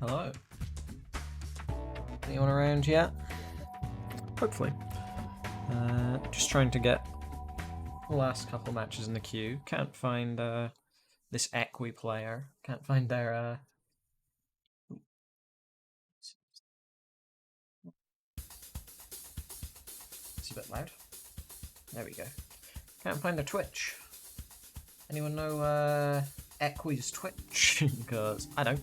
Hello. Anyone around yet? Hopefully. Just trying to get the last couple matches in the queue. Can't find this Equi player. Can't find their It's a bit loud. There we go. Can't find their Twitch. Anyone know Equi's Twitch? Because I don't.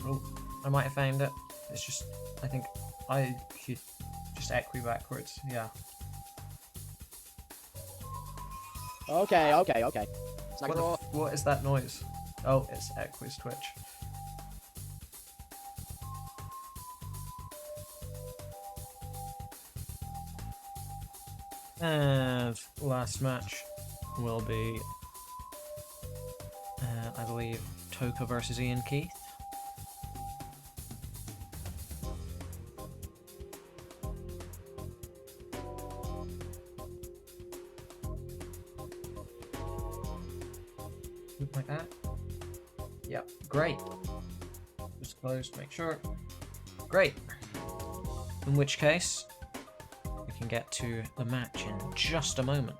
Oh, I might have found it. It's just, I think I should just Equi backwards. Yeah. Okay. What is that noise? Oh, it's Equi's Twitch. And last match will be, I believe, Toka versus Ian Keith. Like that. Yep, great. Just close, make sure. Great. In which case, we can get to the match in just a moment.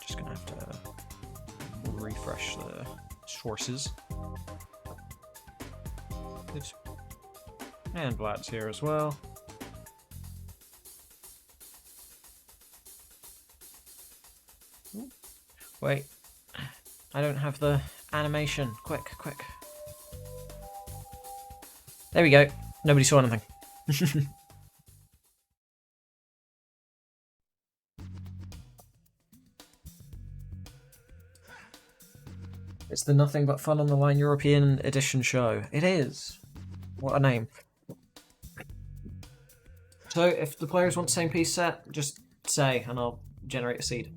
Just gonna have to refresh the sources. Oops. And Vlad's here as well. Ooh. Wait. I don't have the animation. Quick. There we go. Nobody saw anything. It's the Nothing But Fun on the Line European Edition show. It is. What a name. So, if the players want the same piece set, just say, and I'll generate a seed.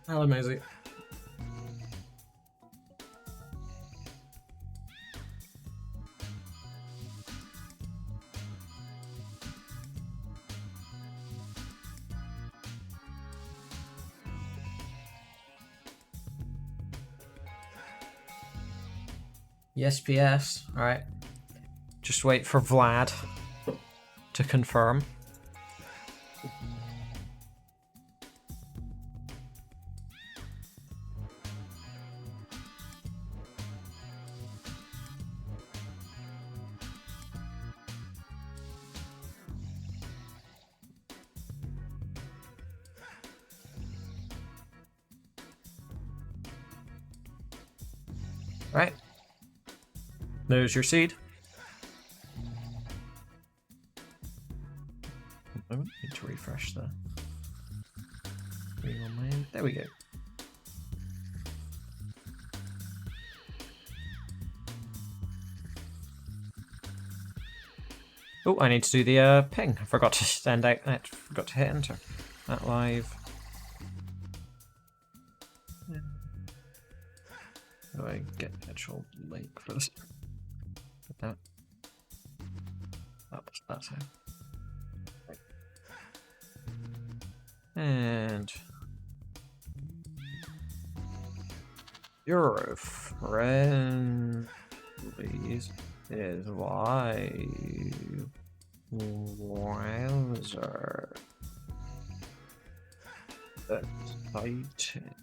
Hello, Maisie. Yes, PS. Alright. Just wait for Vlad to confirm. Right. There's your seed. I need to refresh the thing on my end. There we go. Oh, I need to do the ping. I forgot to stand out. I forgot to hit enter. That live. How do I get the actual link for this? Put that. That's how. Right. And Eurofriendlies is live. Wowzer. Exciting.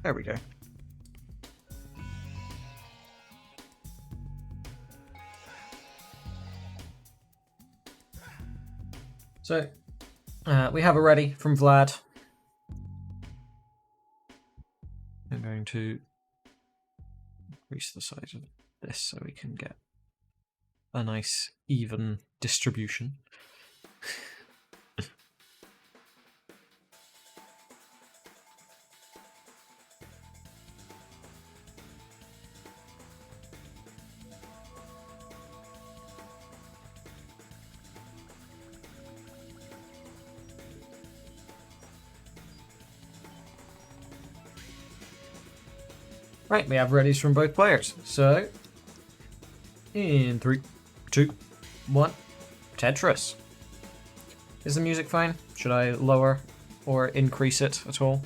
There we go. So, we have a ready from Vlad. I'm going to increase the size of this so we can get a nice even distribution. Right, we have readies from both players. So, in 3, 2, 1, Tetris. Is the music fine? Should I lower or increase it at all?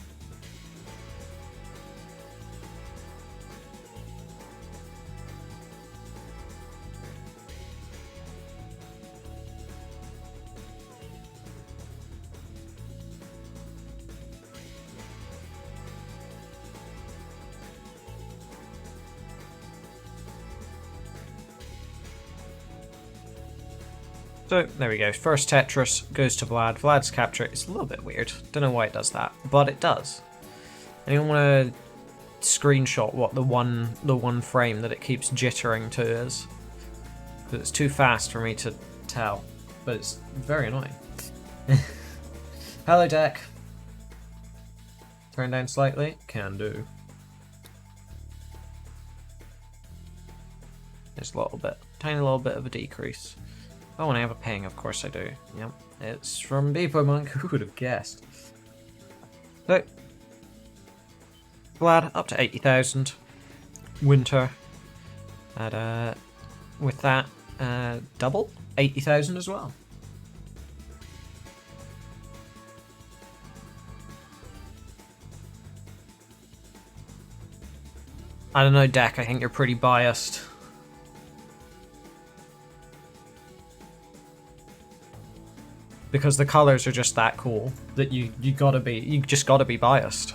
So, there we go. First Tetris goes to Vlad. Vlad's capture is a little bit weird. Don't know why it does that, but it does. Anyone want to screenshot what the one frame that it keeps jittering to is? Because it's too fast for me to tell, but it's very annoying. Hello, deck. Turn down slightly. Can do. Just a little bit. Tiny little bit of a decrease. Oh, and I have a ping, of course I do. Yep, it's from Beepo Monk, who would have guessed? So, Vlad up to 80,000. Winter at, with that, double 80,000 as well. I don't know, deck, I think you're pretty biased. Because the colors are just that cool that you just gotta be biased.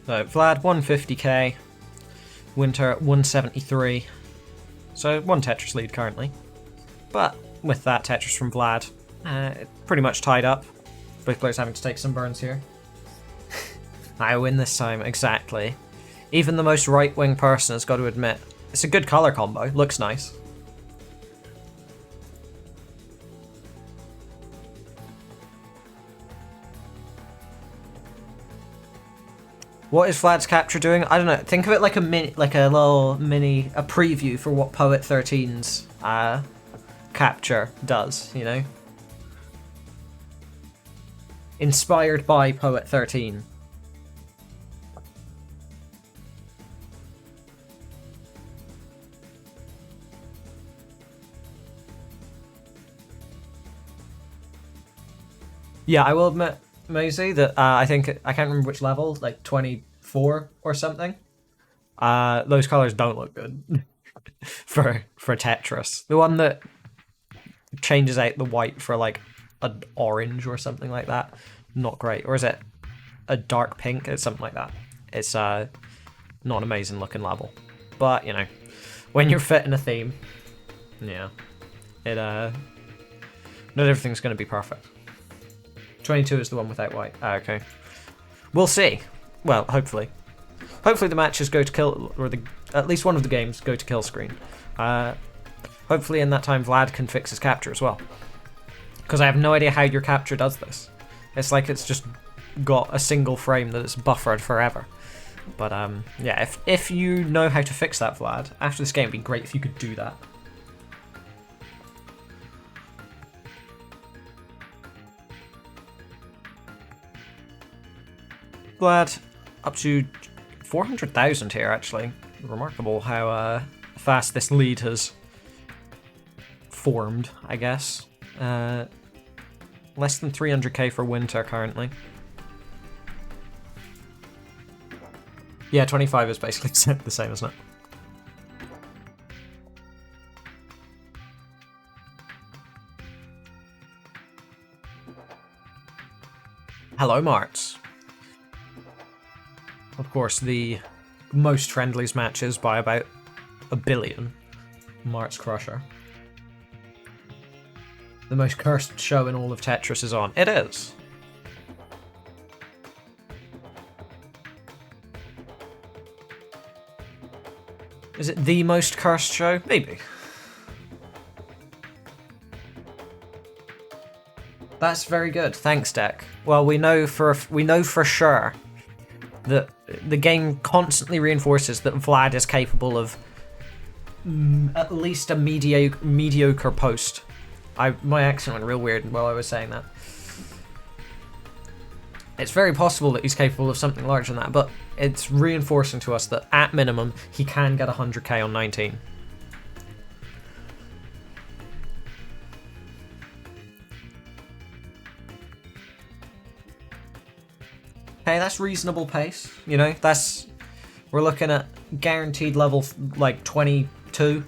So Vlad 150k, Winter 173. So one Tetris lead currently. But with that Tetris from Vlad, pretty much tied up. Both players having to take some burns here. I win this time, exactly. Even the most right-wing person has got to admit, it's a good color combo, looks nice. What is Vlad's capture doing? I don't know. Think of it like a preview for what Poet 13's capture does, you know? Inspired by Poet 13. Yeah, I will admit, Maisie, that I think, I can't remember which level, like 24 or something. Those colors don't look good for Tetris. The one that changes out the white for like an orange or something like that, not great. Or is it a dark pink? It's something like that. It's not an amazing looking level, but you know, when you're fitting a theme, yeah, it not everything's going to be perfect. 22 is the one without white. Okay. We'll see. Well, hopefully. Hopefully the matches go to kill, or at least one of the games go to kill screen. Hopefully in that time Vlad can fix his capture as well. Because I have no idea how your capture does this. It's like it's just got a single frame that is buffered forever. But yeah, if you know how to fix that, Vlad, after this game it'd be great if you could do that. Vlad, up to 400,000 here, actually. Remarkable how fast this lead has formed, I guess. Less than 300k for Winter currently. Yeah, 25 is basically the same, isn't it? Hello, Marts. Of course, the most friendlies matches by about 1 billion. Mart's Crusher. The most cursed show in all of Tetris is on. It is. Is it the most cursed show? Maybe. That's very good. Thanks, Deck. Well, we know for sure that the game constantly reinforces that Vlad is capable of at least a mediocre post. My accent went real weird while I was saying that. It's very possible that he's capable of something larger than that, but it's reinforcing to us that at minimum he can get 100k on 19. Okay, that's reasonable pace. You know, we're looking at guaranteed level like 22.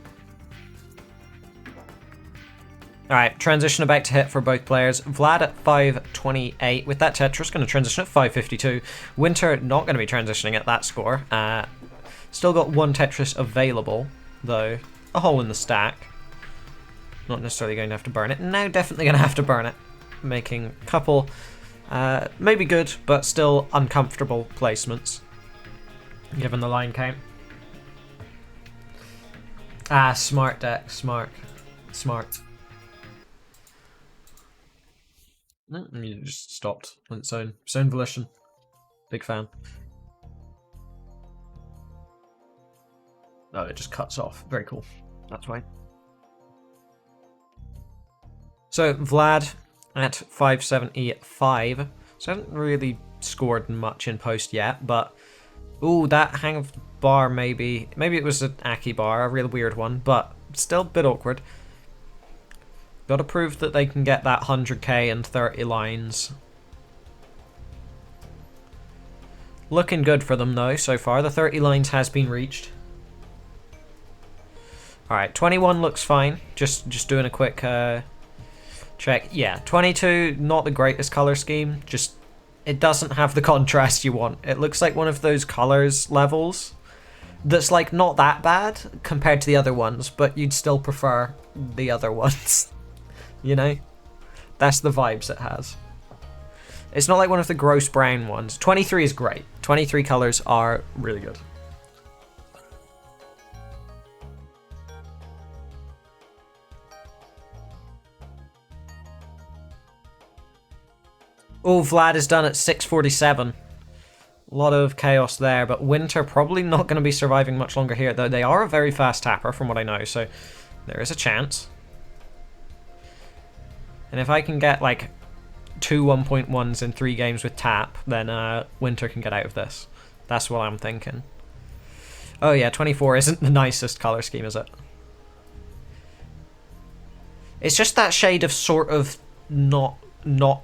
Alright, transition back to hit for both players. Vlad at 528. With that Tetris, going to transition at 552. Winter not going to be transitioning at that score. Still got one Tetris available, though. A hole in the stack. Not necessarily going to have to burn it. Now definitely going to have to burn it. Making a couple, maybe good, but still uncomfortable placements. Given the line count. Smart Deck. Smart. No, it just stopped on its own volition. Big fan. No, it just cuts off. Very cool. That's right. So Vlad at 575. So I haven't really scored much in post yet, but ooh, that hang of bar maybe it was an Aki bar, a real weird one, but still a bit awkward. Got to prove that they can get that 100k and 30 lines. Looking good for them though so far. The 30 lines has been reached. Alright, 21 looks fine. Just doing a quick check. Yeah, 22, not the greatest color scheme. Just, it doesn't have the contrast you want. It looks like one of those colors levels that's like not that bad compared to the other ones, but you'd still prefer the other ones. You know? That's the vibes it has. It's not like one of the gross brown ones. 23 is great. 23 colors are really good. Oh, Vlad is done at 647. A lot of chaos there, but Winter probably not going to be surviving much longer here, though they are a very fast tapper from what I know, so there is a chance. And if I can get like 2 1.1s in 3 games with tap, then Winter can get out of this. That's what I'm thinking. Oh yeah, 24 isn't the nicest color scheme, is it? It's just that shade of sort of not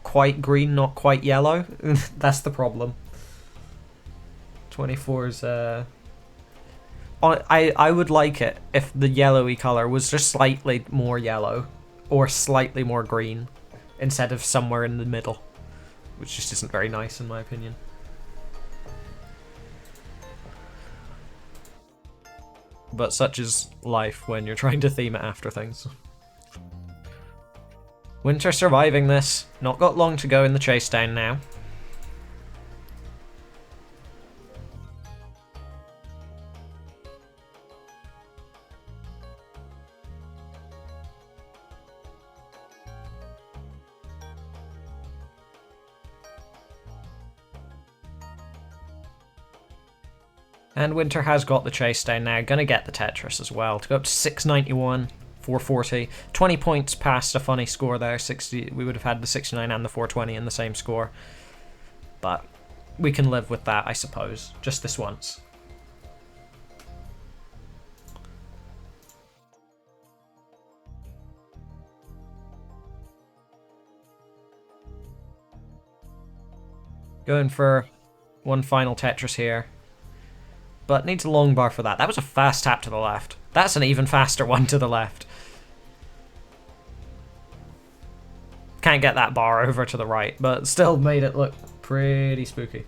quite green, not quite yellow. That's the problem. 24's I would like it if the yellowy color was just slightly more yellow or slightly more green instead of somewhere in the middle, which just isn't very nice in my opinion. But such is life when you're trying to theme it after things. Winter surviving this. Not got long to go in the chase down now. And Winter has got the chase down now. Gonna get the Tetris as well to go up to 691, 440. 20 points past a funny score there. 60. We would have had the 69 and the 420 in the same score. But we can live with that, I suppose. Just this once. Going for one final Tetris here. But needs a long bar for that. That was a fast tap to the left. That's an even faster one to the left. Can't get that bar over to the right, but still made it look pretty spooky.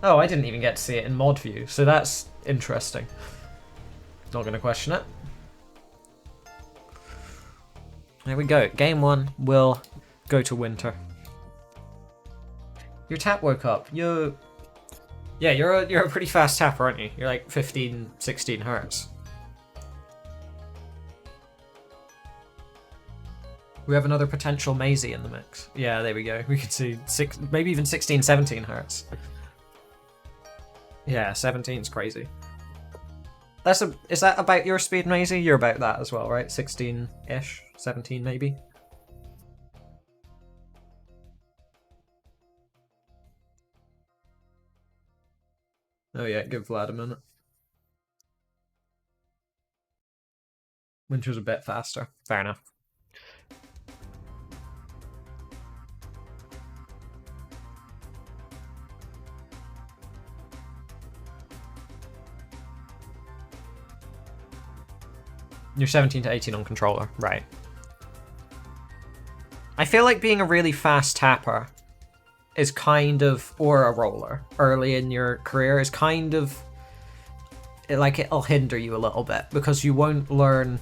Oh, I didn't even get to see it in mod view, so that's interesting. Not going to question it. There we go. Game 1 will go to Winter. Your tap woke up. Yeah, you're a pretty fast tapper, aren't you? You're like 15, 16 hertz. We have another potential Maisie in the mix. Yeah, there we go. We could see maybe even 16, 17 hertz. Yeah, 17's crazy. Is that about your speed, Maisie? You're about that as well, right? 16-ish? 17 maybe? Oh yeah, give Vlad a minute. Winter's a bit faster. Fair enough. You're 17 to 18 on controller, right. I feel like being a really fast tapper is kind of, or a roller, early in your career is kind of, like it'll hinder you a little bit because you won't learn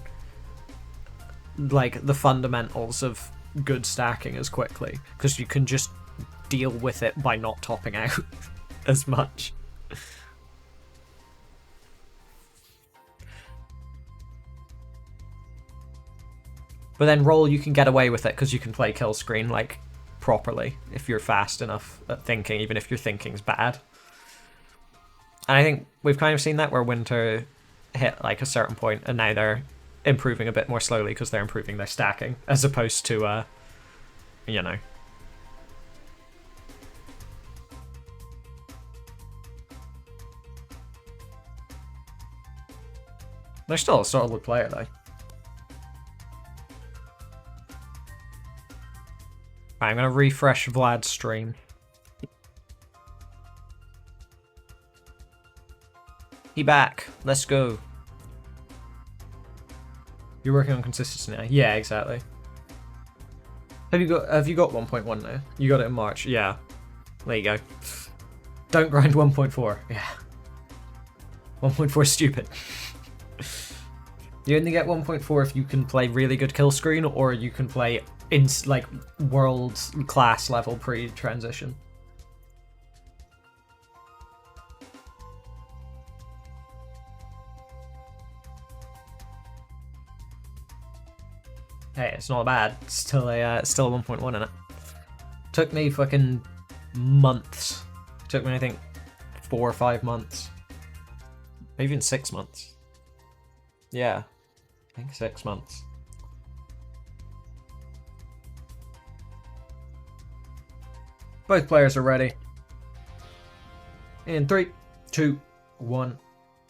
like the fundamentals of good stacking as quickly because you can just deal with it by not topping out as much. But then roll, you can get away with it because you can play kill screen like properly if you're fast enough at thinking, even if your thinking's bad. And I think we've kind of seen that where Winter hit like a certain point and now they're improving a bit more slowly because they're improving their stacking as opposed to, you know. They're still a solid player though. I'm going to refresh Vlad's stream. He back. Let's go. You're working on consistency now. Yeah, exactly. Have you got 1.1 now? You got it in March. Yeah. There you go. Don't grind 1.4. Yeah. 1.4 is stupid. You only get 1.4 if you can play really good kill screen or you can play in like world class level pre-transition. Hey, it's not bad. It's still a 1.1 in it. Took me fucking months. Took me I think 4 or 5 months. Maybe even 6 months. Yeah, I think 6 months. Both players are ready. In 3, 2, 1,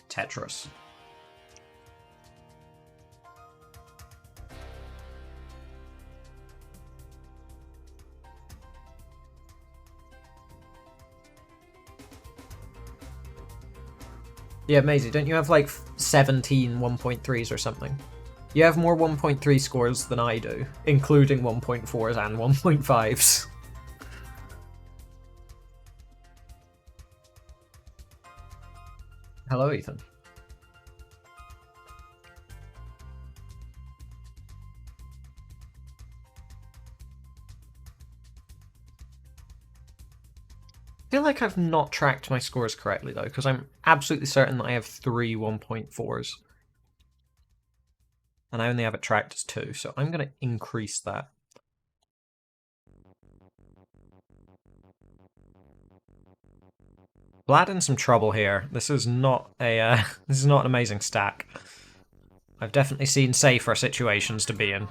Tetris. Yeah, Maisie, don't you have like 17 1.3s or something? You have more 1.3 scores than I do, including 1.4s and 1.5s. Hello, Ethan. I feel like I've not tracked my scores correctly though, because I'm absolutely certain that I have 3 1.4s. And I only have it tracked as 2, so I'm going to increase that. Vlad in some trouble here. This is not a this is not an amazing stack. I've definitely seen safer situations to be in.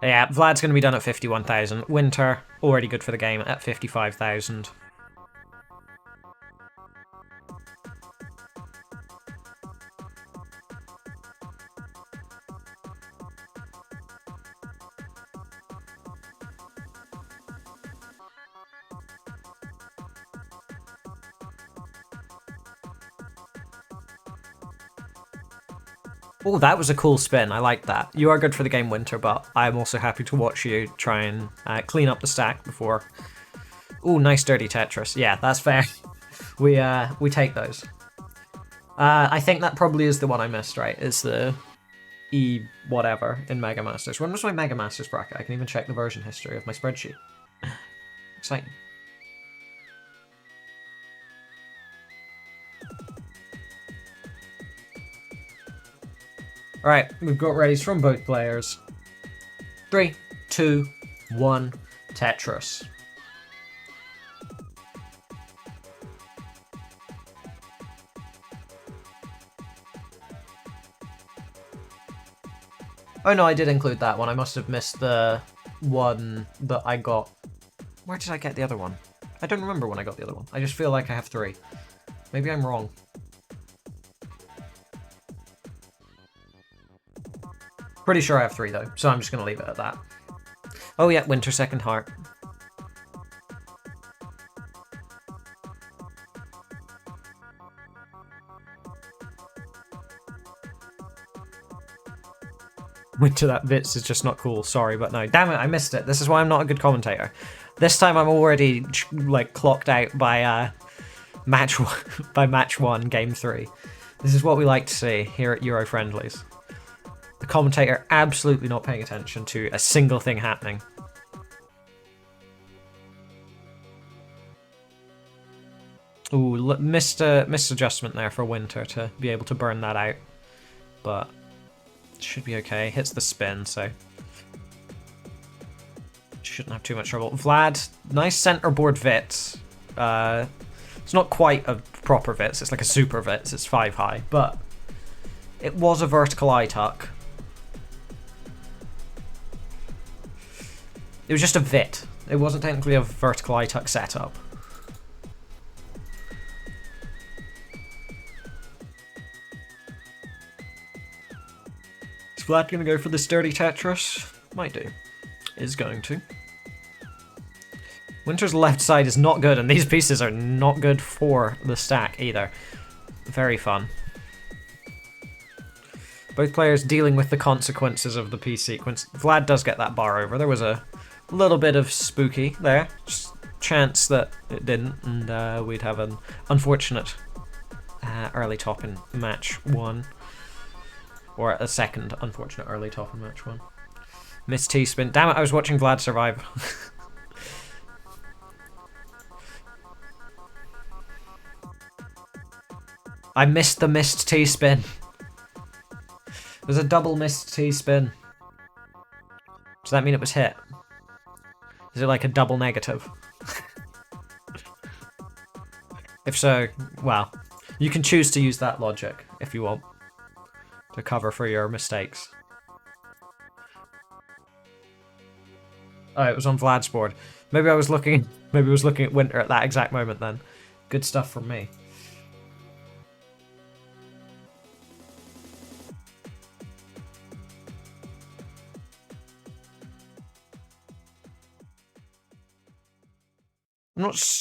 Yeah, Vlad's going to be done at 51,000. Winter, already good for the game, at 55,000. Oh, that was a cool spin. I like that. You are good for the game, Winter, but I'm also happy to watch you try and clean up the stack before. Oh, nice dirty Tetris. Yeah, that's fair. We take those. I think that probably is the one I missed, right? It's the E whatever in Mega Masters. When was my Mega Masters bracket? I can even check the version history of my spreadsheet. Exciting. Alright, we've got readies from both players. 3, 2, 1, Tetris. Oh no, I did include that one. I must have missed the one that I got. Where did I get the other one? I don't remember when I got the other one. I just feel like I have 3. Maybe I'm wrong. Pretty sure I have 3 though, so I'm just going to leave it at that. Oh yeah, Winter Second Heart. Winter that bits is just not cool, sorry, but no. Damn it, I missed it. This is why I'm not a good commentator. This time I'm already, like, clocked out by, match 1, game 3. This is what we like to see here at Eurofriendlies. The commentator absolutely not paying attention to a single thing happening. Ooh, missed adjustment there for Winter to be able to burn that out. But should be okay. Hits the spin, so shouldn't have too much trouble. Vlad, nice centerboard Vits. It's not quite a proper Vits, it's like a super Vits, it's 5 high, but it was a vertical eye tuck. It was just a Vit. It wasn't technically a vertical eye tuck setup. Is Vlad gonna go for the sturdy Tetris? Might do. Is going to. Winter's left side is not good, and these pieces are not good for the stack either. Very fun. Both players dealing with the consequences of the piece sequence. Vlad does get that bar over. There was a little bit of spooky there. Just chance that it didn't, and we'd have an unfortunate early top in match 1. Or a second unfortunate early top in match 1. Missed T-spin. Damn it, I was watching Vlad survive. I missed the missed T-spin. There's a double missed T-spin. Does that mean it was hit? Is it like a double negative? If so, well, you can choose to use that logic if you want to cover for your mistakes. Oh, it was on Vlad's board. Maybe I was looking at Winter at that exact moment then. Good stuff from me.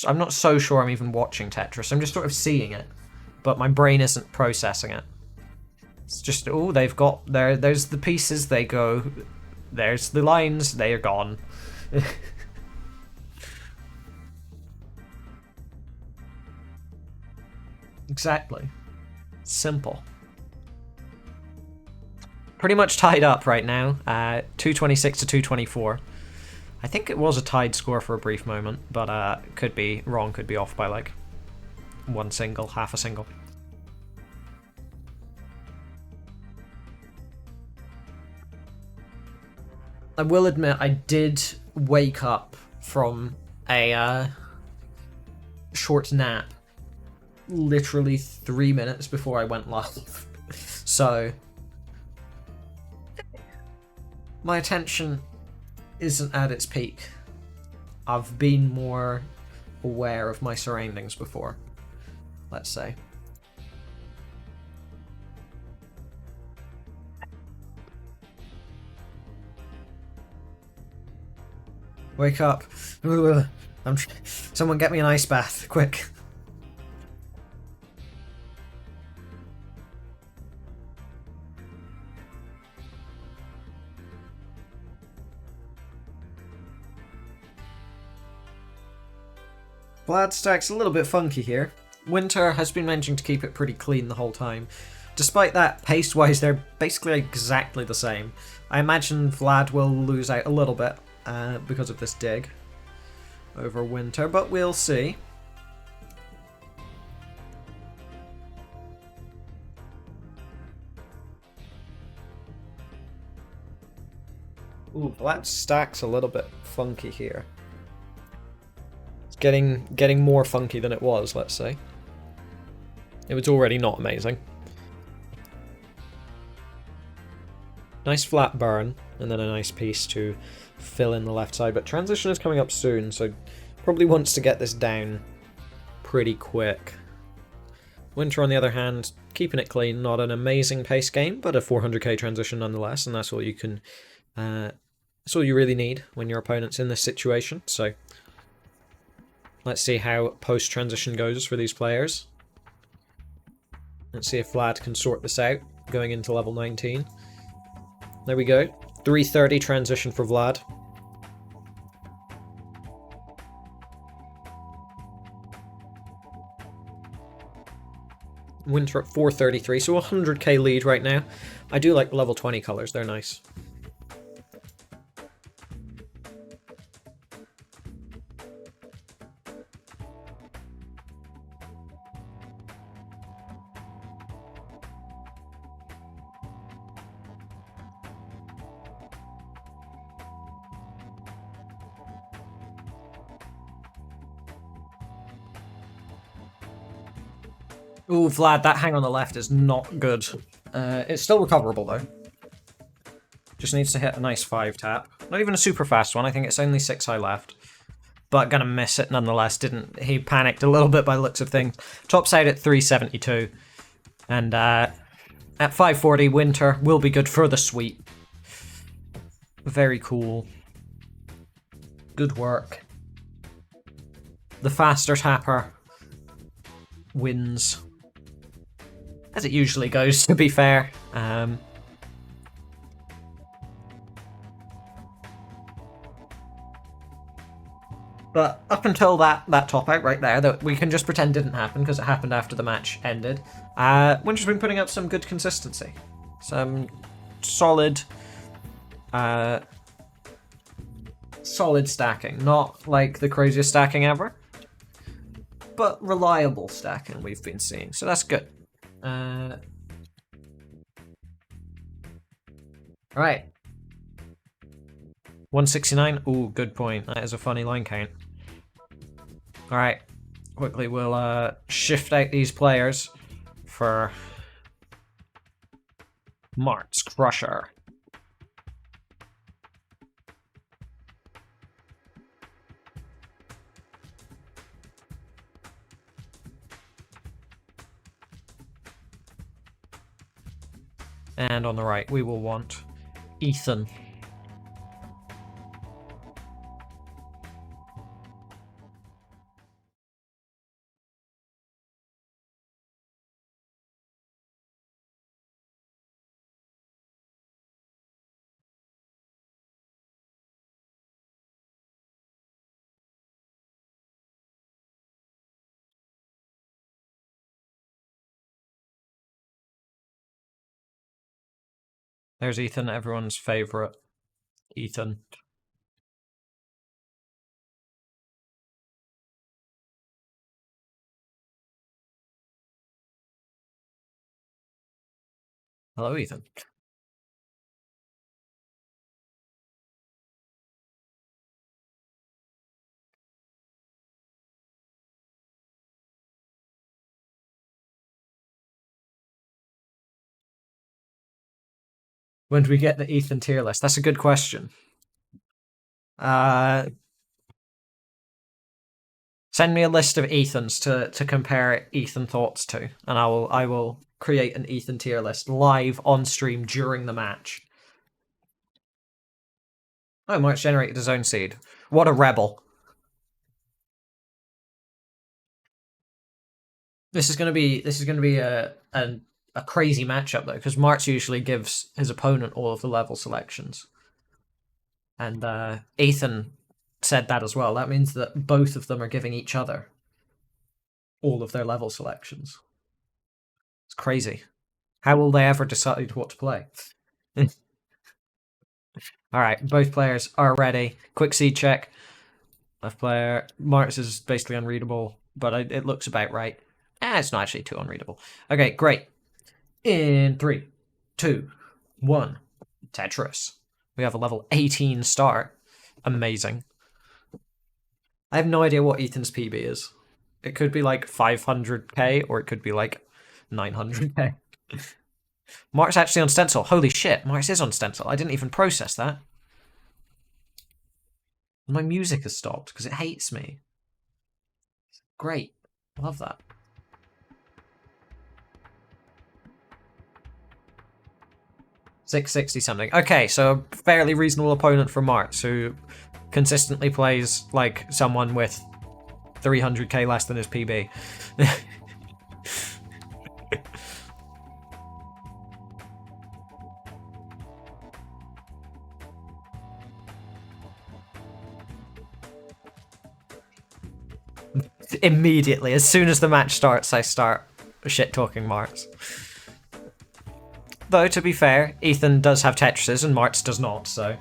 I'm not so sure I'm even watching Tetris. I'm just sort of seeing it, but my brain isn't processing it. It's just, oh, they've got there's the pieces, they go. There's the lines, they are gone. Exactly. Simple. Pretty much tied up right now. 226 to 224. I think it was a tied score for a brief moment, but could be wrong, could be off by like one single, half a single. I will admit I did wake up from a short nap literally 3 minutes before I went live. So my attention isn't at its peak. I've been more aware of my surroundings before, let's say. Wake up. Someone get me an ice bath, quick. Vlad stack's a little bit funky here. Winter has been managing to keep it pretty clean the whole time. Despite that, pace-wise, they're basically exactly the same. I imagine Vlad will lose out a little bit because of this dig over Winter, but we'll see. Ooh, that stack's a little bit funky here. It's getting more funky than it was, let's say. It was already not amazing. Nice flat burn, and then a nice piece to fill in the left side. But transition is coming up soon, so probably wants to get this down pretty quick. Winter, on the other hand, keeping it clean. Not an amazing pace game, but a 400k transition nonetheless, and that's all you can... that's all you really need when your opponent's in this situation. So let's see how post-transition goes for these players. Let's see if Vlad can sort this out going into level 19. There we go. 330 transition for Vlad. Winter at 433, so 100k lead right now. I do like the level 20 colours, they're nice. Ooh, Vlad, that hang on the left is not good. It's still recoverable, though. Just needs to hit a nice 5 tap. Not even a super fast one, I think it's only 6 high left. But gonna miss it nonetheless, didn't he? Panicked a little bit by the looks of things. Tops out at 372. And at 540, Winter will be good for the sweep. Very cool. Good work. The faster tapper wins. As it usually goes, to be fair. But up until that top out right there, that we can just pretend didn't happen because it happened after the match ended, Winter's been putting up some good consistency. Some solid stacking. Not like the craziest stacking ever, but reliable stacking we've been seeing. So that's good. Alright. 169. Ooh, good point. That is a funny line count. Alright. Quickly, we'll shift out these players for Mart's Crusher. And on the right, we will want Ethan. There's Ethan, everyone's favourite. Ethan. Hello, Ethan. When do we get the Ethan tier list? That's a good question. Send me a list of Ethans to compare Ethan thoughts to, and I will create an Ethan tier list live on stream during the match. Oh, March generated his own seed. What a rebel. This is gonna be a crazy matchup though, because March usually gives his opponent all of the level selections. And Ethan said that as well. That means that both of them are giving each other all of their level selections. It's crazy. How will they ever decide what to play? Alright, both players are ready. Quick seed check. Left player. Mart's is basically unreadable, but it looks about right. It's not actually too unreadable. Okay, great. In 3, 2, 1. Tetris. We have a level 18 start. Amazing. I have no idea what Ethan's PB is. It could be like 500k or it could be like 900k. Mark's actually on stencil. Holy shit, Mark's is on stencil. I didn't even process that. My music has stopped because it hates me. Great. Love that. $660 something. Okay, so a fairly reasonable opponent for Marks, who consistently plays like someone with 300k less than his PB. Immediately, as soon as the match starts, I start shit-talking Marks. Though, to be fair, Ethan does have Tetrises and Marts does not, so...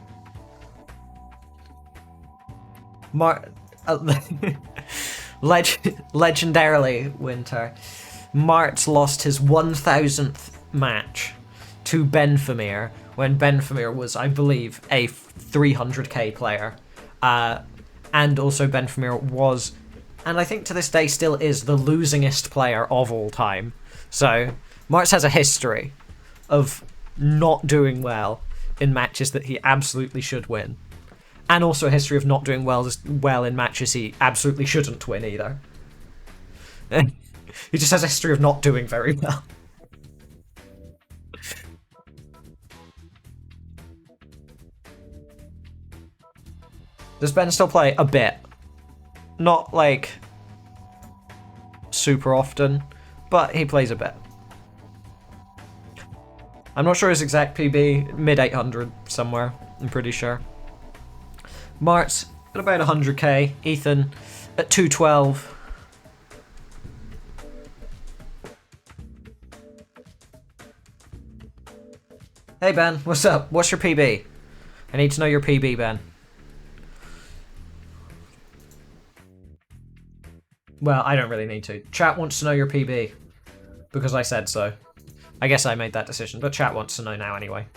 Legendarily, Winter, Marts lost his 1000th match to Benfamir when Benfamir was, I believe, a 300k player. And also Benfamir was, and I think to this day still is, the losingest player of all time. So, Marts has a history of not doing well in matches that he absolutely should win. And also a history of not doing well in matches he absolutely shouldn't win either. He just has a history of not doing very well. Does Ben still play? A bit. Not, like, super often, but he plays a bit. I'm not sure his exact PB, mid 800 somewhere, I'm pretty sure. Marts at about 100k, Ethan at 212. Hey Ben, what's up? What's your PB? I need to know your PB, Ben. Well, I don't really need to. Chat wants to know your PB, because I said so. I guess I made that decision, but chat wants to know now anyway.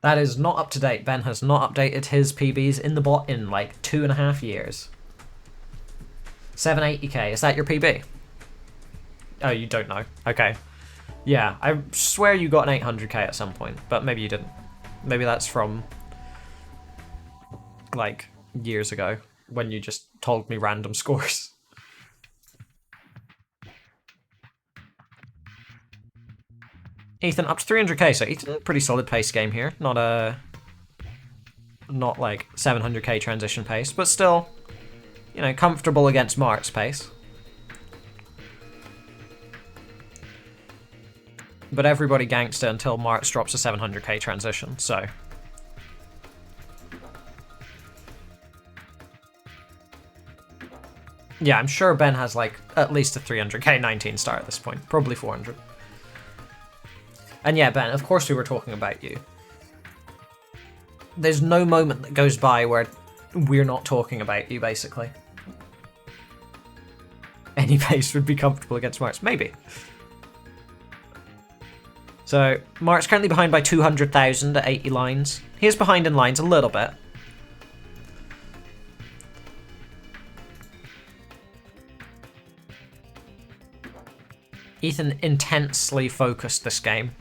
That is not up to date. Ben has not updated his PBs in the bot in like 2.5 years. 780k, is that your PB? Oh, you don't know. Okay. Yeah, I swear you got an 800k at some point, but maybe you didn't. Maybe that's from, like, years ago, when you just told me random scores. Ethan, up to 300k, so Ethan, pretty solid pace game here. Not like 700k transition pace, but still, you know, comfortable against Mark's pace. But everybody gangster until Marks drops a 700k transition, so... Yeah, I'm sure Ben has, like, at least a 300k 19 star at this point. Probably 400. And yeah, Ben, of course we were talking about you. There's no moment that goes by where we're not talking about you, basically. Any pace would be comfortable against Marks. Maybe. So, Mark's currently behind by 200,000 at 80 lines. He is behind in lines a little bit. Ethan intensely focused this game.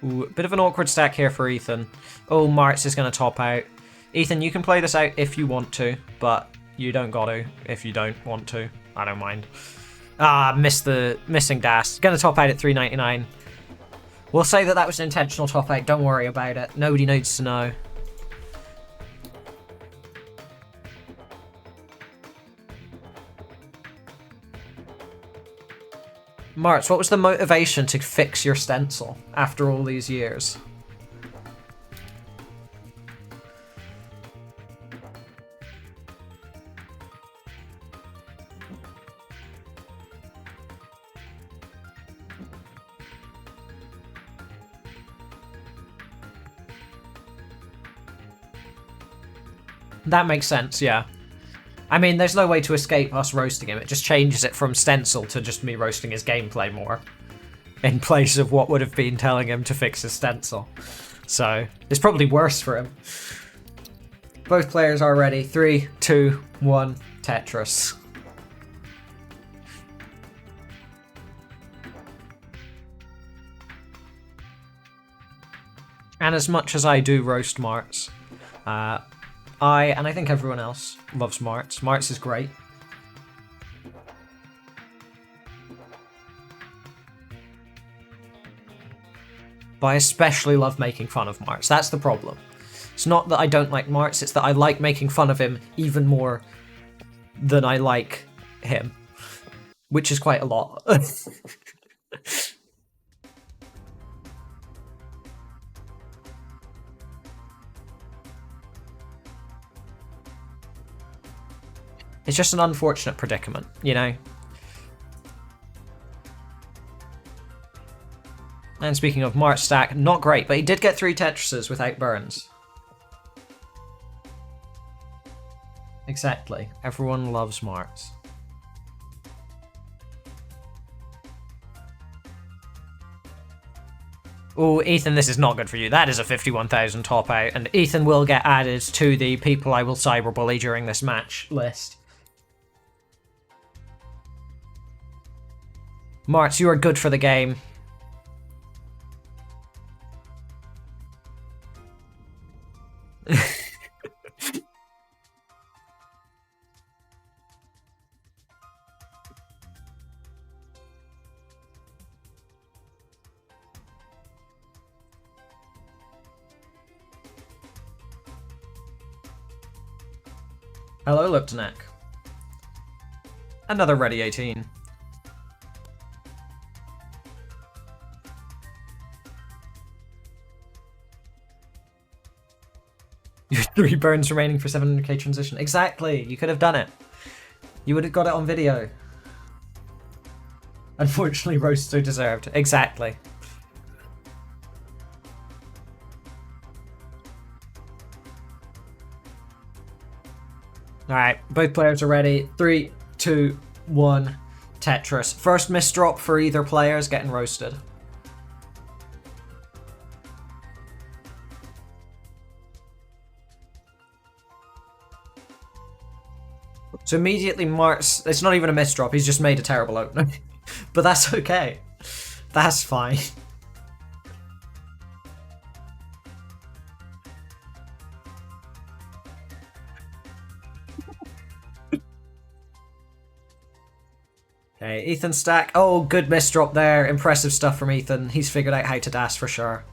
Ooh, a bit of an awkward stack here for Ethan. Oh, Marts is going to top out. Ethan, you can play this out if you want to, but you don't got to if you don't want to. I don't mind. Ah, missing dash. Going to top out at 399. We'll say that that was an intentional top out. Don't worry about it. Nobody needs to know. Marts, what was the motivation to fix your stencil after all these years? That makes sense, yeah. I mean, there's no way to escape us roasting him. It just changes it from stencil to just me roasting his gameplay more, in place of what would have been telling him to fix his stencil. So, it's probably worse for him. Both players are ready. 3, 2, 1, Tetris. And as much as I do roast Marts, and I think everyone else loves Marts. Marts is great. But I especially love making fun of Marts. That's the problem. It's not that I don't like Marts, it's that I like making fun of him even more than I like him. Which is quite a lot. It's just an unfortunate predicament, you know? And speaking of Mart's stack, not great, but he did get 3 Tetrises without burns. Exactly. Everyone loves Marts. Oh, Ethan, this is not good for you. That is a 51,000 top out, and Ethan will get added to the people I will cyberbully during this match list. Marts, you are good for the game. Hello, Liptonek. Another Ready 18. You had 3 burns remaining for 700k transition. Exactly, you could have done it. You would have got it on video. Unfortunately, roast so deserved. Exactly. Alright, both players are ready. 3, 2, 1, Tetris. First misdrop for either player is getting roasted. So immediately Mart's, it's not even a misdrop, he's just made a terrible opener. But that's okay. That's fine. Okay, Ethan stack. Oh, good misdrop there. Impressive stuff from Ethan. He's figured out how to dash for sure.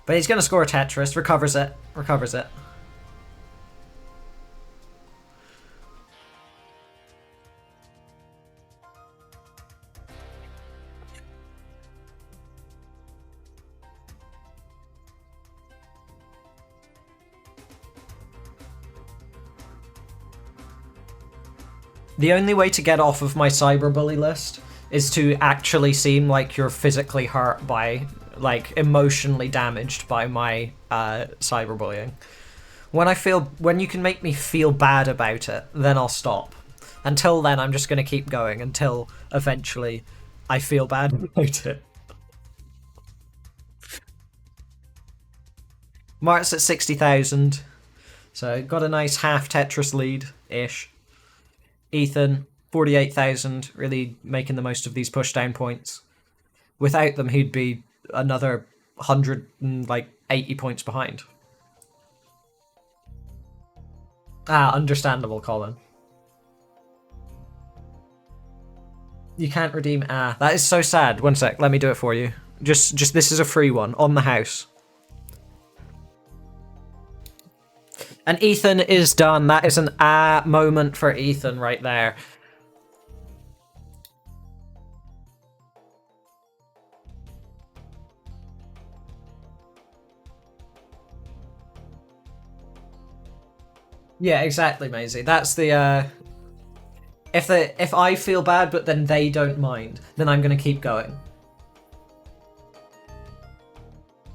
But he's going to score a Tetris. Recovers it. Recovers it. The only way to get off of my cyberbully list is to actually seem like you're physically hurt by, like, emotionally damaged by my cyberbullying. When you can make me feel bad about it, then I'll stop. Until then, I'm just going to keep going until eventually I feel bad about it. Mart's at 60,000, so got a nice half Tetris lead-ish. Ethan, 48,000, really making the most of these pushdown points. Without them, he'd be another 180 points behind. Ah, understandable, Colin. You can't redeem that is so sad. One sec, let me do it for you. Just this is a free one, on the house. And Ethan is done. That is an moment for Ethan right there. Yeah, exactly, Maisie. That's the if I feel bad but then they don't mind, then I'm gonna keep going.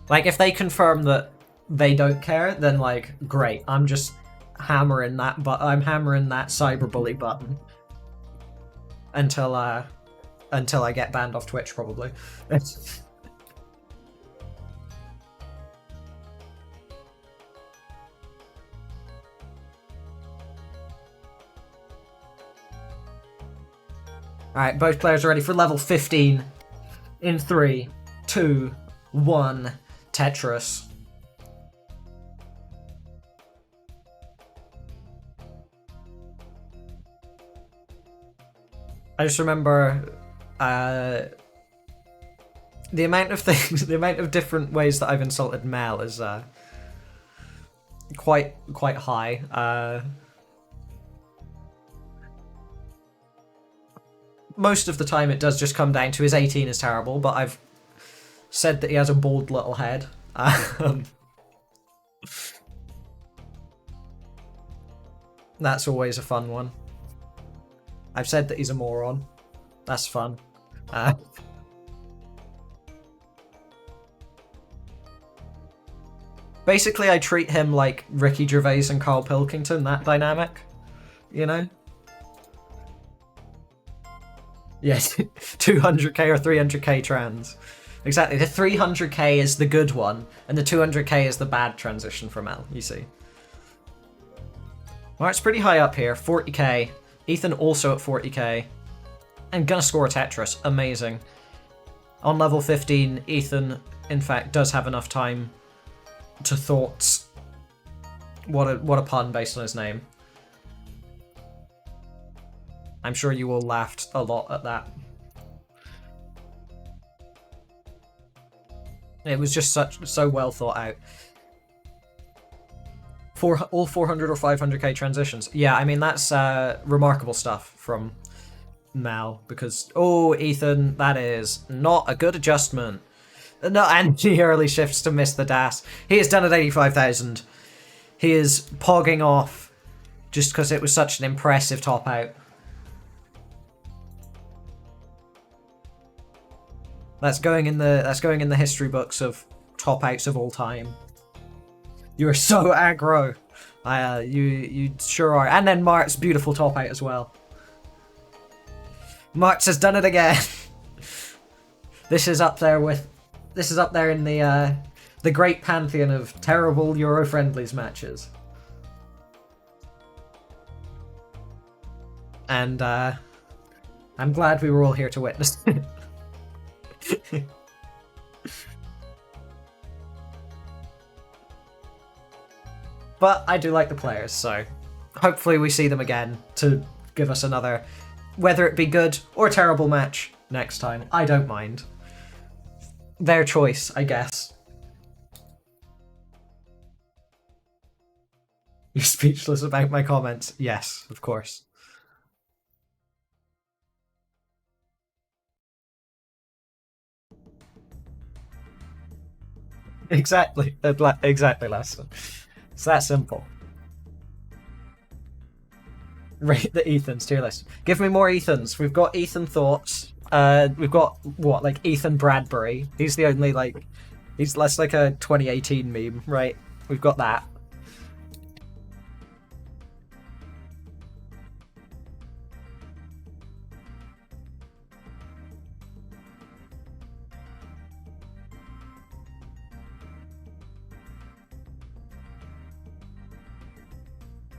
Like if they confirm that they don't care, then like great. I'm just hammering that, but I'm hammering that cyberbully button until I get banned off Twitch, probably. Alright, both players are ready for level 15. In 3, 2, 1, Tetris. I just remember the amount of things, the amount of different ways that I've insulted Mel is quite high. Most of the time it does just come down to his 18 is terrible, but I've said that he has a bald little head. That's always a fun one. I've said that he's a moron. That's fun. Basically, I treat him like Ricky Gervais and Carl Pilkington, that dynamic. You know? Yes, 200k or 300k trans. Exactly, the 300k is the good one, and the 200k is the bad transition from L, you see. Well, it's pretty high up here, 40k. Ethan also at 40k. And gonna score a Tetris, amazing. On level 15, Ethan, in fact, does have enough time to thoughts. What a pun based on his name. I'm sure you all laughed a lot at that. It was just so well thought out. For all 400 or 500k transitions. Yeah, I mean, that's remarkable stuff from Mal, because, oh, Ethan, that is not a good adjustment. No, and he early shifts to miss the DAS. He is done at 85,000. He is pogging off just because it was such an impressive top out. That's going in the history books of top outs of all time. You are so aggro. You sure are. And then Mart's beautiful top out as well. Mart's has done it again. This is up there in the great pantheon of terrible Eurofriendlies matches. And I'm glad we were all here to witness it. But I do like the players, so hopefully we see them again to give us another, whether it be good or terrible match next time. I don't mind. Their choice, I guess. You're speechless about my comments? Yes, of course. Exactly. Exactly, Leston. It's that simple. Rate the Ethans tier list. Give me more Ethans. We've got Ethan Thoughts. We've got, what, like Ethan Bradbury. He's the only, like, he's less like a 2018 meme, right? We've got that.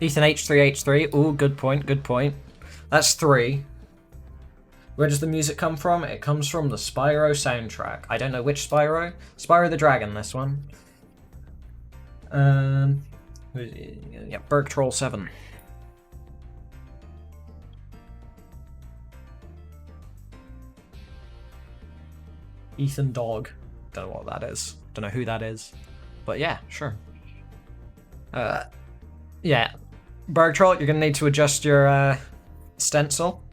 Ethan H3H3. Ooh, good point, good point. That's 3. Where does the music come from? It comes from the Spyro soundtrack. I don't know which Spyro. Spyro the Dragon, this one. Yeah, Berg Troll 7. Ethan Dog. Don't know what that is. Don't know who that is. But yeah, sure. Yeah. Berg Troll, you're going to need to adjust your stencil.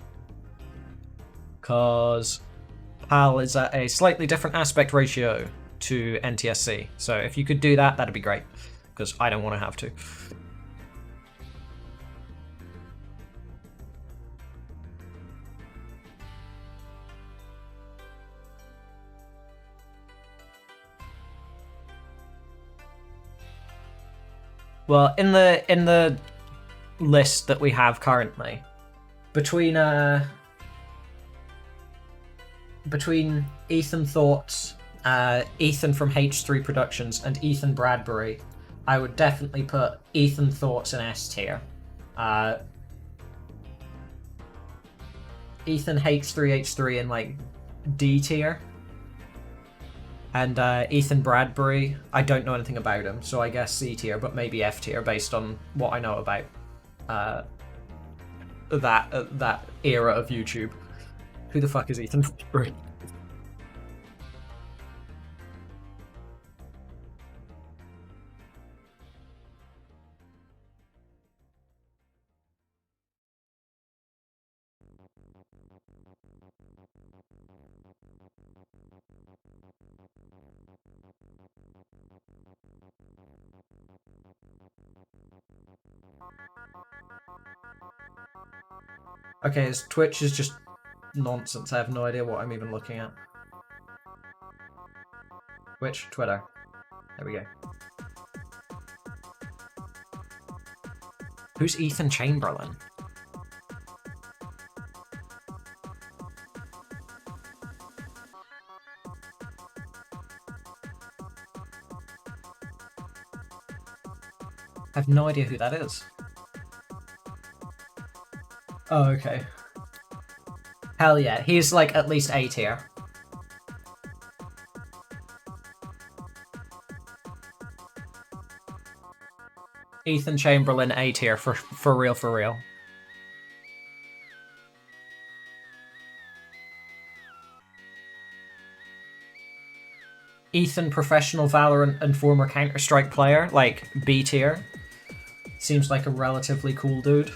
Because PAL is at a slightly different aspect ratio to NTSC. So if you could do that, that'd be great. Because I don't want to have to. Well, in the list that we have currently, between Ethan Thoughts, Ethan from H3 Productions, and Ethan Bradbury, I would definitely put Ethan Thoughts in S tier. Ethan H3 in like D tier. And Ethan Bradbury, I don't know anything about him, so I guess C tier, but maybe F tier based on what I know about that era of YouTube. Who the fuck is Ethan Bradbury? Okay, his Twitch is just nonsense. I have no idea what I'm even looking at. Twitch, Twitter. There we go. Who's Ethan Chamberlain? I have no idea who that is. Oh, okay. Hell yeah, he's like at least A tier. Ethan Chamberlain A tier for real, for real. Ethan Professional Valorant and former Counter-Strike player, like B tier. Seems like a relatively cool dude.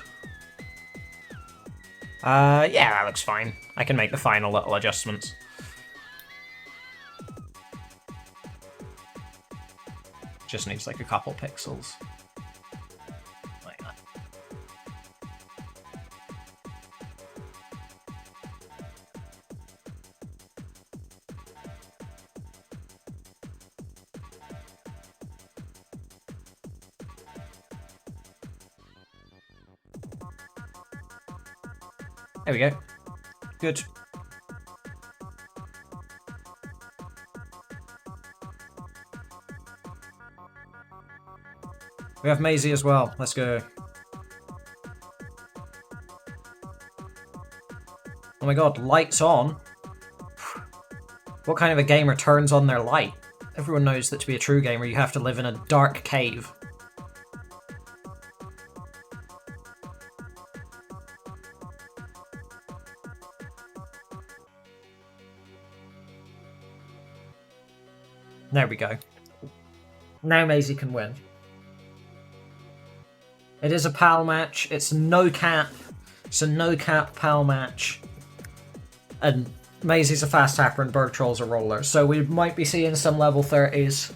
Yeah, that looks fine. I can make the final little adjustments. Just needs like a couple pixels. Like that. There we go. Good. We have Maisie as well. Let's go. Oh my god, lights on? What kind of a gamer turns on their light? Everyone knows that to be a true gamer, you have to live in a dark cave. There we go. Now Maisie can win. It is a PAL match. It's no cap. It's a no cap PAL match. And Maisie's a fast tapper and Berg Troll's a roller. So we might be seeing some level 30s.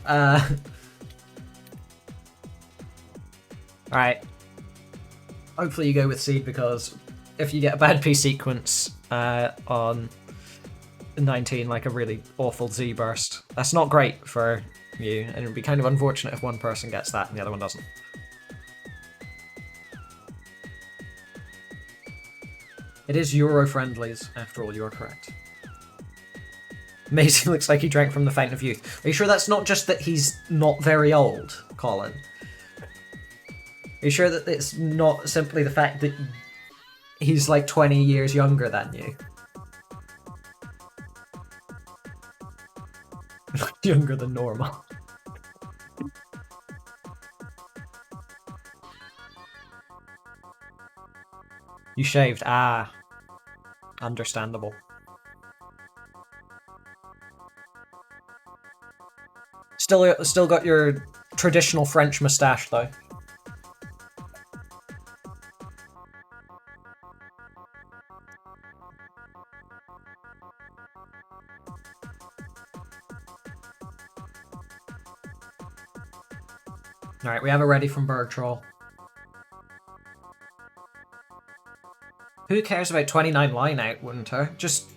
Alright. Hopefully you go with Seed, because if you get a bad P sequence on 19, like a really awful Z burst, that's not great for you, and it would be kind of unfortunate if one person gets that and the other one doesn't. It is Eurofriendlies, after all, you are correct. Maisie looks like he drank from the fountain of youth. Are you sure that's not just that he's not very old, Colin? Are you sure that it's not simply the fact that he's like 20 years younger than you? Younger than normal. You shaved. Ah. Understandable. Still got your traditional French moustache though. Alright, we have it ready from Berg Troll. Who cares about 29 line out, Winter? Just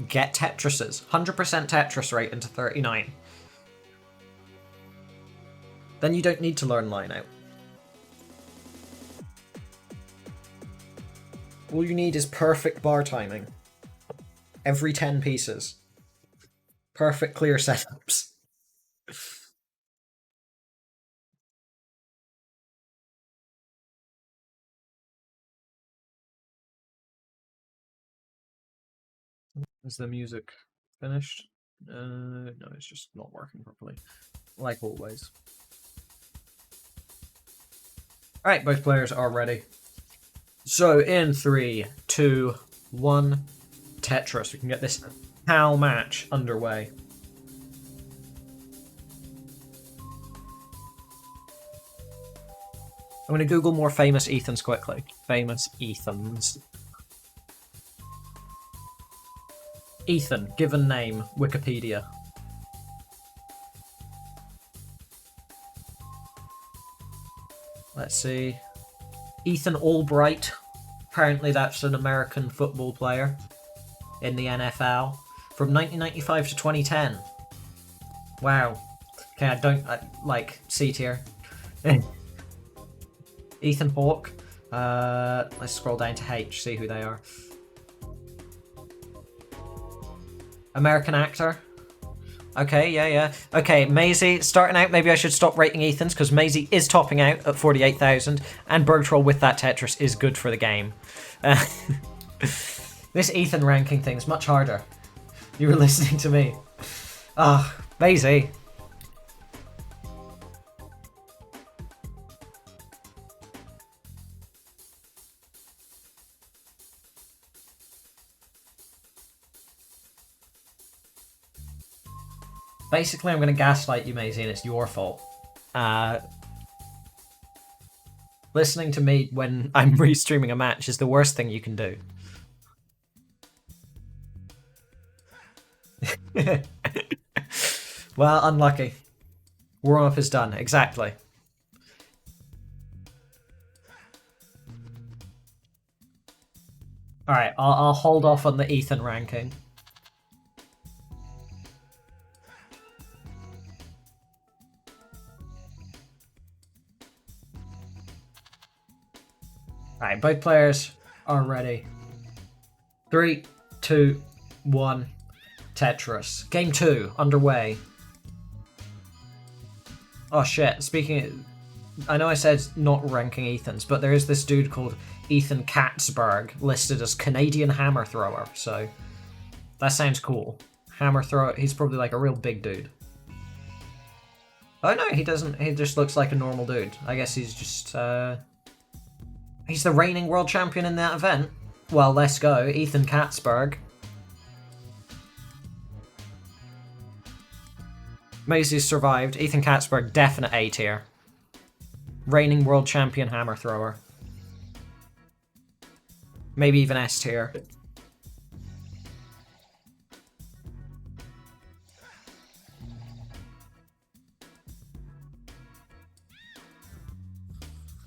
get Tetrises. 100% Tetris rate into 39. Then you don't need to learn line out. All you need is perfect bar timing. Every 10 pieces. Perfect clear setups. Is the music finished? No, it's just not working properly. Like always. Alright, both players are ready. So, in 3, 2, 1, Tetris. We can get this PAL match underway. I'm going to Google more famous Ethans quickly. Famous Ethans. Ethan, given name, Wikipedia. Let's see. Ethan Albright. Apparently that's an American football player in the NFL. From 1995 to 2010. Wow. Okay, I don't like C tier. Ethan Hawke. Let's scroll down to H, see who they are. American actor. Okay, yeah. Okay, Maisie, starting out, maybe I should stop rating Ethan's, because Maisie is topping out at 48,000, and Bergtroll with that Tetris is good for the game. This Ethan ranking thing is much harder. You were listening to me. Ah, Maisie. Basically, I'm going to gaslight you, Maisie, and it's your fault. Listening to me when I'm restreaming a match is the worst thing you can do. Well, unlucky. Warm-up is done, exactly. Alright, I'll hold off on the Ethan ranking. Alright, both players are ready. 3, 2, 1, Tetris. Game 2, underway. Oh shit, speaking of, I know I said not ranking Ethan's, but there is this dude called Ethan Katzberg listed as Canadian hammer thrower, so that sounds cool. Hammer thrower, he's probably like a real big dude. Oh no, he doesn't, he just looks like a normal dude. I guess he's just, he's the reigning world champion in that event. Well, let's go. Ethan Katzberg. Maisie's survived. Ethan Katzberg, definite A tier. Reigning world champion hammer thrower. Maybe even S tier.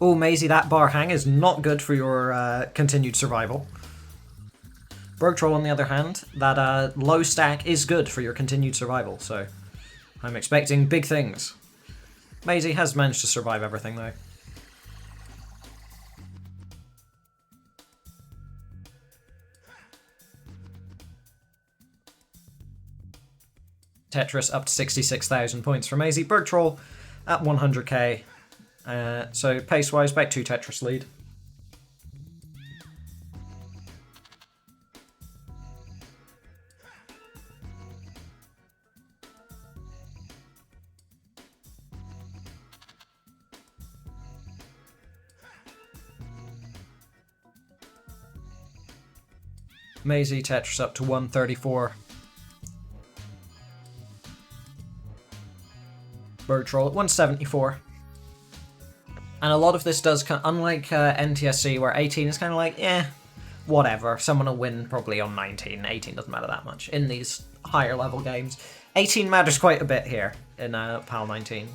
Oh, Maisie, that bar hang is not good for your continued survival. Bergtroll, on the other hand, that low stack is good for your continued survival, so I'm expecting big things. Maisie has managed to survive everything, though. Tetris up to 66,000 points for Maisie. Bergtroll at 100k. So pace-wise, about 2 Tetris lead. Maisie, Tetris up to 134. Bergtroll at 174. And a lot of this does, unlike NTSC, where 18 is kind of like, whatever. Someone will win probably on 19. 18 doesn't matter that much in these higher level games. 18 matters quite a bit here in PAL 19,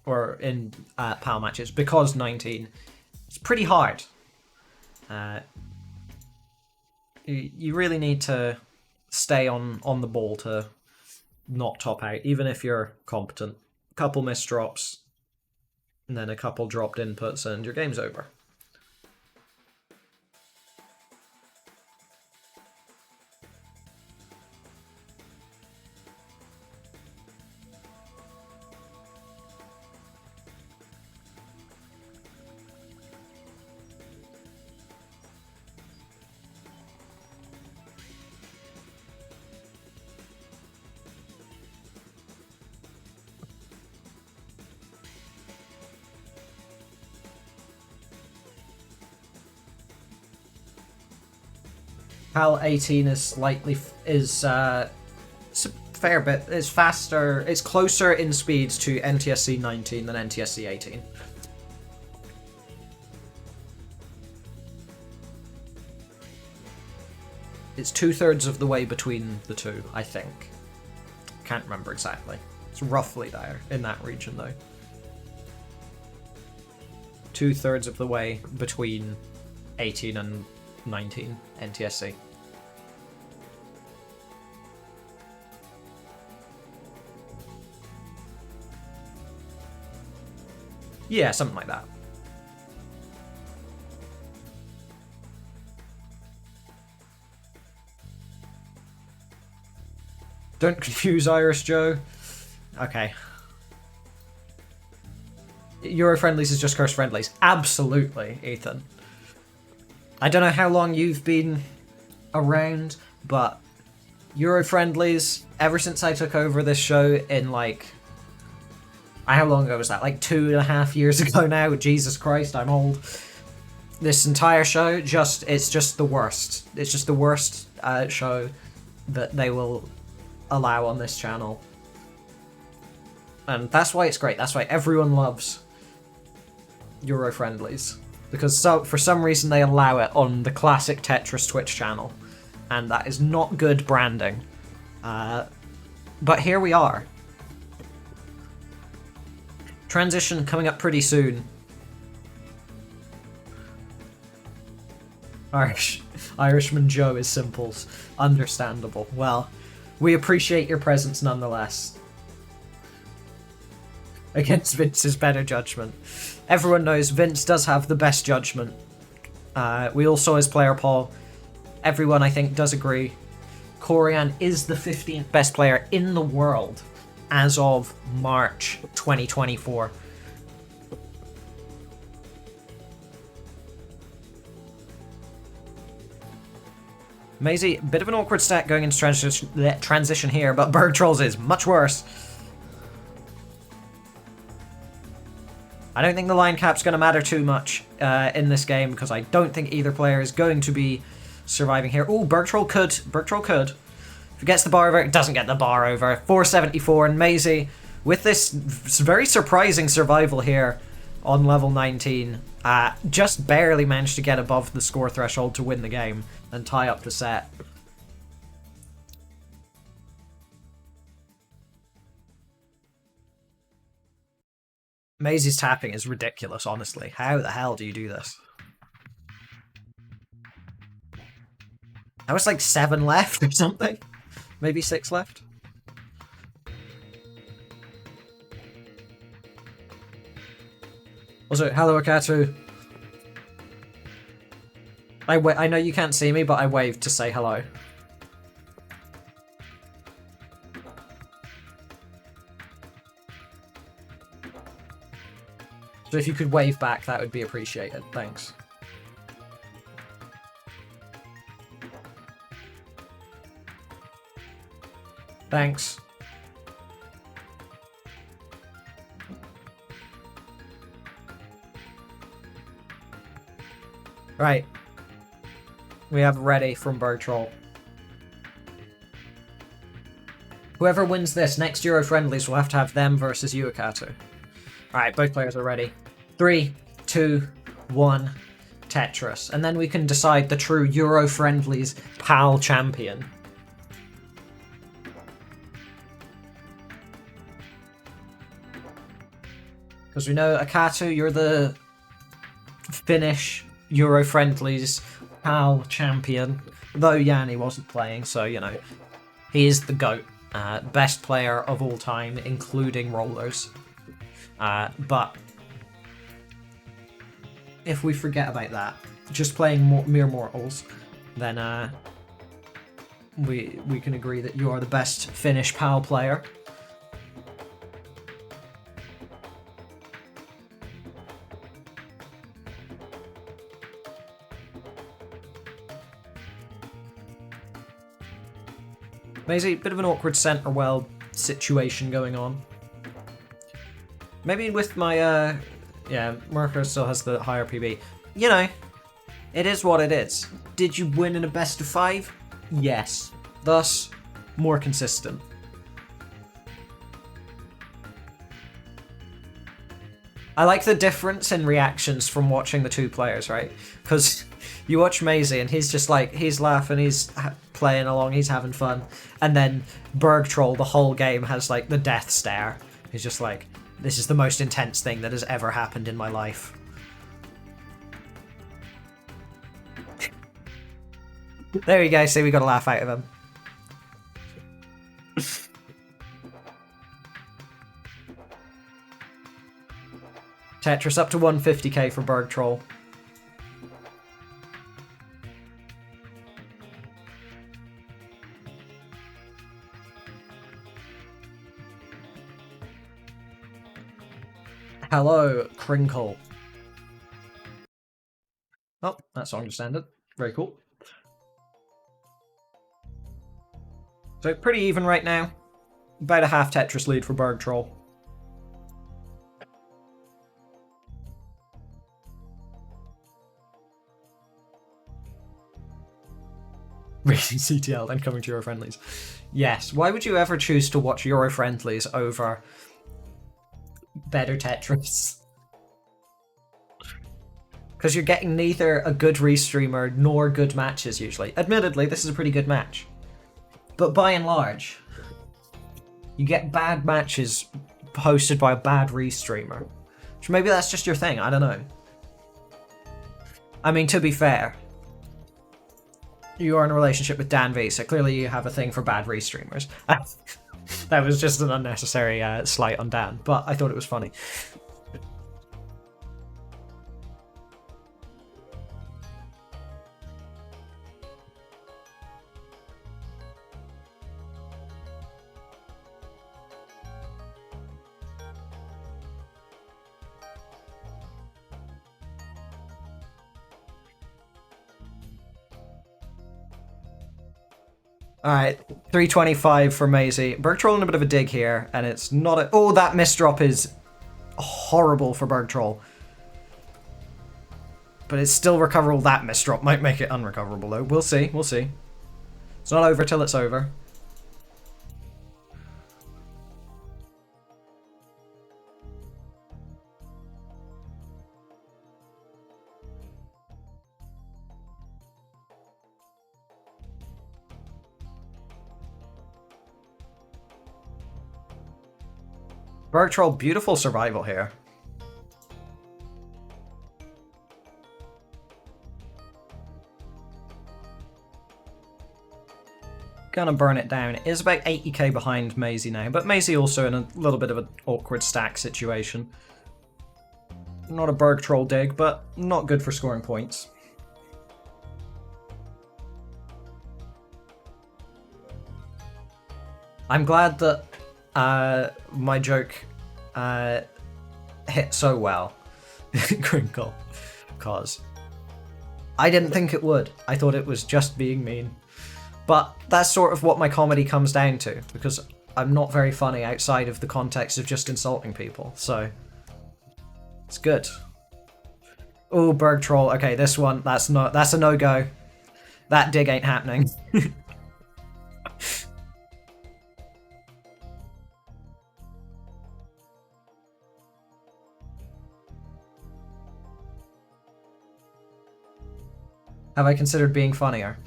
or in PAL matches, because 19 is pretty hard. You really need to stay on the ball to not top out, even if you're competent. A couple missed drops, and then a couple dropped inputs, and your game's over. PAL 18 is slightly it's a fair bit. It's faster. It's closer in speeds to NTSC 19 than NTSC 18. It's 2/3 of the way between the two, I think. Can't remember exactly. It's roughly there, in that region though. 2/3 of the way between 18 and 19 NTSC. Yeah, something like that. Don't confuse Irish Joe. Okay. Eurofriendlies is just Curse Friendlies. Absolutely, Ethan. I don't know how long you've been around, but Eurofriendlies, ever since I took over this show in like... How long ago was that? Like 2.5 years ago now? Jesus Christ, I'm old. This entire show, it's just the worst. It's just the worst show that they will allow on this channel. And that's why it's great. That's why everyone loves Eurofriendlies. Because for some reason they allow it on the classic Tetris Twitch channel. And that is not good branding. But here we are. Transition coming up pretty soon. Irishman Joe is simples. Understandable. Well, we appreciate your presence nonetheless. Against Vince's better judgment. Everyone knows Vince does have the best judgment. We all saw his player poll. Everyone, I think, does agree. Corian is the 15th best player in the world as of March 2024. Maisie, bit of an awkward stat going into transition here, but Berg Trolls is much worse. I don't think the line cap's going to matter too much in this game, because I don't think either player is going to be surviving here. Oh, Berg Troll could. Berg Troll could. If he gets the bar over, it doesn't get the bar over. 474, and Maisie, with this very surprising survival here on level 19, just barely managed to get above the score threshold to win the game and tie up the set. Maisie's tapping is ridiculous, honestly. How the hell do you do this? That was like 7 left or something. Maybe 6 left. Also, hello Akatu. I know you can't see me, but I waved to say hello. So if you could wave back, that would be appreciated. Thanks. Thanks. Right. We have ready from Berg Troll. Whoever wins this next Eurofriendlies will have to have them versus Yuakatu. Alright, both players are ready. 3, 2, 1, Tetris. And then we can decide the true Eurofriendlies PAL champion. Because we know, Akatu, you're the Finnish Eurofriendlies PAL champion. Though Yanni wasn't playing, so, you know, he is the GOAT. Best player of all time, including rollers. But if we forget about that, just playing mere mortals, then we can agree that you are the best Finnish PAL player. Maisie, bit of an awkward center well situation going on. Maybe with my, yeah, Merker still has the higher PB. You know, it is what it is. Did you win in a best of 5? Yes. Thus, more consistent. I like the difference in reactions from watching the two players, right? Because you watch Maisie and he's just like, he's laughing, he's playing along, he's having fun. And then Bergtroll, the whole game, has like the death stare. He's just like, this is the most intense thing that has ever happened in my life. There you go, see, we got a laugh out of him. Tetris up to 150k for Bergtroll. Hello, Crinkle. Oh, that's song just ended. Very cool. So pretty even right now. About a half Tetris lead for Bergtroll. Racing CTL, then coming to Eurofriendlies. Yes, why would you ever choose to watch Eurofriendlies over better Tetris? Because you're getting neither a good restreamer nor good matches usually. Admittedly, this is a pretty good match. But by and large, you get bad matches hosted by a bad restreamer. Which maybe that's just your thing, I don't know. I mean, to be fair, you are in a relationship with Dan V, so clearly you have a thing for bad restreamers. That was just an unnecessary slight on Dan, but I thought it was funny. Alright, 325 for Maisie. Bergtroll in a bit of a dig here, and it's not a... Oh, that misdrop is horrible for Bergtroll. But it's still recoverable. That misdrop might make it unrecoverable, though. We'll see, we'll see. It's not over till it's over. Bergtroll, beautiful survival here. Gonna burn it down. It is about 80k behind Maisie now, but Maisie also in a little bit of an awkward stack situation. Not a Bergtroll dig, but not good for scoring points. I'm glad that my joke hit so well, Crinkle, because I didn't think it would. I thought it was just being mean. But that's sort of what my comedy comes down to, because I'm not very funny outside of the context of just insulting people, so it's good. Oh, Bergtroll. Okay, this one, that's a no-go. That dig ain't happening. Have I considered being funnier?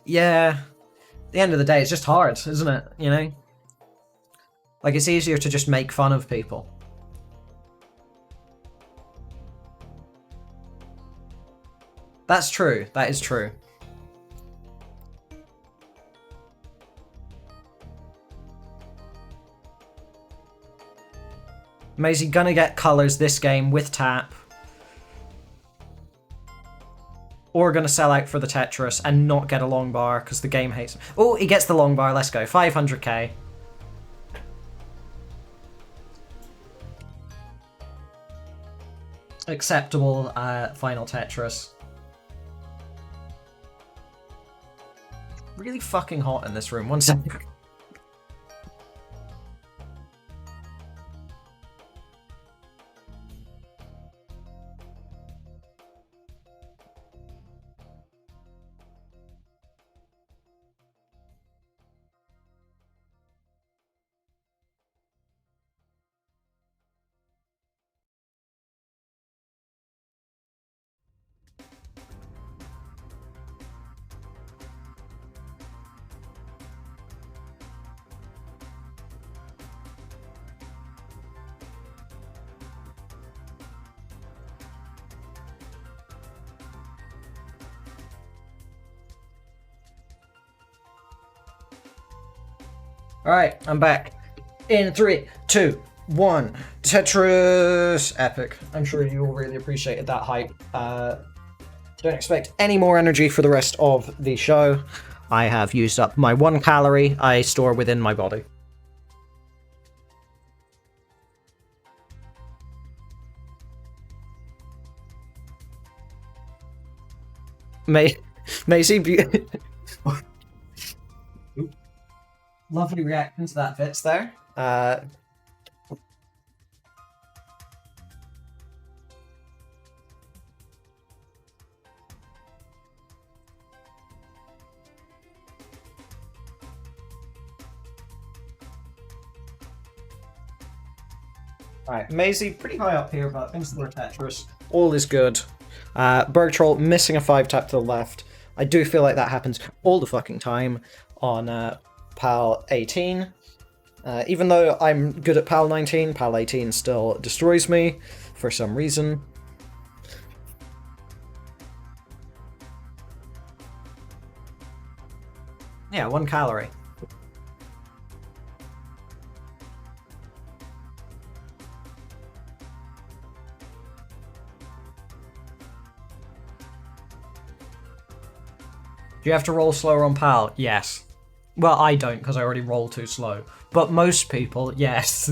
Yeah. At the end of the day, it's just hard, isn't it? You know? Like, it's easier to just make fun of people. That's true. That is true. Maisie gonna get colours this game with tap. Or gonna sell out for the Tetris and not get a long bar because the game hates him. Oh, he gets the long bar. Let's go. 500k. Acceptable final Tetris. Really fucking hot in this room. One second. Alright, I'm back. In 3, 2, 1. Tetris! Epic. I'm sure you all really appreciated that hype. Don't expect any more energy for the rest of the show. I have used up my 1 calorie I store within my body. Maisie, lovely reaction to that bits there. Alright, Maisie, pretty high up here, but into the Tetris. All is good. Bergtroll missing a 5-tap to the left. I do feel like that happens all the fucking time on PAL 18. Even though I'm good at PAL 19, PAL 18 still destroys me for some reason. Yeah, 1 calorie. Do you have to roll slower on PAL? Yes. Well, I don't, because I already roll too slow. But most people, yes.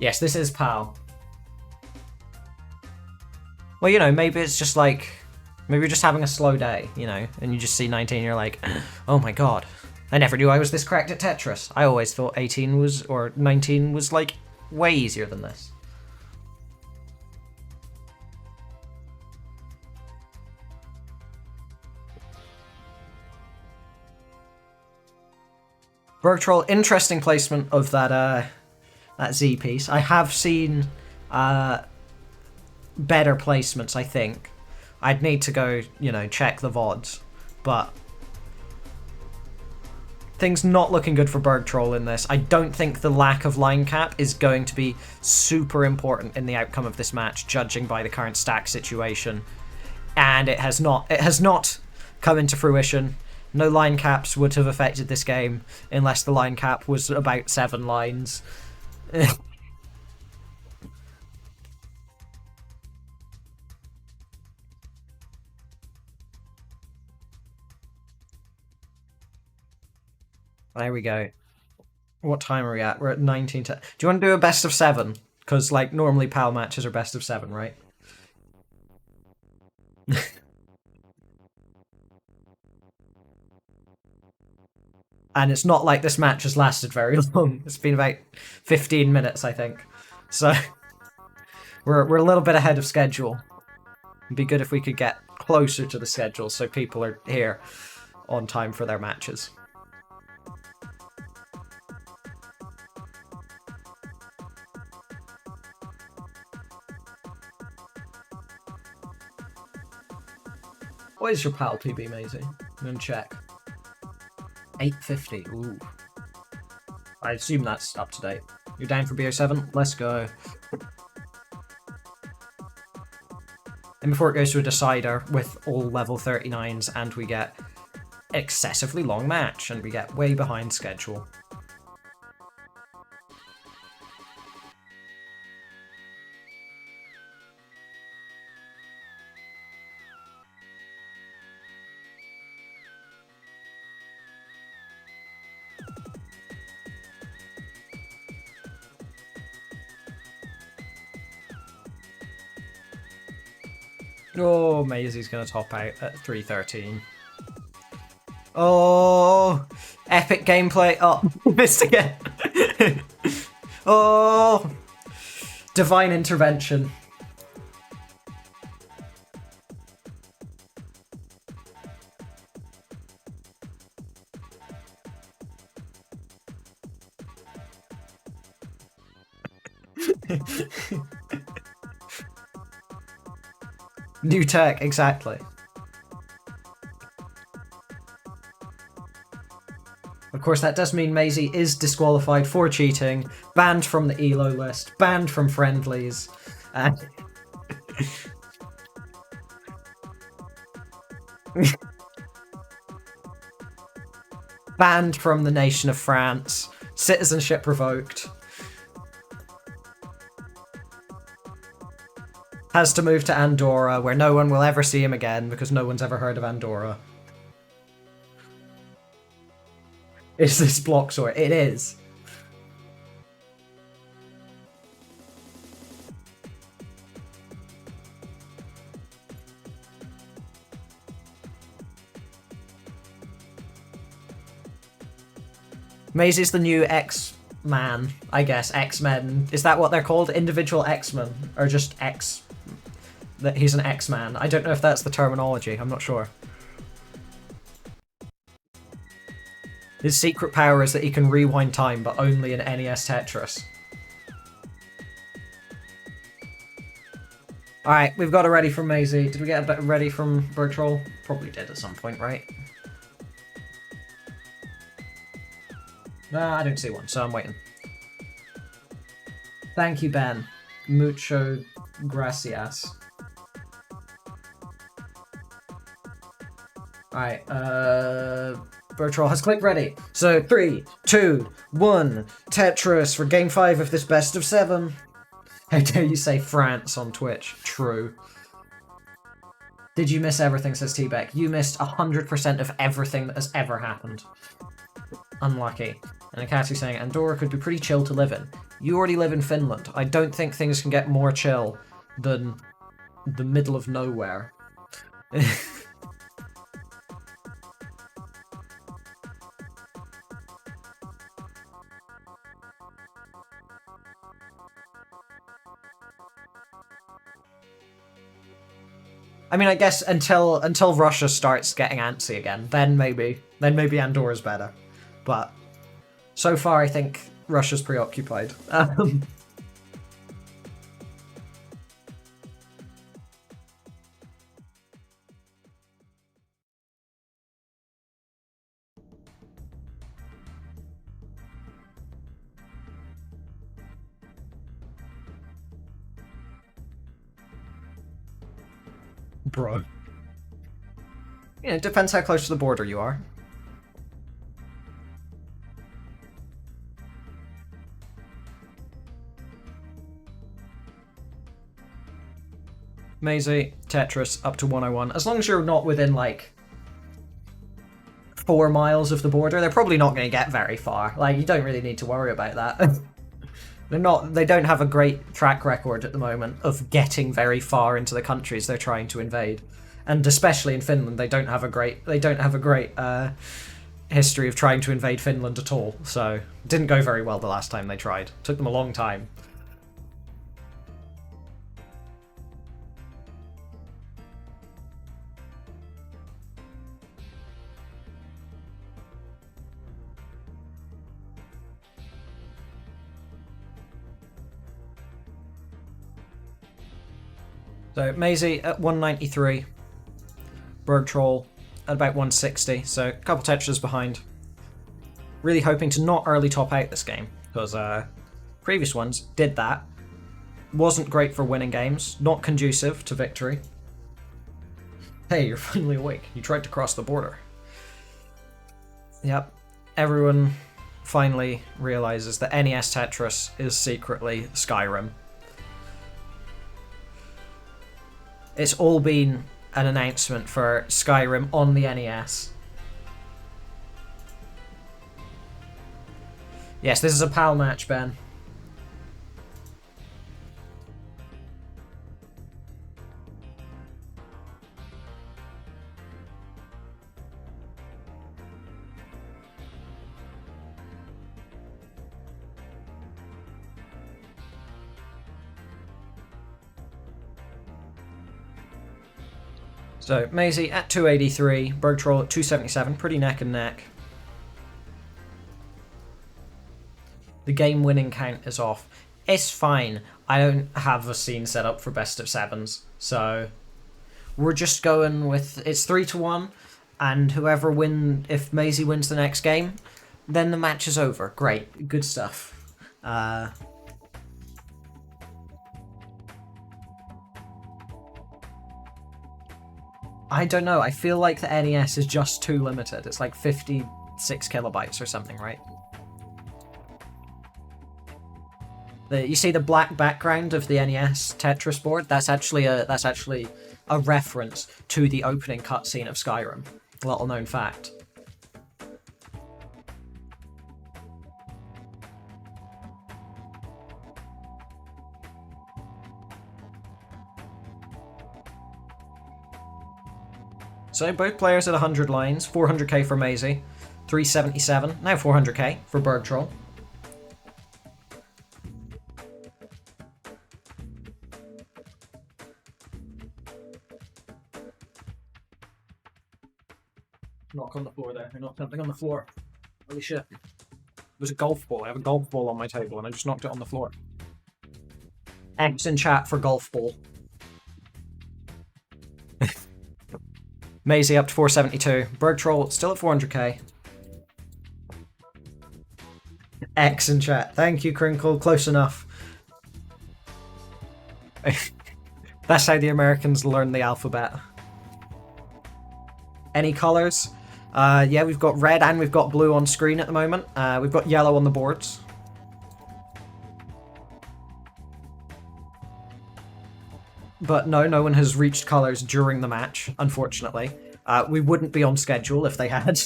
Yes, this is PAL. Well, you know, maybe it's just like... Maybe you're just having a slow day, you know, and you just see 19 and you're like, oh my god. I never knew I was this cracked at Tetris. I always thought 18 was, or 19 was, like, way easier than this. Bergtroll, interesting placement of that that Z piece. I have seen better placements, I think. I'd need to go, you know, check the VODs, but things not looking good for Bergtroll in this. I don't think the lack of line cap is going to be super important in the outcome of this match, judging by the current stack situation. And it has not come into fruition. No line caps would have affected this game unless the line cap was about 7 lines. There we go. What time are we at? We're at 19 to... Do you want to do a best of 7? Because, like, normally PAL matches are best of 7, right? And it's not like this match has lasted very long. It's been about 15 minutes, I think. So, we're a little bit ahead of schedule. It'd be good if we could get closer to the schedule so people are here on time for their matches. What is your PAL PB, Maisie? I'm gonna check. 850. Ooh. I assume that's up to date. You're down for BO7? Let's go. And before it goes to a decider with all level 39s and we get excessively long match and we get way behind schedule. Oh, Maisie's gonna top out at 313. Oh, epic gameplay. Oh, missed again. Oh, divine intervention. New tech, exactly. Of course, that does mean Maisie is disqualified for cheating, banned from the ELO list, banned from friendlies, and... Banned from the nation of France. Citizenship revoked. Has to move to Andorra, where no one will ever see him again because no one's ever heard of Andorra. Is this block sort? It is. Maisie's the new X-Man, I guess. X-Men. Is that what they're called? Individual X-Men? Or just X... That he's an X-Man. I don't know if that's the terminology. I'm not sure. His secret power is that he can rewind time, but only in NES Tetris. Alright, we've got a ready from Maisie. Did we get a bit ready from Bertroll? Probably did at some point, right? Nah, I don't see one, so I'm waiting. Thank you, Ben. Mucho gracias. Alright, Bertroll has clicked ready. So, 3, 2, 1, Tetris for game 5 of this best of 7. How dare you say France on Twitch? True. Did you miss everything, says T-Beck. You missed 100% of everything that has ever happened. Unlucky. And Akatsu's saying, Andorra could be pretty chill to live in. You already live in Finland. I don't think things can get more chill than the middle of nowhere. I mean, I guess until Russia starts getting antsy again, then maybe Andorra's better. But so far, I think Russia's preoccupied. Bro. Yeah, it depends how close to the border you are. Maisie, Tetris, up to 101. As long as you're not within, like, 4 miles of the border, they're probably not going to get very far. Like, you don't really need to worry about that. They don't have a great track record at the moment of getting very far into the countries they're trying to invade. And especially in Finland, they don't have a great history of trying to invade Finland at all. So, it didn't go very well the last time they tried. It took them a long time. So Maisie at 193, Bergtroll at about 160, so a couple Tetris behind. Really hoping to not early top out this game, because previous ones did that. Wasn't great for winning games, not conducive to victory. Hey, you're finally awake. You tried to cross the border. Yep, everyone finally realizes that NES Tetris is secretly Skyrim. It's all been an announcement for Skyrim on the NES. Yes, this is a PAL match, Ben. So, Maisie at 283, Bergtroll at 277, pretty neck and neck. The game-winning count is off. It's fine. I don't have a scene set up for best of 7s, so we're just going with... It's 3-1, and if Maisie wins the next game, then the match is over. Great. Good stuff. I don't know, I feel like the NES is just too limited. It's like 50 6 kilobytes or something, right? You see the black background of the NES Tetris board? That's actually a reference to the opening cutscene of Skyrim. Little known fact. So both players at 100 lines, 400k for Maisie, 377, now 400k for Bird Troll. Knock on the floor there. I knocked something on the floor. Holy shit. It was a golf ball. I have a golf ball on my table and I just knocked it on the floor. X in chat for golf ball. Maisie up to 472. Bird Troll still at 400k. X in chat. Thank you, Crinkle. Close enough. That's how the Americans learn the alphabet. Any colours? Yeah, we've got red and we've got blue on screen at the moment. We've got yellow on the boards. But no one has reached colours during the match, unfortunately. We wouldn't be on schedule if they had.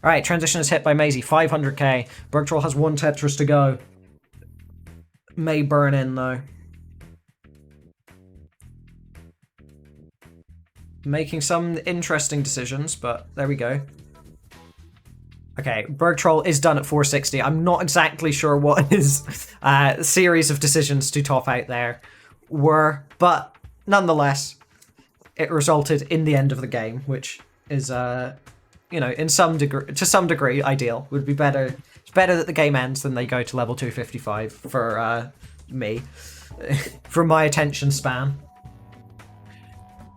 Alright, transition is hit by Maisie, 500k. Bergtroll has 1 Tetris to go. May burn in, though. Making some interesting decisions, but there we go. Okay, Bergtroll is done at 460. I'm not exactly sure what his series of decisions to top out there were, but nonetheless, it resulted in the end of the game, which is, you know, to some degree, ideal. Would be better. It's better that the game ends than they go to level 255 for me, for my attention span.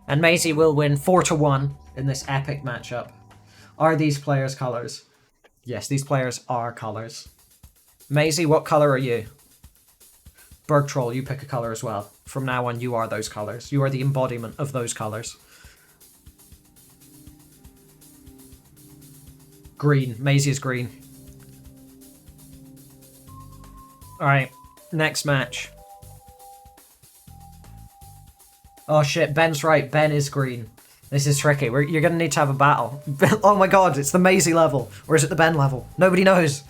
And Maisie will win 4-1 in this epic matchup. Are these players' colours? Yes, these players are colours. Maisie, what colour are you? Bergtroll, you pick a colour as well. From now on, you are those colours. You are the embodiment of those colours. Green. Maisie is green. Alright, next match. Oh shit, Ben's right. Ben is green. This is tricky. You're going to need to have a battle. Oh my god, it's the Maisie level. Or is it the Ben level? Nobody knows.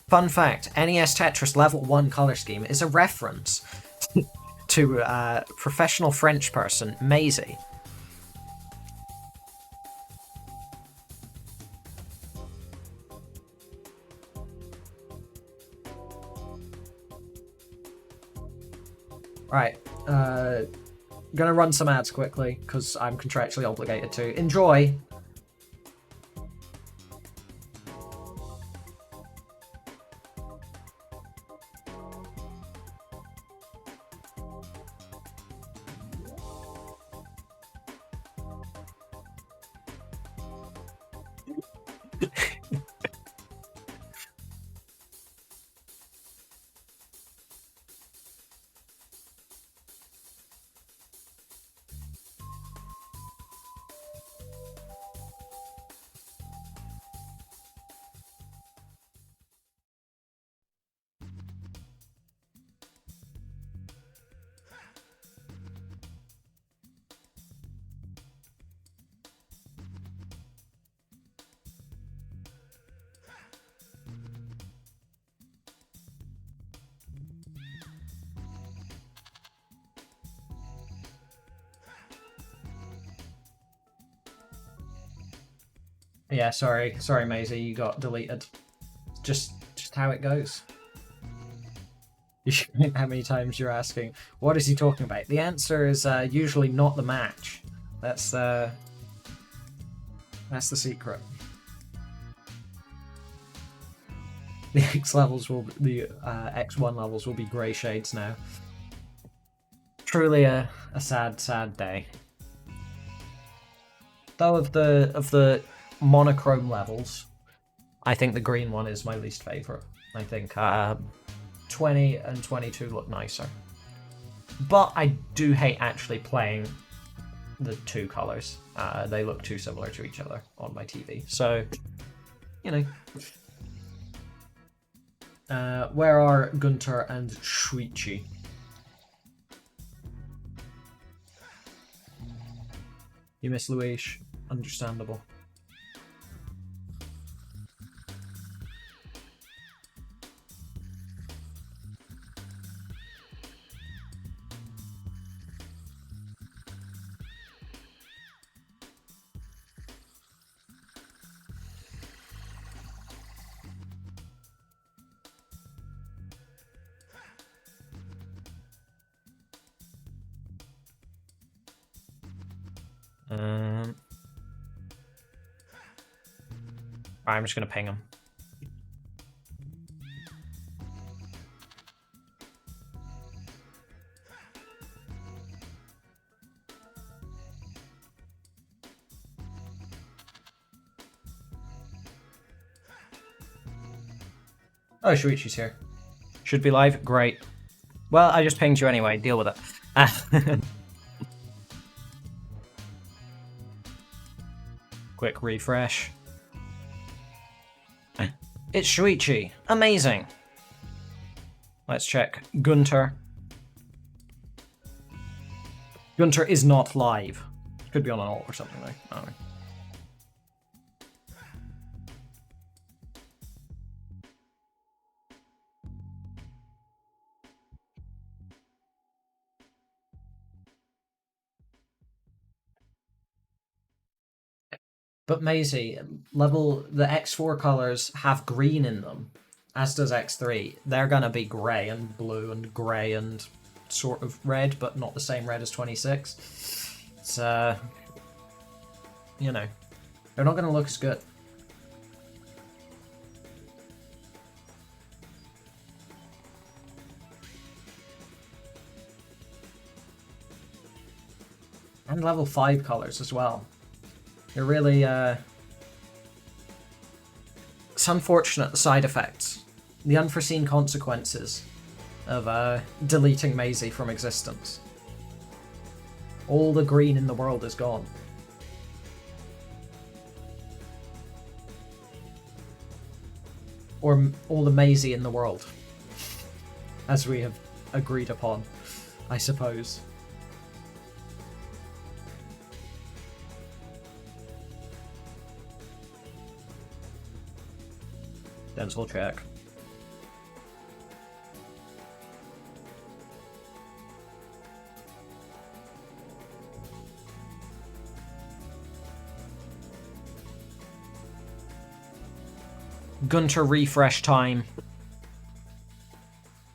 Fun fact, NES Tetris Level 1 colour scheme is a reference to a professional French person, Maisie. Right, gonna run some ads quickly, because I'm contractually obligated to. Enjoy! Yeah, sorry, Maisie, you got deleted. Just how it goes. How many times you're asking, what is he talking about? The answer is usually not the match. That's the secret. The X1 levels will be grey shades now. Truly a sad day. Though of the monochrome levels, I think the green one is my least favourite. I think 20 and 22 look nicer. but I do hate actually playing the two colours. They look too similar to each other on my TV. So, you know. Where are Gunter and Shuichi? You miss Luis. Understandable. I'm just gonna ping him. Oh, Shuichi's here. Should be live? Great. Well, I just pinged you anyway. Deal with it. Quick refresh. It's Shuichi. Amazing. Let's check. Gunter. Gunter is not live. Could be on an alt or something though. I don't know. But Maisie, the X4 colors have green in them, as does X3. They're gonna be grey and blue and grey and sort of red, but not the same red as 26. It's, you know, they're not gonna look as good. And level 5 colors as well. They're really, it's unfortunate, the side effects. The unforeseen consequences of deleting Maisie from existence. All the green in the world is gone. Or all the Maisie in the world. As we have agreed upon, I suppose. Dental check. Gunter refresh time.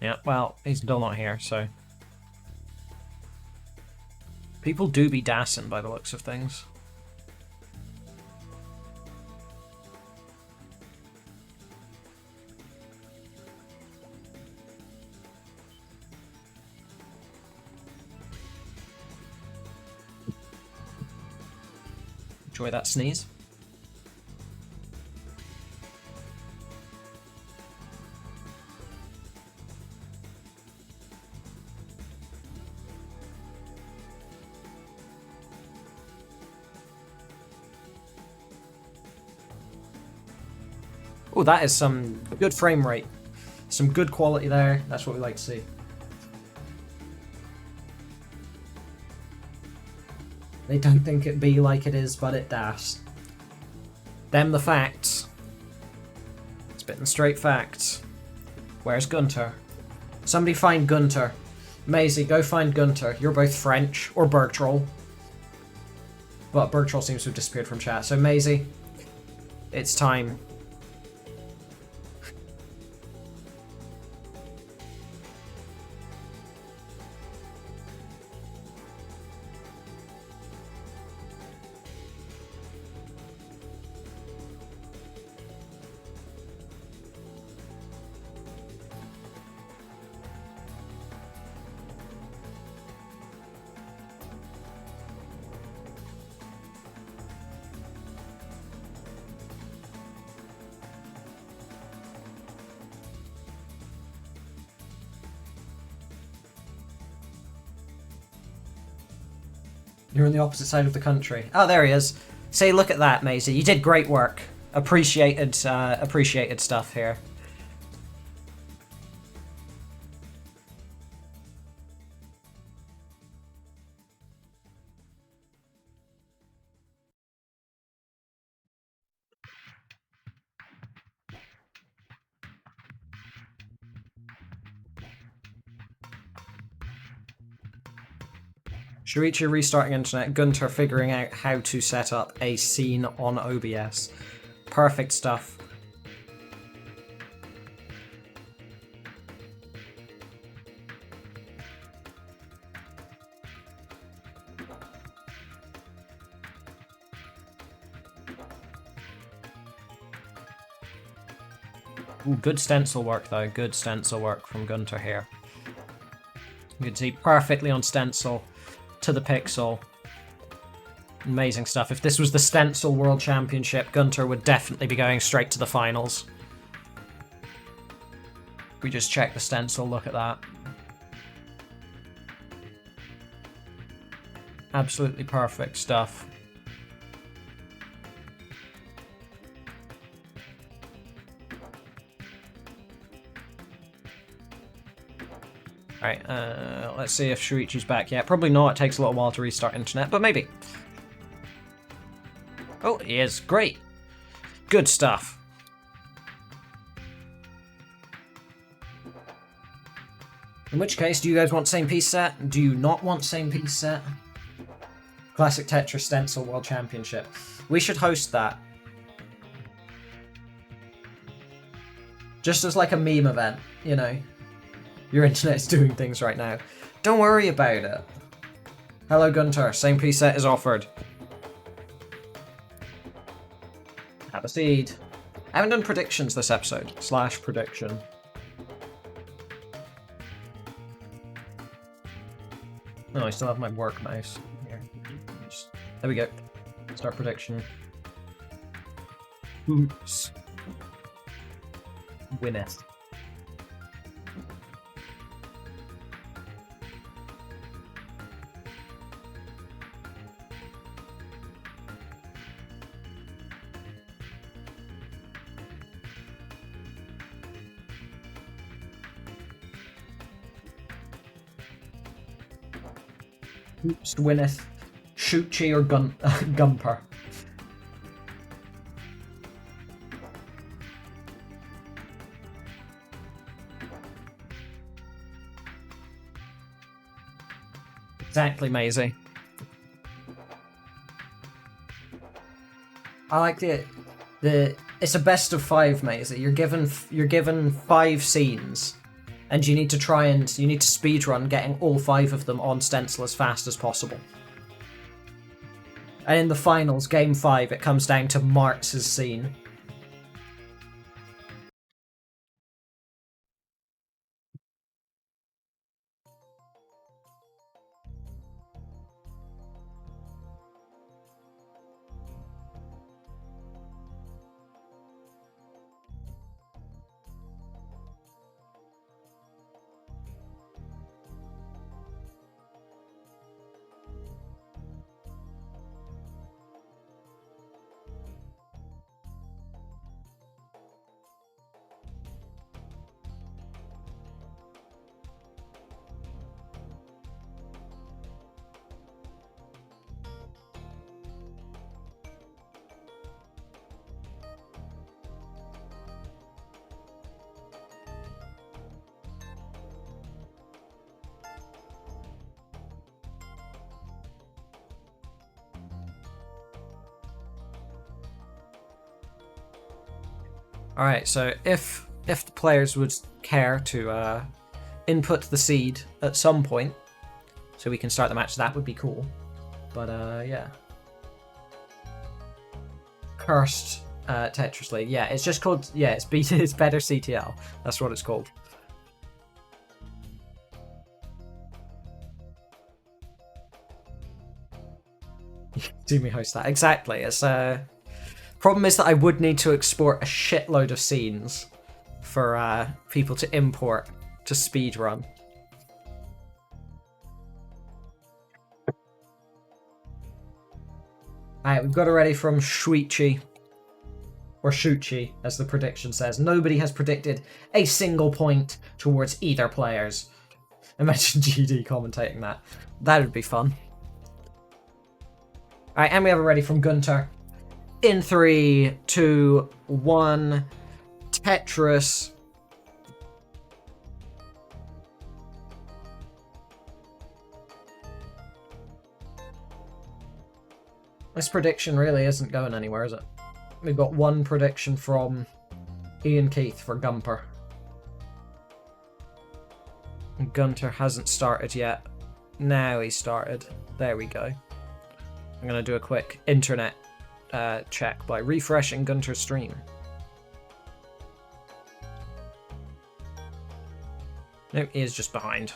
Yeah, well, he's still not here, so. People do be dassing by the looks of things. Enjoy that sneeze. Oh, that is some good frame rate. Some good quality there. That's what we like to see. They don't think it be like it is, but it does. Them the facts. Spitting straight facts. Where's Gunter? Somebody find Gunter. Maisie, go find Gunter. You're both French. Or Bergtroll. But Bergtroll seems to have disappeared from chat. So Maisie, it's time. You're on the opposite side of the country. Oh, there he is. Say, look at that, Maisie. You did great work. Appreciated stuff here. Shuichi restarting internet, Gunter figuring out how to set up a scene on OBS. Perfect stuff. Ooh, good stencil work though, good stencil work from Gunter here. You can see perfectly on stencil to the pixel. Amazing stuff. If this was the Stencil World Championship, Gunter would definitely be going straight to the finals. We just check the stencil, look at that. Absolutely perfect stuff. Alright, let's see if Shuichi's back yet. Probably not, it takes a little while to restart internet, but maybe. Oh, he is. Great. Good stuff. In which case, do you guys want same piece set? Do you not want same piece set? Classic Tetris Stencil World Championship. We should host that. Just as like a meme event, you know. Your internet's doing things right now. Don't worry about it. Hello, Gunter. Same piece set is offered. Have a seed. I haven't done predictions this episode. / prediction. No, I still have my work mouse. Here. There we go. Start prediction. Oops. Winneth. Oops, winneth. Shuichi or Gumper. Exactly, Maisie. I like it. It's a best of 5, Maisie. You're given 5 scenes. And you need to speedrun getting all 5 of them on stencil as fast as possible. And in the finals, game 5, it comes down to Martz's scene. Alright, so if the players would care to input the seed at some point, so we can start the match, that would be cool. But yeah. Cursed Tetris League. Yeah, it's just called, yeah, it's better CTL. That's what it's called. Do me host that. Exactly. It's problem is that I would need to export a shitload of scenes for people to import to speedrun. Alright, we've got it ready from Shuichi. Or Shuichi, as the prediction says. Nobody has predicted a single point towards either players. Imagine GD commentating that. That would be fun. Alright, and we have it ready from Gunter. In 3, 2, 1. Tetris. This prediction really isn't going anywhere, is it? We've got one prediction from Ian Keith for Gumper. And Gunter hasn't started yet. Now he started. There we go. I'm going to do a quick internet check by refreshing Gunter's stream. Nope, he is just behind.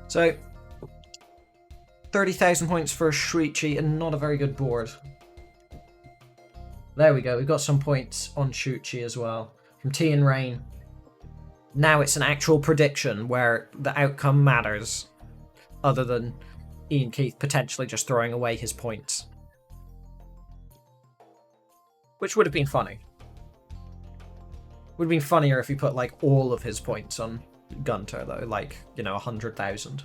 So, 30,000 points for Shuichi and not a very good board. There we go, we've got some points on Shuichi as well. From T and Rain. Now it's an actual prediction where the outcome matters. Other than Ian Keith potentially just throwing away his points. Which would have been funny. Would have been funnier if he put like all of his points on Gunter though, like, you know, 100,000.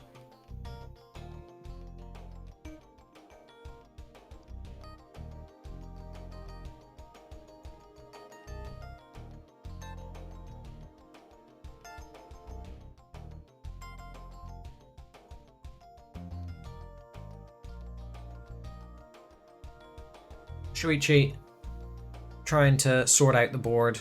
Shuichi trying to sort out the board.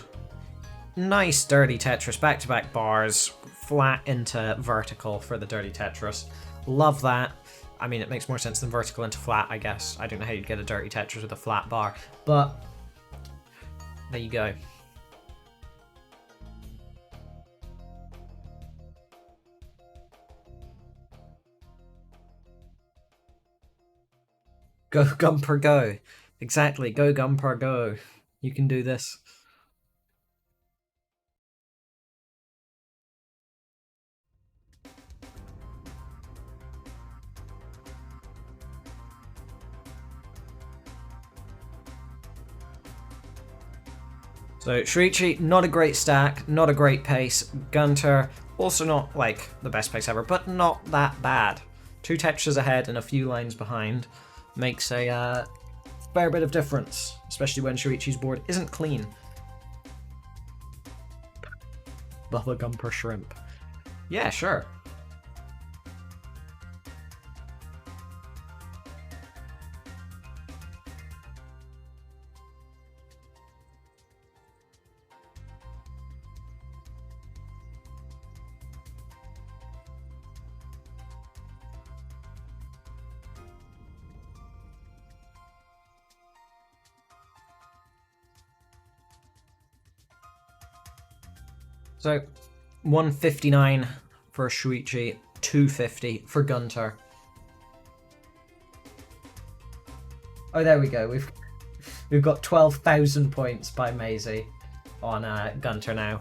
Nice dirty Tetris, back-to-back bars, flat into vertical for the dirty Tetris. Love that. I mean, it makes more sense than vertical into flat, I guess. I don't know how you'd get a dirty Tetris with a flat bar, but there you go. Go Gumper go. Exactly, go Gumper go. You can do this. So Shuichi, not a great stack, not a great pace. Gunter, also not like the best pace ever, but not that bad. 2 Tetris ahead and a few lines behind makes a fair bit of difference, especially when Shuichi's board isn't clean. Bubba Gumper Shrimp. Yeah, sure. So, 159 for Shuichi, 250 for Gunter. Oh, there we go. We've got 12,000 points by Maisie on Gunter now.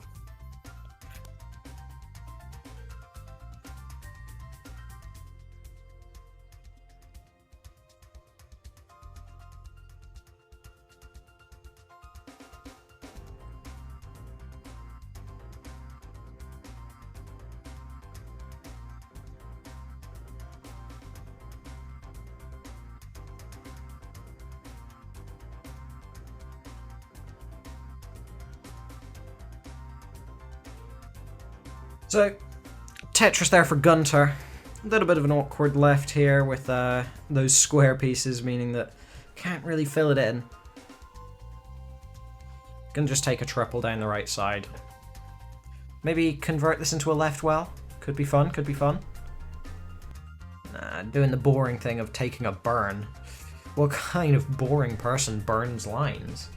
So, Tetris there for Gunter. A little bit of an awkward left here with those square pieces, meaning that can't really fill it in. Gonna just take a triple down the right side. Maybe convert this into a left well. Could be fun, could be fun. Nah, doing the boring thing of taking a burn. What kind of boring person burns lines?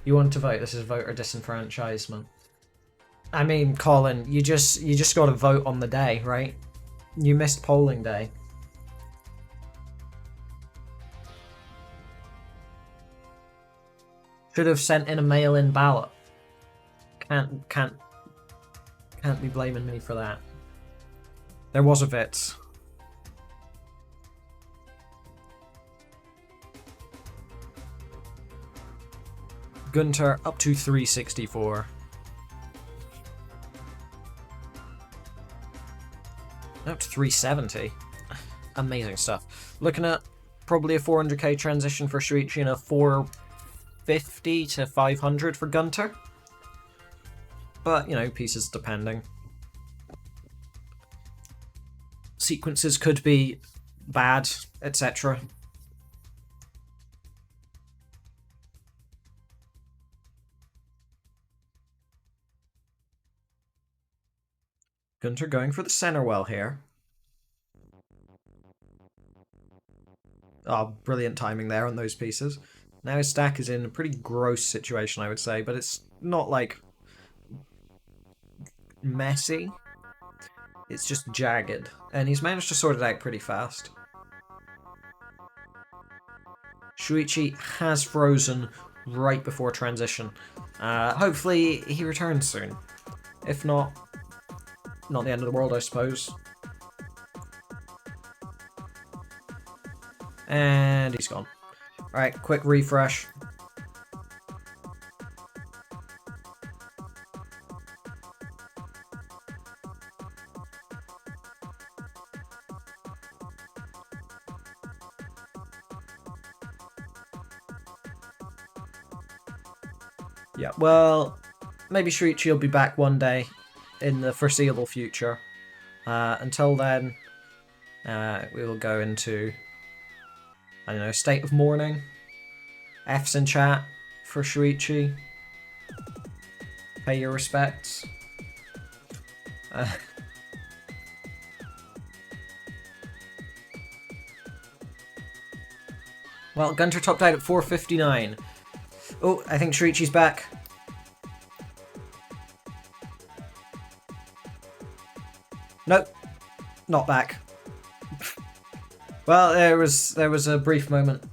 You want to vote? This is voter disenfranchisement. I mean, Colin, you just got to vote on the day, right? You missed polling day. Should have sent in a mail-in ballot. Can't be blaming me for that. There was a Vitz. Gunter up to 364. Up to 370. Amazing stuff. Looking at probably a 400k transition for Shuichi and a 450 to 500 for Gunter. But, you know, pieces depending. Sequences could be bad, etc. Gunter going for the center well here. Oh, brilliant timing there on those pieces. Now his stack is in a pretty gross situation, I would say, but it's not, like, messy. It's just jagged, and he's managed to sort it out pretty fast. Shuichi has frozen right before transition. Hopefully he returns soon. If not, not the end of the world, I suppose. And he's gone. Alright, quick refresh. Yeah, well, maybe Shuichi will be back one day in the foreseeable future. Until then, we will go into, I don't know, state of mourning. F's in chat for Shuichi. Pay your respects. Well, Gunter topped out at 459. Oh, I think Shuichi's back. Nope, not back. Well, there was a brief moment.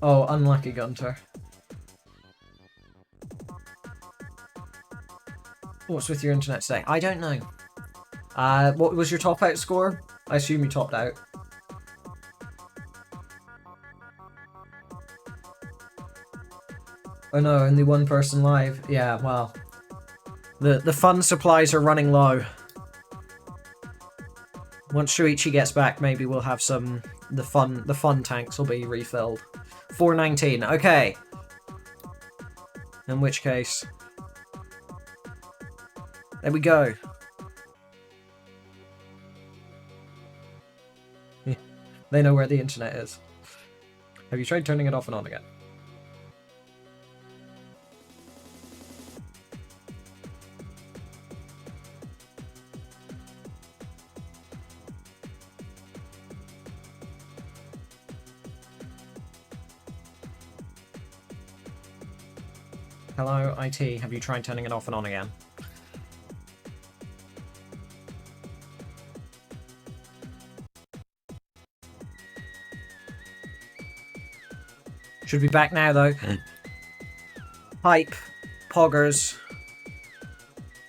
Oh, unlucky Gunter. What's with your internet today? I don't know. What was your top out score? I assume you topped out. Oh no, only one person live. Yeah, well, the fun supplies are running low. Once Shuichi gets back, maybe we'll have some. The fun tanks will be refilled. 419. Okay. In which case, there we go. They know where the internet is. Have you tried turning it off and on again? Hello, IT, have you tried turning it off and on again? Should be back now, though. Hype, Poggers.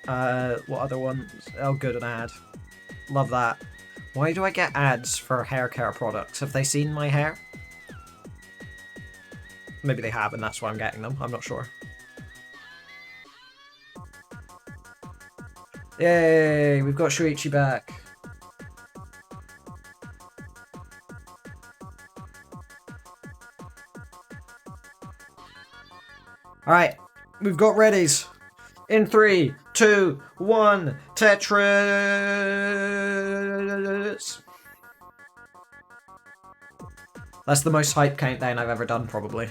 What other ones? Oh, good, an ad. Love that. Why do I get ads for hair care products? Have they seen my hair? Maybe they have, and that's why I'm getting them. I'm not sure. Yay, we've got Shuichi back. Alright, we've got readies. In 3, 2, 1, Tetris! That's the most hype countdown I've ever done, probably.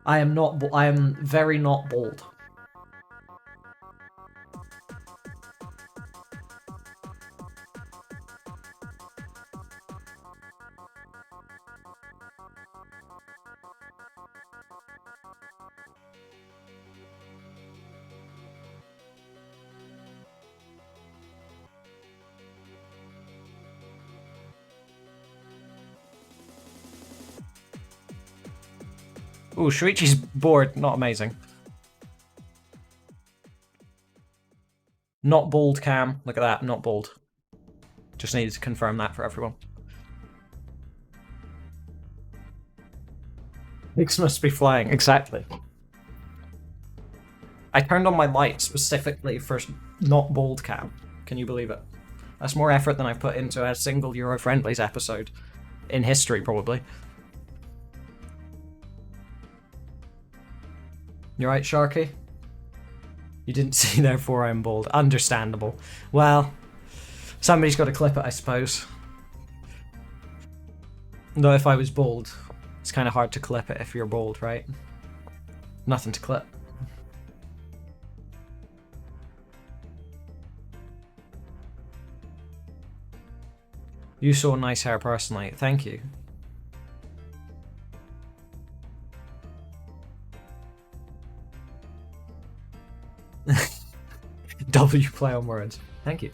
I am very not bold. Ooh, Shuichi's board, not amazing. Not bald, Cam. Look at that, not bald. Just needed to confirm that for everyone. Pigs must be flying, exactly. I turned on my light specifically for not bald Cam. Can you believe it? That's more effort than I've put into a single Eurofriendlies episode. In history, probably. You right, Sharky? You didn't see therefore I'm bald. Understandable. Well, somebody's got to clip it, I suppose. Though if I was bald, it's kind of hard to clip it if you're bald, right? Nothing to clip. You saw nice hair personally. Thank you. W play on words. Thank you.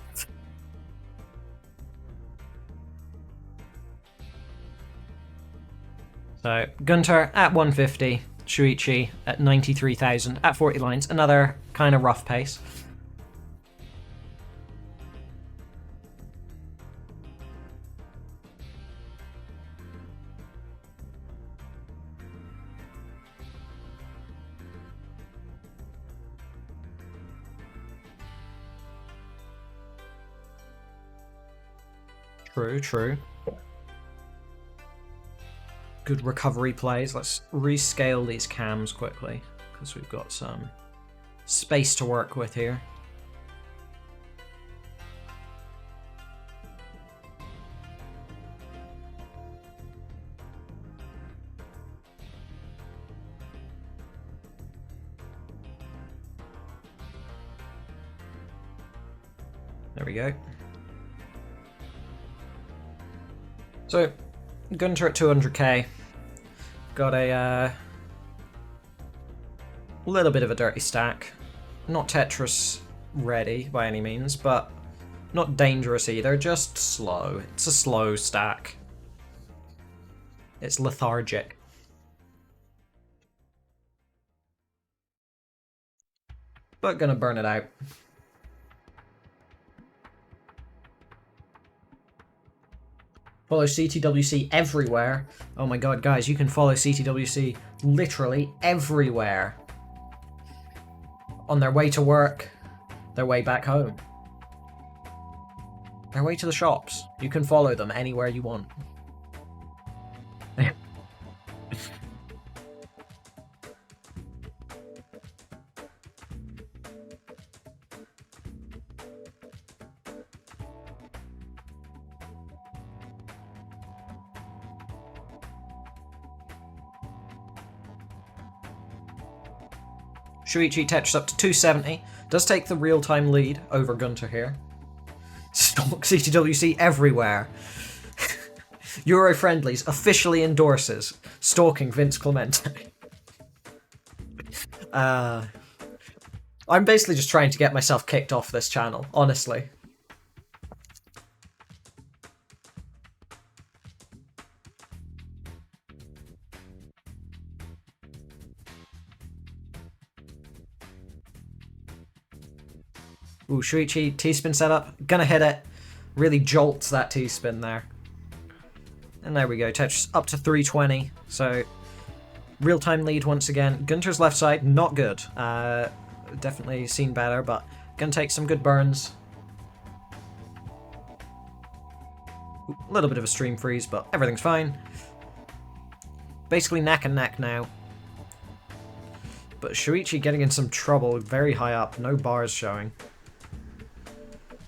So, Gunter at 150, Shuichi at 93,000 at 40 lines. Another kind of rough pace. True, true. Good recovery plays. Let's rescale these cams quickly, because we've got some space to work with here. There we go. So, Gunter at 200k, got a little bit of a dirty stack. Not Tetris ready by any means, but not dangerous either, just slow. It's a slow stack. It's lethargic. But gonna burn it out. Follow CTWC everywhere. Oh my god, guys, you can follow CTWC literally everywhere. On their way to work, their way back home, their way to the shops. You can follow them anywhere you want. Shuichi Tetris up to 270. Does take the real-time lead over Gunter here. Stalk CTWC everywhere. Eurofriendlies officially endorses stalking Vince Clemente. I'm basically just trying to get myself kicked off this channel, honestly. Ooh, Shuichi, T-spin setup. Gonna hit it. Really jolts that T-spin there. And there we go. Tetris up to 320. So, real-time lead once again. Gunter's left side, not good. Definitely seen better, but gonna take some good burns. Ooh, a little bit of a stream freeze, but everything's fine. Basically neck and neck now. But Shuichi getting in some trouble, very high up, no bars showing.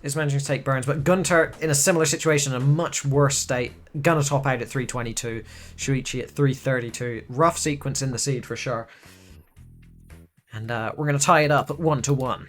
Is managing to take burns, but Gunter in a similar situation, in a much worse state. Gonna top out at 322, Shuichi at 332. Rough sequence in the seed for sure. And we're gonna tie it up at 1-1.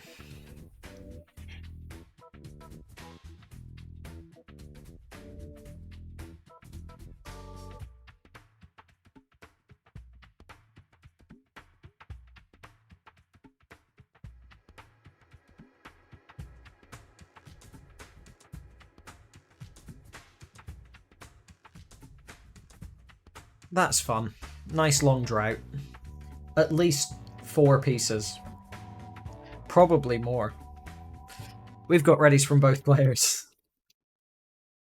That's fun. Nice long drought. at least 4 pieces. Probably more. We've got readies from both players.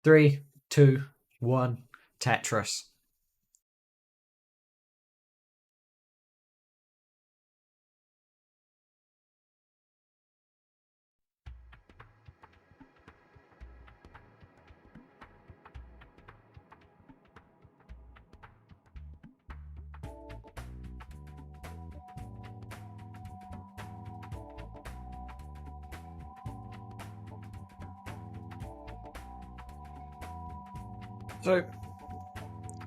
3, 2, 1, Tetris. So,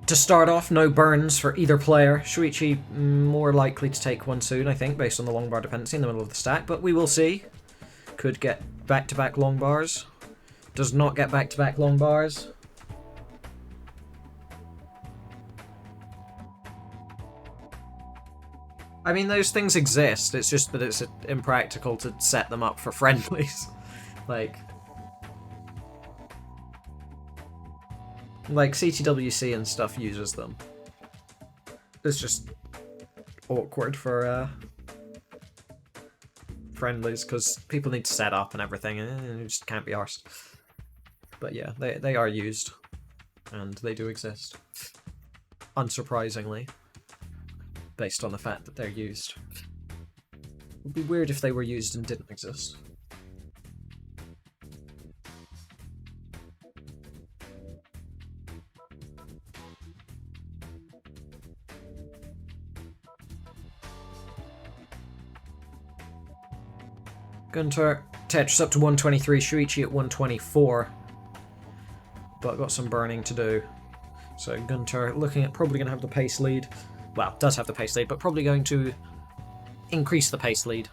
to start off, no burns for either player. Shuichi more likely to take one soon, I think, based on the long bar dependency in the middle of the stack, but we will see. Could get back-to-back long bars. Does not get back-to-back long bars. I mean, those things exist, it's just that it's impractical to set them up for friendlies. Like CTWC and stuff uses them. It's just awkward for friendlies because people need to set up and everything, and it just can't be arsed. But yeah, they are used, and they do exist. Unsurprisingly, based on the fact that they're used. It would be weird if they were used and didn't exist. Gunter, Tetris up to 123, Shuichi at 124. But got some burning to do. So Gunter looking at probably going to have the pace lead. Well, does have the pace lead, but probably going to increase the pace lead.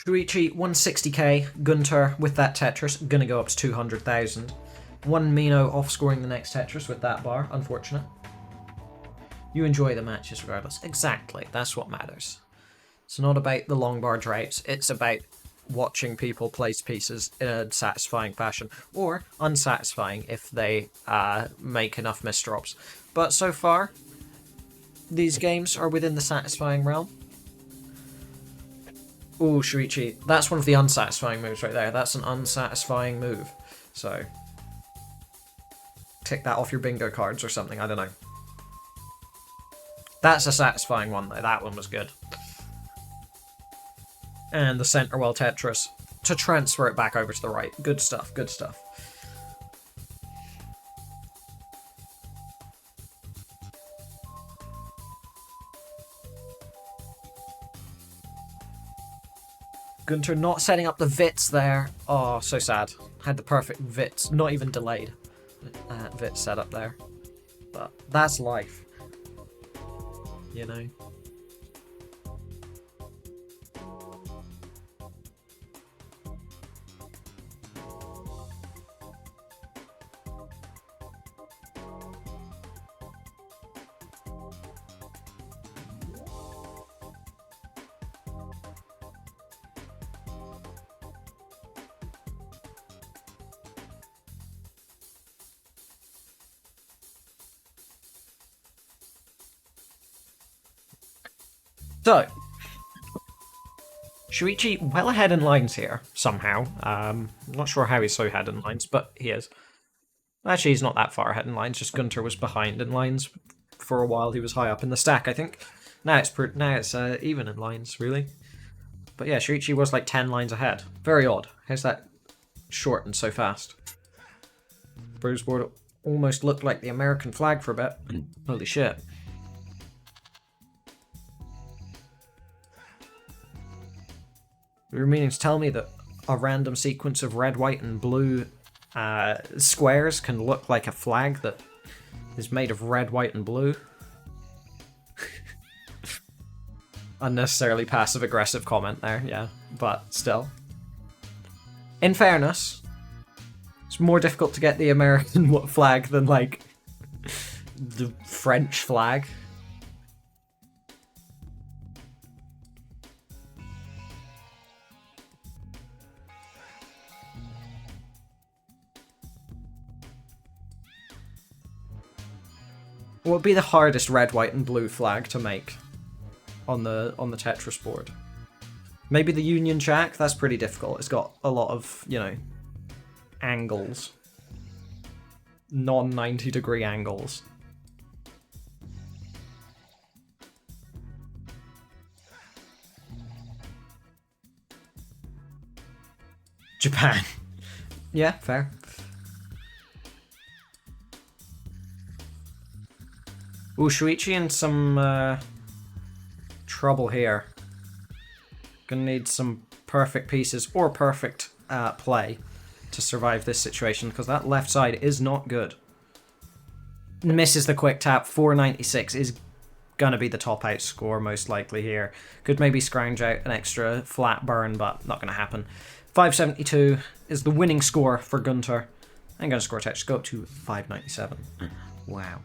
Shuichi 160k, Gunter with that Tetris, gonna go up to 200,000. One Mino off scoring the next Tetris with that bar, unfortunate. You enjoy the matches regardless. Exactly, that's what matters. It's not about the long bar droughts, it's about watching people place pieces in a satisfying fashion, or unsatisfying if they make enough misdrops. But so far, these games are within the satisfying realm. Ooh, Shuichi. That's one of the unsatisfying moves right there. That's an unsatisfying move. So, tick that off your bingo cards or something, I don't know. That's a satisfying one though, that one was good. And the center well Tetris to transfer it back over to the right. Good stuff, good stuff. Gunter not setting up the Vits there. Oh, so sad. Had the perfect Vits, not even delayed. Vits set up there. But that's life. You know? So, Shuichi well ahead in lines here, somehow. I'm not sure how he's so ahead in lines, but he is. Actually, he's not that far ahead in lines, just Gunter was behind in lines. For a while, he was high up in the stack, I think. Now it's even in lines, really. But yeah, Shuichi was like 10 lines ahead. Very odd. How's that shortened so fast? Bruise board almost looked like the American flag for a bit. Holy shit. You're meaning to tell me that a random sequence of red, white, and blue squares can look like a flag that is made of red, white, and blue. Unnecessarily passive-aggressive comment there, yeah, but still. In fairness, it's more difficult to get the American flag than, like, the French flag. What would be the hardest red, white, and blue flag to make on the Tetris board? Maybe the Union Jack? That's pretty difficult. It's got a lot of, you know, angles. Non-90 degree angles. Japan. Yeah, fair. Ooh, Shuichi in some trouble here. Gonna need some perfect pieces or perfect play to survive this situation, because that left side is not good. Misses the quick tap. 496 is gonna be the top out score most likely here. Could maybe scrounge out an extra flat burn, but not gonna happen. 572 is the winning score for Gunter. I'm gonna score Tetris, go up to 597. Wow.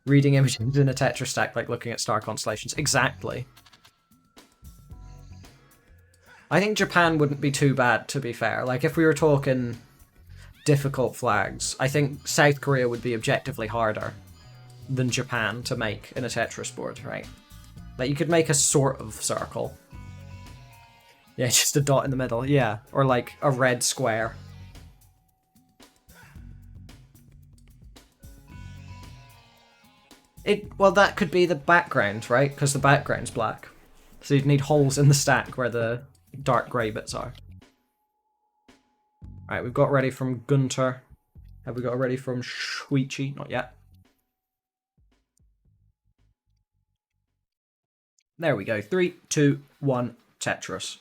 Reading images in a Tetris stack like looking at star constellations. Exactly. I think Japan wouldn't be too bad, to be fair. Like, if we were talking difficult flags, I think South Korea would be objectively harder than Japan to make in a Tetris board, right? Like, you could make a sort of circle. Yeah, just a dot in the middle, yeah. Or, like, a red square. Well, that could be the background, right? Because the background's black. So you'd need holes in the stack where the dark grey bits are. Alright, we've got ready from Gunter. Have we got ready from Shuichi? Not yet. There we go. 3, 2, 1, Tetris.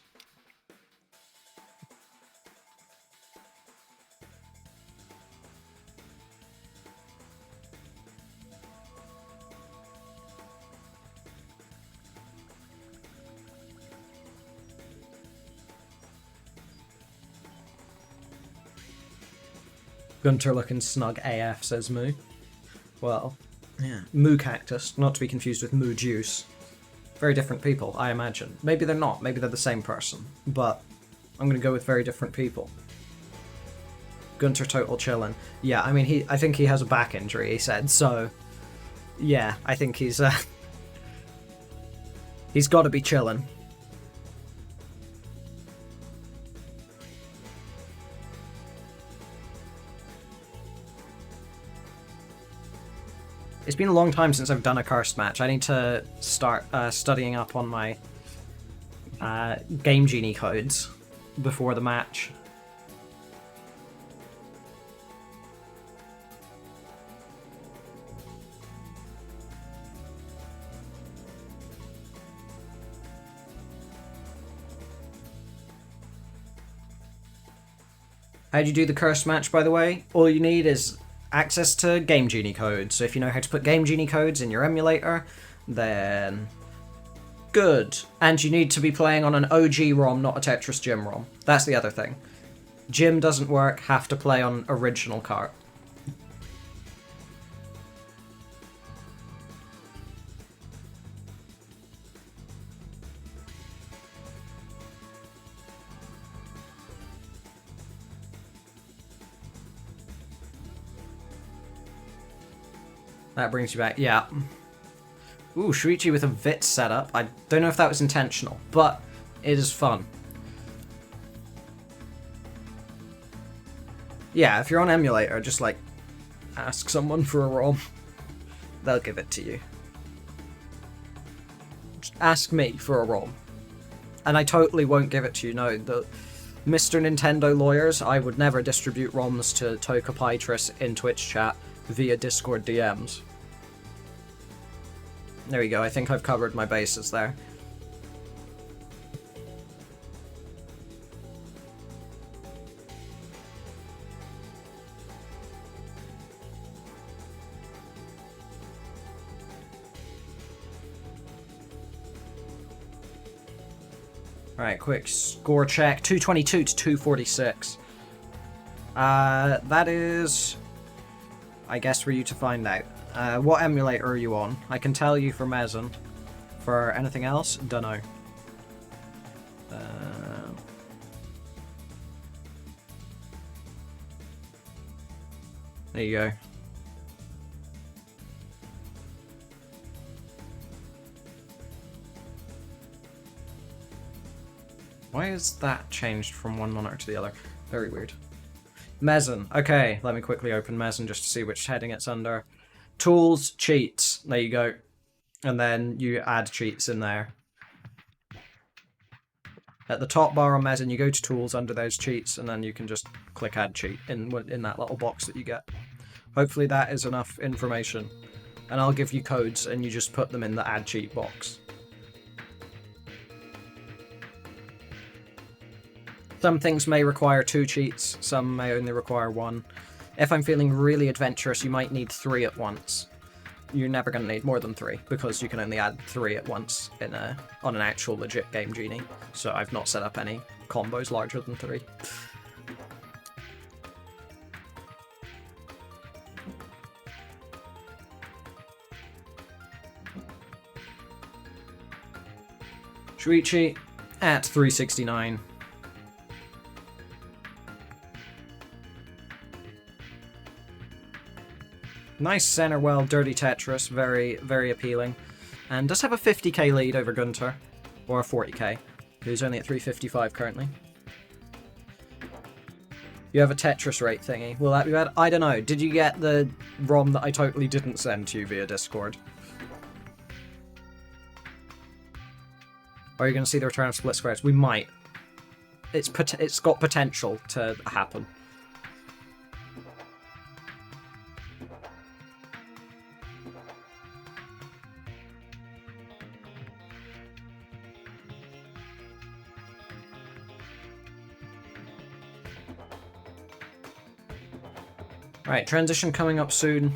Gunter looking snug AF, says Moo. Well, yeah. Moo Cactus, not to be confused with Moo Juice. Very different people, I imagine. Maybe they're not, maybe they're the same person. But I'm going to go with very different people. Gunter total chillin'. Yeah, I mean, I think he has a back injury, he said, so... Yeah, I think he's got to be chillin'. It's been a long time since I've done a cursed match. I need to start studying up on my Game Genie codes before the match. How'd you do the cursed match, by the way? All you need is access to Game Genie codes. So if you know how to put Game Genie codes in your emulator, then good. And you need to be playing on an OG ROM, not a Tetris Gym ROM. That's the other thing. Gym doesn't work, have to play on original cart. That brings you back, yeah. Ooh, Shuichi with a Vit setup. I don't know if that was intentional, but it is fun. Yeah, if you're on emulator, just like ask someone for a ROM. They'll give it to you. Just ask me for a ROM. And I totally won't give it to you, no. The Mr. Nintendo lawyers, I would never distribute ROMs to Toka Pytris in Twitch chat via Discord DMs. There you go, I think I've covered my bases there. Alright, quick score check. 222 to 246. That is, I guess, for you to find out. What emulator are you on? I can tell you for Mezen. For anything else, dunno. There you go. Why is that changed from one monitor to the other? Very weird. Mezen. Okay, let me quickly open Mezen just to see which heading it's under. Tools, cheats. There you go. And then you add cheats in there. At the top bar on Mezen, you go to tools under those cheats, and then you can just click add cheat in that little box that you get. Hopefully that is enough information. And I'll give you codes, and you just put them in the add cheat box. Some things may require 2 cheats, some may only require 1. If I'm feeling really adventurous, you might need 3 at once. You're never going to need more than 3, because you can only add 3 at once on an actual legit Game Genie. So I've not set up any combos larger than 3. Shuichi at 369. Nice center well, dirty Tetris, very, very appealing. And does have a 50k lead over Gunter, or a 40k, who's only at 355 currently. You have a Tetris rate thingy. Will that be bad? I don't know. Did you get the ROM that I totally didn't send to you via Discord? Are you going to see the return of split squares? We might. It's got potential to happen. Right, transition coming up soon.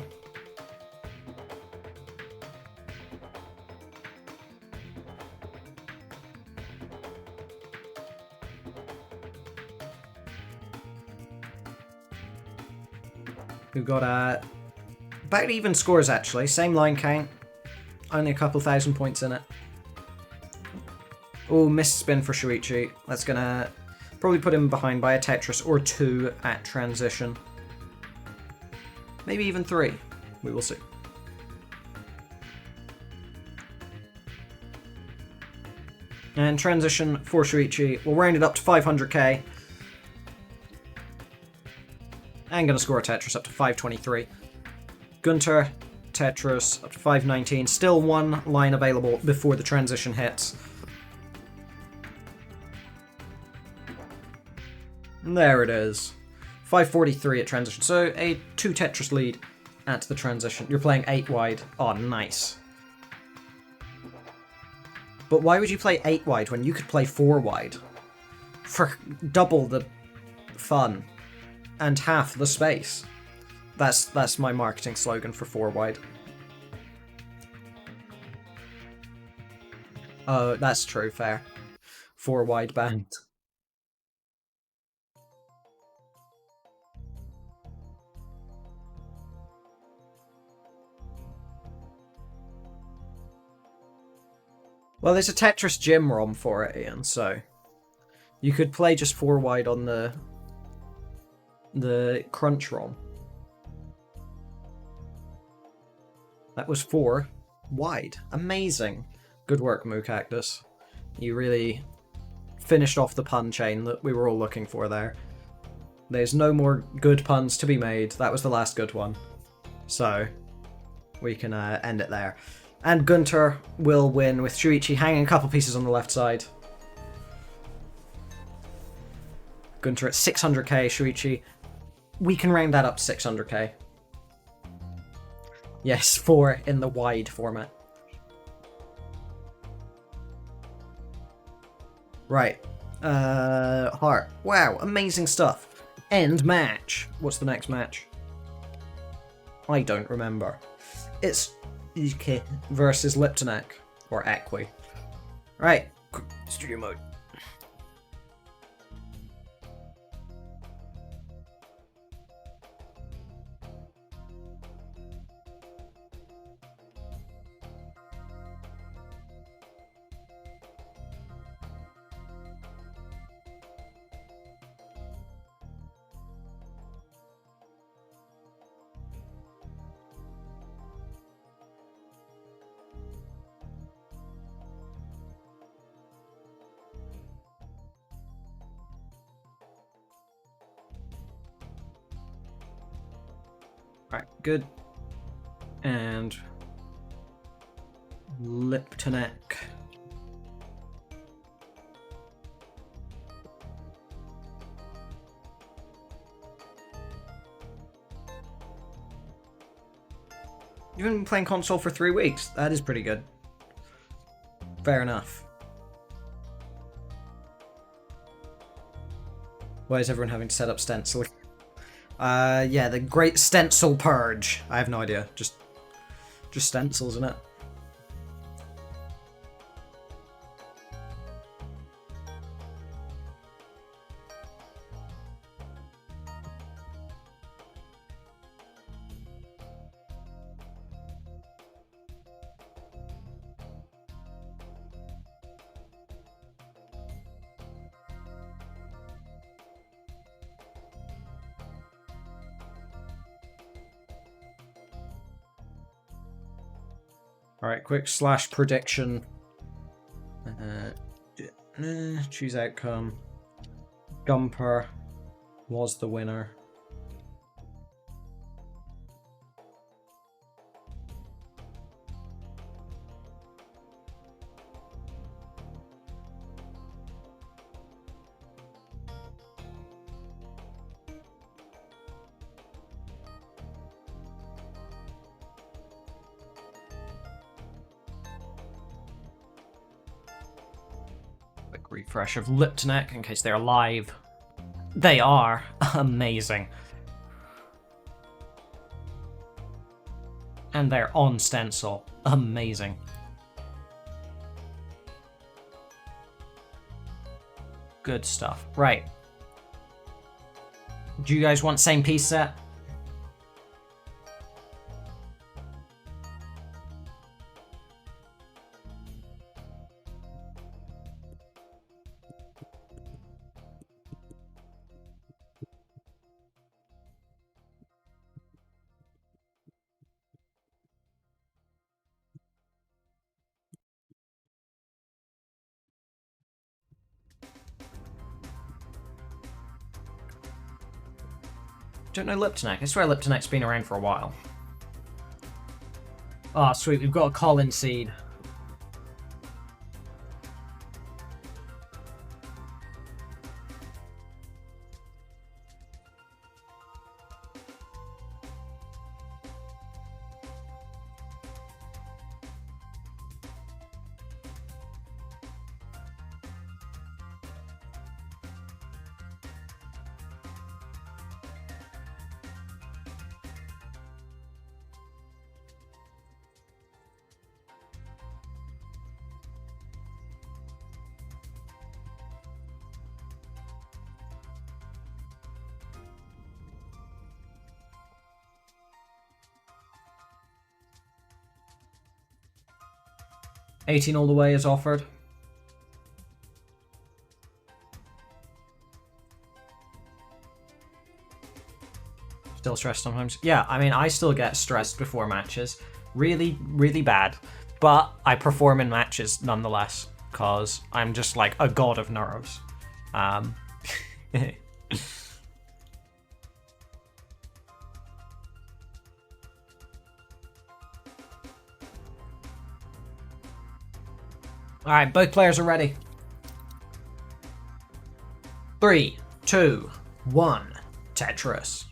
We've got about even scores actually, same line count, only a couple thousand points in it. Oh, missed spin for Shuichi. That's gonna probably put him behind by a Tetris or 2 at transition. Maybe even 3. We will see. And transition for Shuichi. We'll round it up to 500k. And gonna score a Tetris up to 523. Gunter, Tetris up to 519. Still 1 line available before the transition hits. And there it is. 543 at transition. So a 2 Tetris lead at the transition. You're playing 8 wide. Oh, nice. But why would you play 8 wide when you could play 4 wide? For double the fun and half the space. That's my marketing slogan for 4 wide. Oh, that's true, fair. 4 wide band. Well, there's a Tetris Gym ROM for it, Ian, so you could play just 4 wide on the Crunch ROM. That was 4 wide. Amazing. Good work, Moo Cactus. You really finished off the pun chain that we were all looking for there. There's no more good puns to be made. That was the last good one. So, we can end it there. And Gunter will win with Shuichi hanging a couple pieces on the left side. Gunter at 600k, Shuichi. We can round that up to 600k. Yes, 4 in the wide format. Right. Heart. Wow, amazing stuff. End match. What's the next match? I don't remember. It's Ike versus Liptonek. Or Equi. Right. Studio mode. Right, good. And Liptonek. You've been playing console for 3 weeks. That is pretty good. Fair enough. Why is everyone having to set up stencil? Yeah, the great stencil purge. I have no idea. Just stencils, isn't it? Alright, quick slash prediction. Choose outcome. Gumper was the winner. Refresh of Liptonek in case they're live. They are amazing. And they're on stencil. Amazing. Good stuff. Right. Do you guys want same piece set? Don't know Liptonek. I swear Liptonek's been around for a while. Oh, sweet. We've got a Colin seed. $18 all the way is offered. Still stressed sometimes. Yeah, I mean, I still get stressed before matches. Really, really bad. But I perform in matches nonetheless, because I'm just like a god of nerves. Alright, both players are ready. 3, 2, 1. Tetris.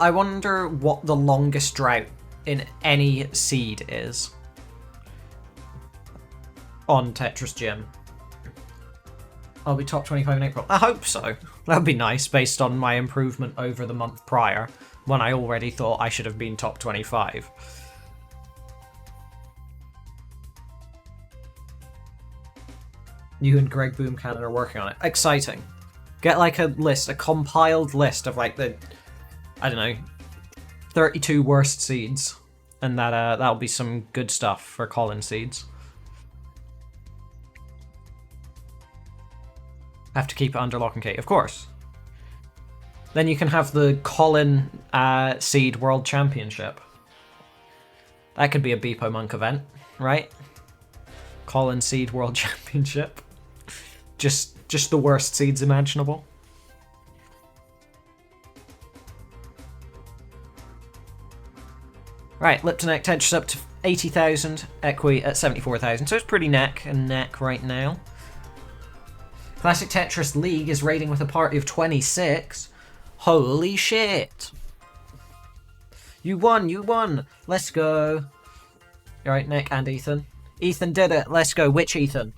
I wonder what the longest drought in any seed is on Tetris Gym. I'll be top 25 in April. I hope so. That'd be nice based on my improvement over the month prior, when I already thought I should have been top 25. You and Greg Boomcannon are working on it. Exciting. Get like a list, a compiled list of like the, I don't know, 32 worst seeds. And that'll be some good stuff for Colin seeds. Have to keep it under lock and key, of course. Then you can have the Colin Seed World Championship. That could be a Beepo Monk event, right? Colin Seed World Championship. Just the worst seeds imaginable. Right, Liptonek Tetris up to 80,000, Equi at 74,000, so it's pretty neck and neck right now. Classic Tetris League is raiding with a party of 26. Holy shit! You won! Let's go. Alright, Nick and Ethan. Ethan did it, let's go. Which Ethan?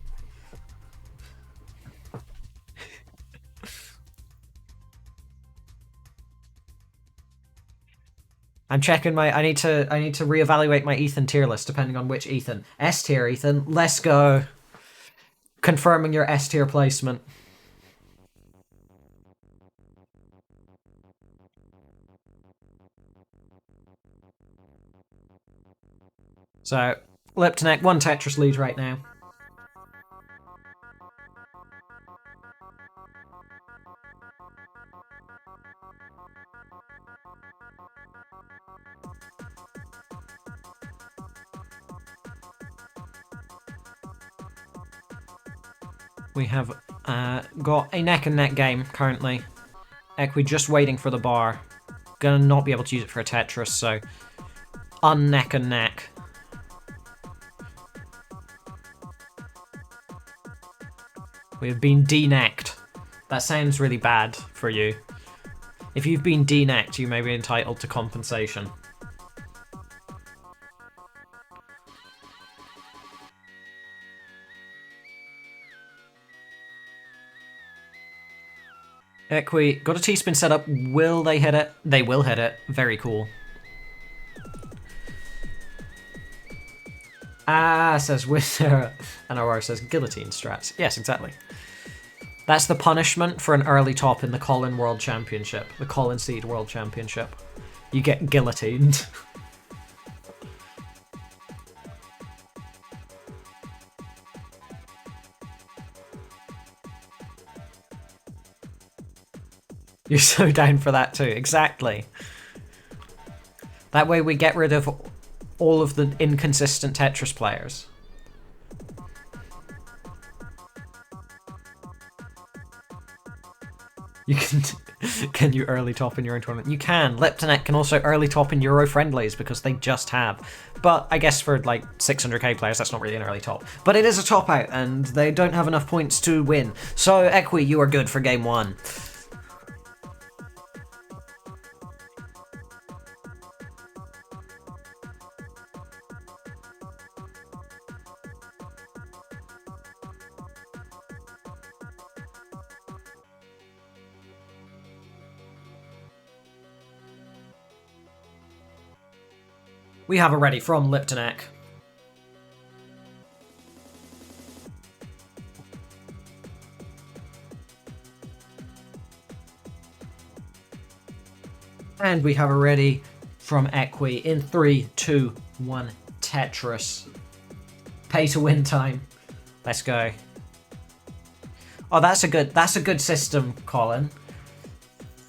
I'm checking my. I need to reevaluate my Ethan tier list depending on which Ethan. S tier Ethan. Let's go. Confirming your S tier placement. So, Liptonek, 1 Tetris lead right now. We have got a neck and neck game currently. Equi just waiting for the bar. Gonna not be able to use it for a Tetris, so unneck and neck. We have been de-necked. That sounds really bad for you. If you've been de-necked, you may be entitled to compensation. Equi, got a T-spin set up. Will they hit it? They will hit it. Very cool. Ah, says Wither. And RR says guillotine strats. Yes, exactly. That's the punishment for an early top in the Colin World Championship. The Colin Seed World Championship. You get guillotined. You're so down for that too. Exactly. That way we get rid of all of the inconsistent Tetris players. You can you early top in your own tournament? You can. Liptonek can also early top in Eurofriendlies because they just have. But I guess for like 600k players, that's not really an early top. But it is a top out, and they don't have enough points to win. So Equi, you are good for game 1. We have a ready from Liptonek. And we have a ready from Equi in 3, 2, 1, Tetris. Pay to win time. Let's go. Oh, that's a good system, Colin.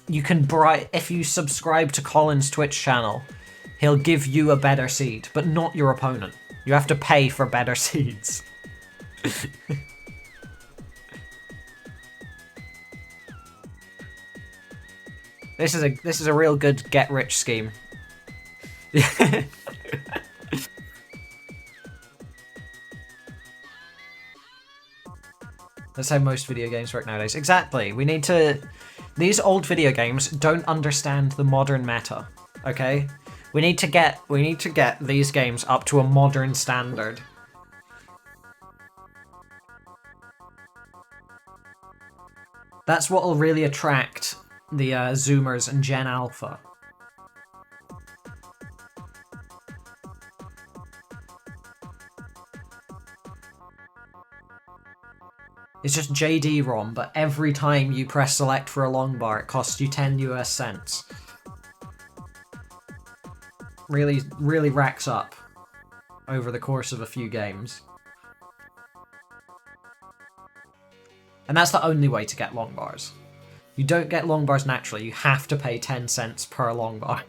You can if you subscribe to Colin's Twitch channel, he'll give you a better seed, but not your opponent. You have to pay for better seeds. This is a real good get rich scheme. That's how most video games work nowadays. Exactly. We need to. These old video games don't understand the modern meta. Okay. We need to get these games up to a modern standard. That's what will really attract the Zoomers and Gen Alpha. It's just JD-ROM, but every time you press select for a long bar, it costs you 10 US cents. Really, really racks up over the course of a few games. And that's the only way to get long bars. You don't get long bars naturally, you have to pay 10 cents per long bar.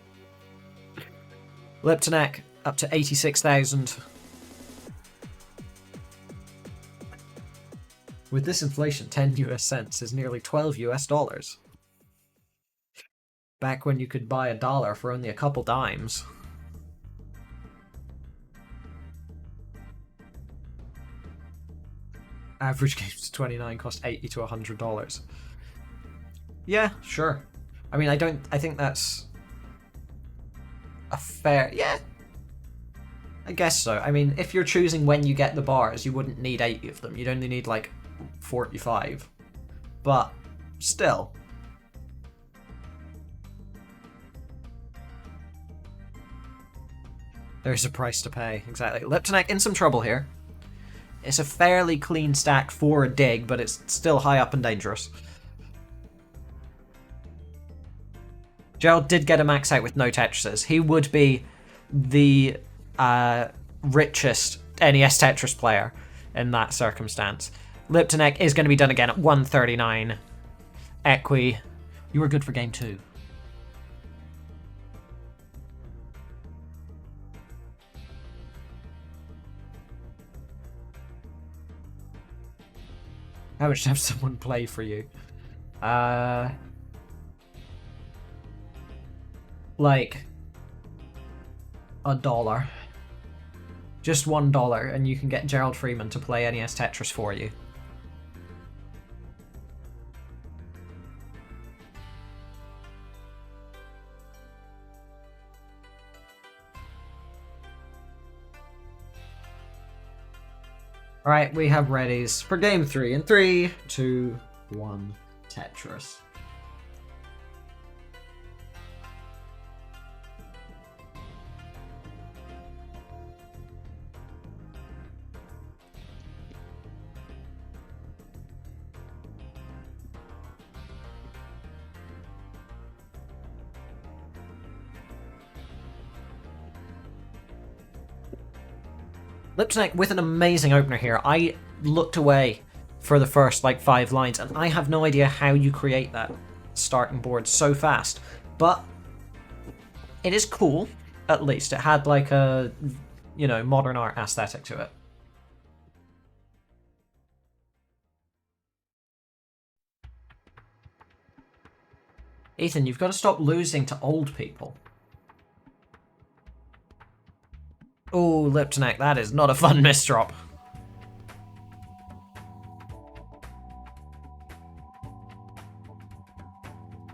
Liptonek up to 86,000. With this inflation, 10 US cents is nearly 12 US dollars. Back when you could buy $1 for only a couple dimes. average games 29 cost $80 to $100. Yeah, sure. I mean, I think that's a fair... Yeah. I guess so. I mean, if you're choosing when you get the bars, you wouldn't need 80 of them. You'd only need, like, 45. But, still. There's a price to pay, exactly. Liptonek in some trouble here. It's a fairly clean stack for a dig, but it's still high up and dangerous. Gerald did get a max out with no Tetrises. He would be the richest NES Tetris player in that circumstance. Liptonek is going to be done again at 139. Equi, you were good for game 2. How much to have someone play for you? Like $1. Just $1 and you can get Gerald Freeman to play NES Tetris for you. Alright, we have readies for game 3 in 3, 2, 1, Tetris. Liptonek with an amazing opener here. I looked away for the first like 5 lines and I have no idea how you create that starting board so fast. But it is cool, at least. It had like a, you know, modern art aesthetic to it. Ethan, you've got to stop losing to old people. Oh, Liptonek, that is not a fun misdrop.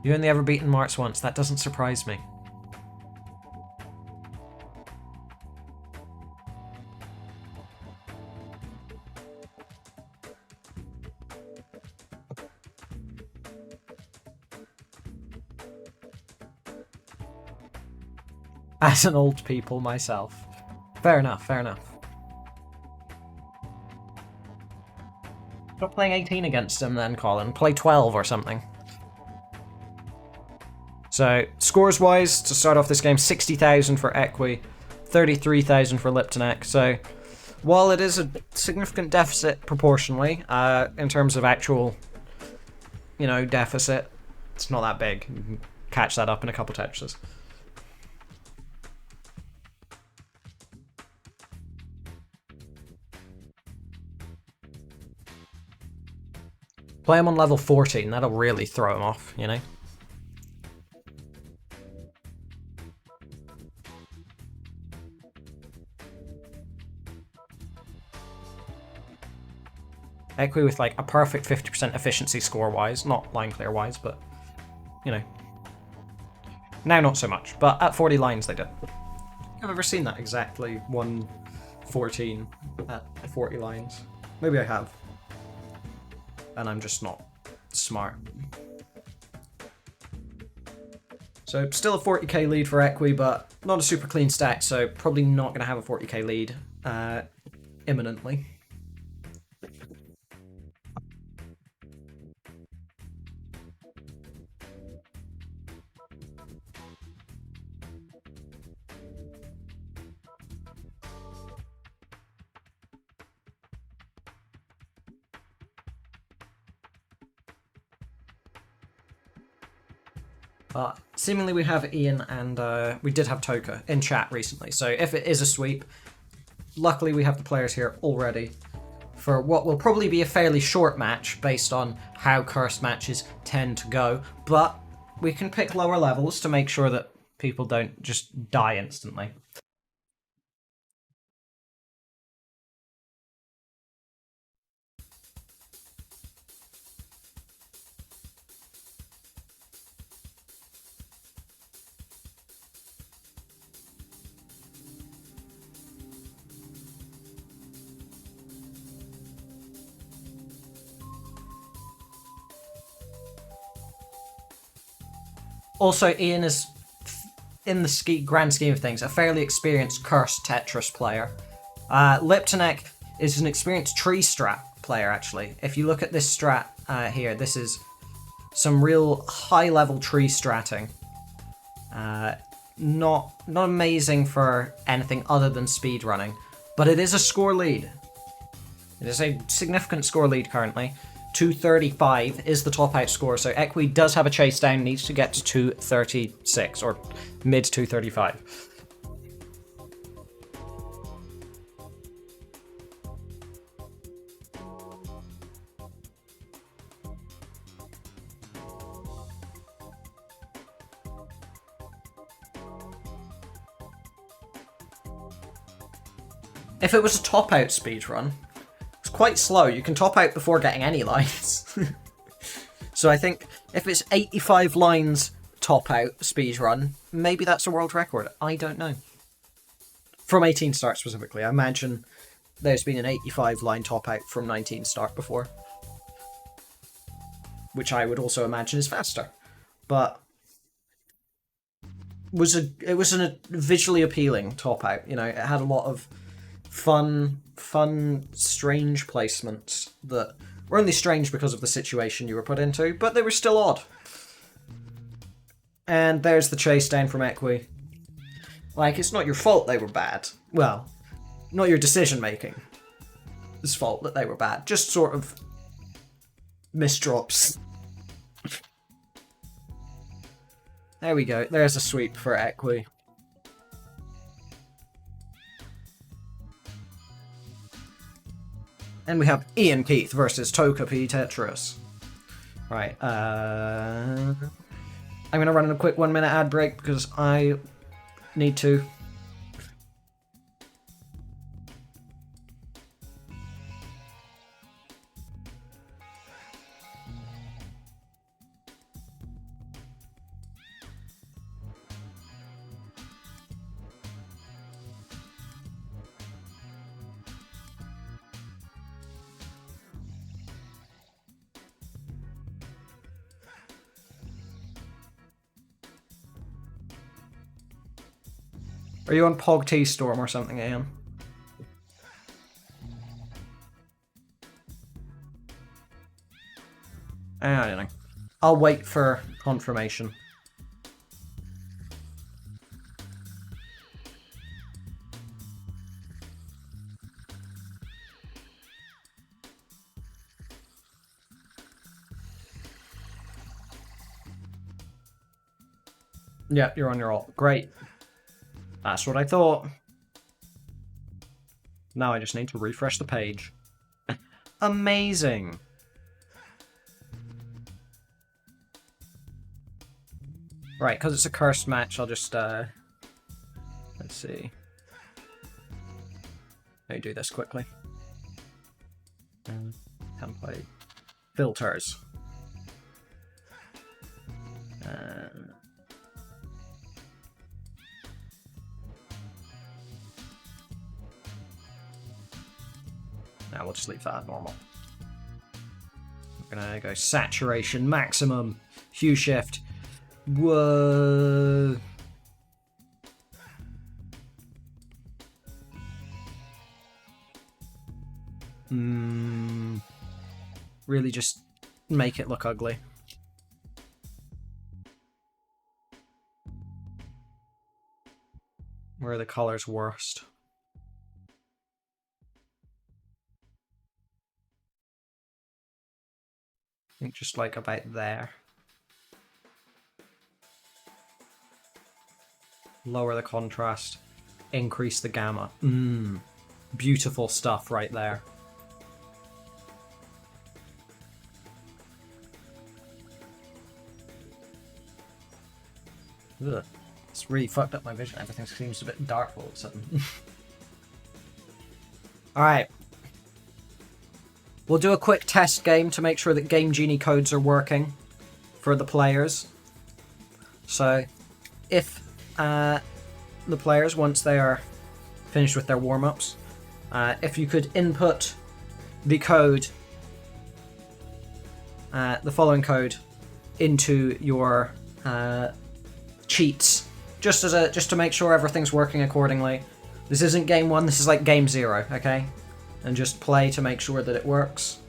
You only ever beaten Martz once, that doesn't surprise me. As an old people myself. Fair enough, fair enough. Stop playing 18 against him then, Colin. Play 12 or something. So, scores-wise, to start off this game, 60,000 for Equi, 33,000 for Liptonek. So, while it is a significant deficit proportionally, in terms of actual, you know, deficit, it's not that big. You can catch that up in a couple Tetrises. Play him on level 14, that'll really throw him off, you know? Equi with like a perfect 50% efficiency score-wise, not line clear-wise, but, you know. Now not so much, but at 40 lines they did. I've ever seen that exactly 114 at 40 lines. Maybe I have. And I'm just not smart. So still a 40k lead for Equi, but not a super clean stack, so probably not going to have a 40k lead imminently. But seemingly we have Ian and we did have Toka in chat recently, so if it is a sweep, luckily we have the players here already for what will probably be a fairly short match based on how cursed matches tend to go, but we can pick lower levels to make sure that people don't just die instantly. Also, Ian is, in the grand scheme of things, a fairly experienced cursed Tetris player. Liptonek is an experienced tree strat player, actually. If you look at this strat here, this is some real high-level tree stratting. Not amazing for anything other than speedrunning, but it is a score lead. It is a significant score lead currently. 235 is the top out score, so Equi does have a chase down, needs to get to 236, or mid 235. If it was a top out speedrun, it's quite slow. You can top out before getting any lines. So I think if it's 85 lines top out speedrun, maybe that's a world record. I don't know. From 18 start specifically. I imagine there's been an 85 line top out from 19 start before. Which I would also imagine is faster. But it was a visually appealing top out. You know, it had a lot of fun, strange placements that were only strange because of the situation you were put into, but they were still odd. And there's the chase down from Equi. Like, it's not your fault they were bad. Well, not your decision making. It's fault that they were bad. Just sort of misdrops. There we go. There's a sweep for Equi. And we have Ian Keith versus Toka P Tetris. Right, I'm gonna run a quick 1 minute ad break because I need to. Are you on Pog T Storm or something, Ian? I don't know. I'll wait for confirmation. Yeah, you're on your alt. Great. That's what I thought. Now I just need to refresh the page. Amazing. Right, because it's a cursed match, I'll just, let's see. Let me do this quickly. Template. Filters. Now we'll just leave that normal. We're gonna go saturation maximum, hue shift. Whoa. Really just make it look ugly. Where are the colors worst? I think just like about there. Lower the contrast, increase the gamma. Beautiful stuff right there. Ugh. It's really fucked up my vision. Everything seems a bit dark all of a sudden. Alright. We'll do a quick test game to make sure that Game Genie codes are working for the players. So, if the players, once they are finished with their warm-ups, if you could input the code, the following code, into your cheats, just to make sure everything's working accordingly. This isn't game 1, this is like game 0, okay? And just play to make sure that it works.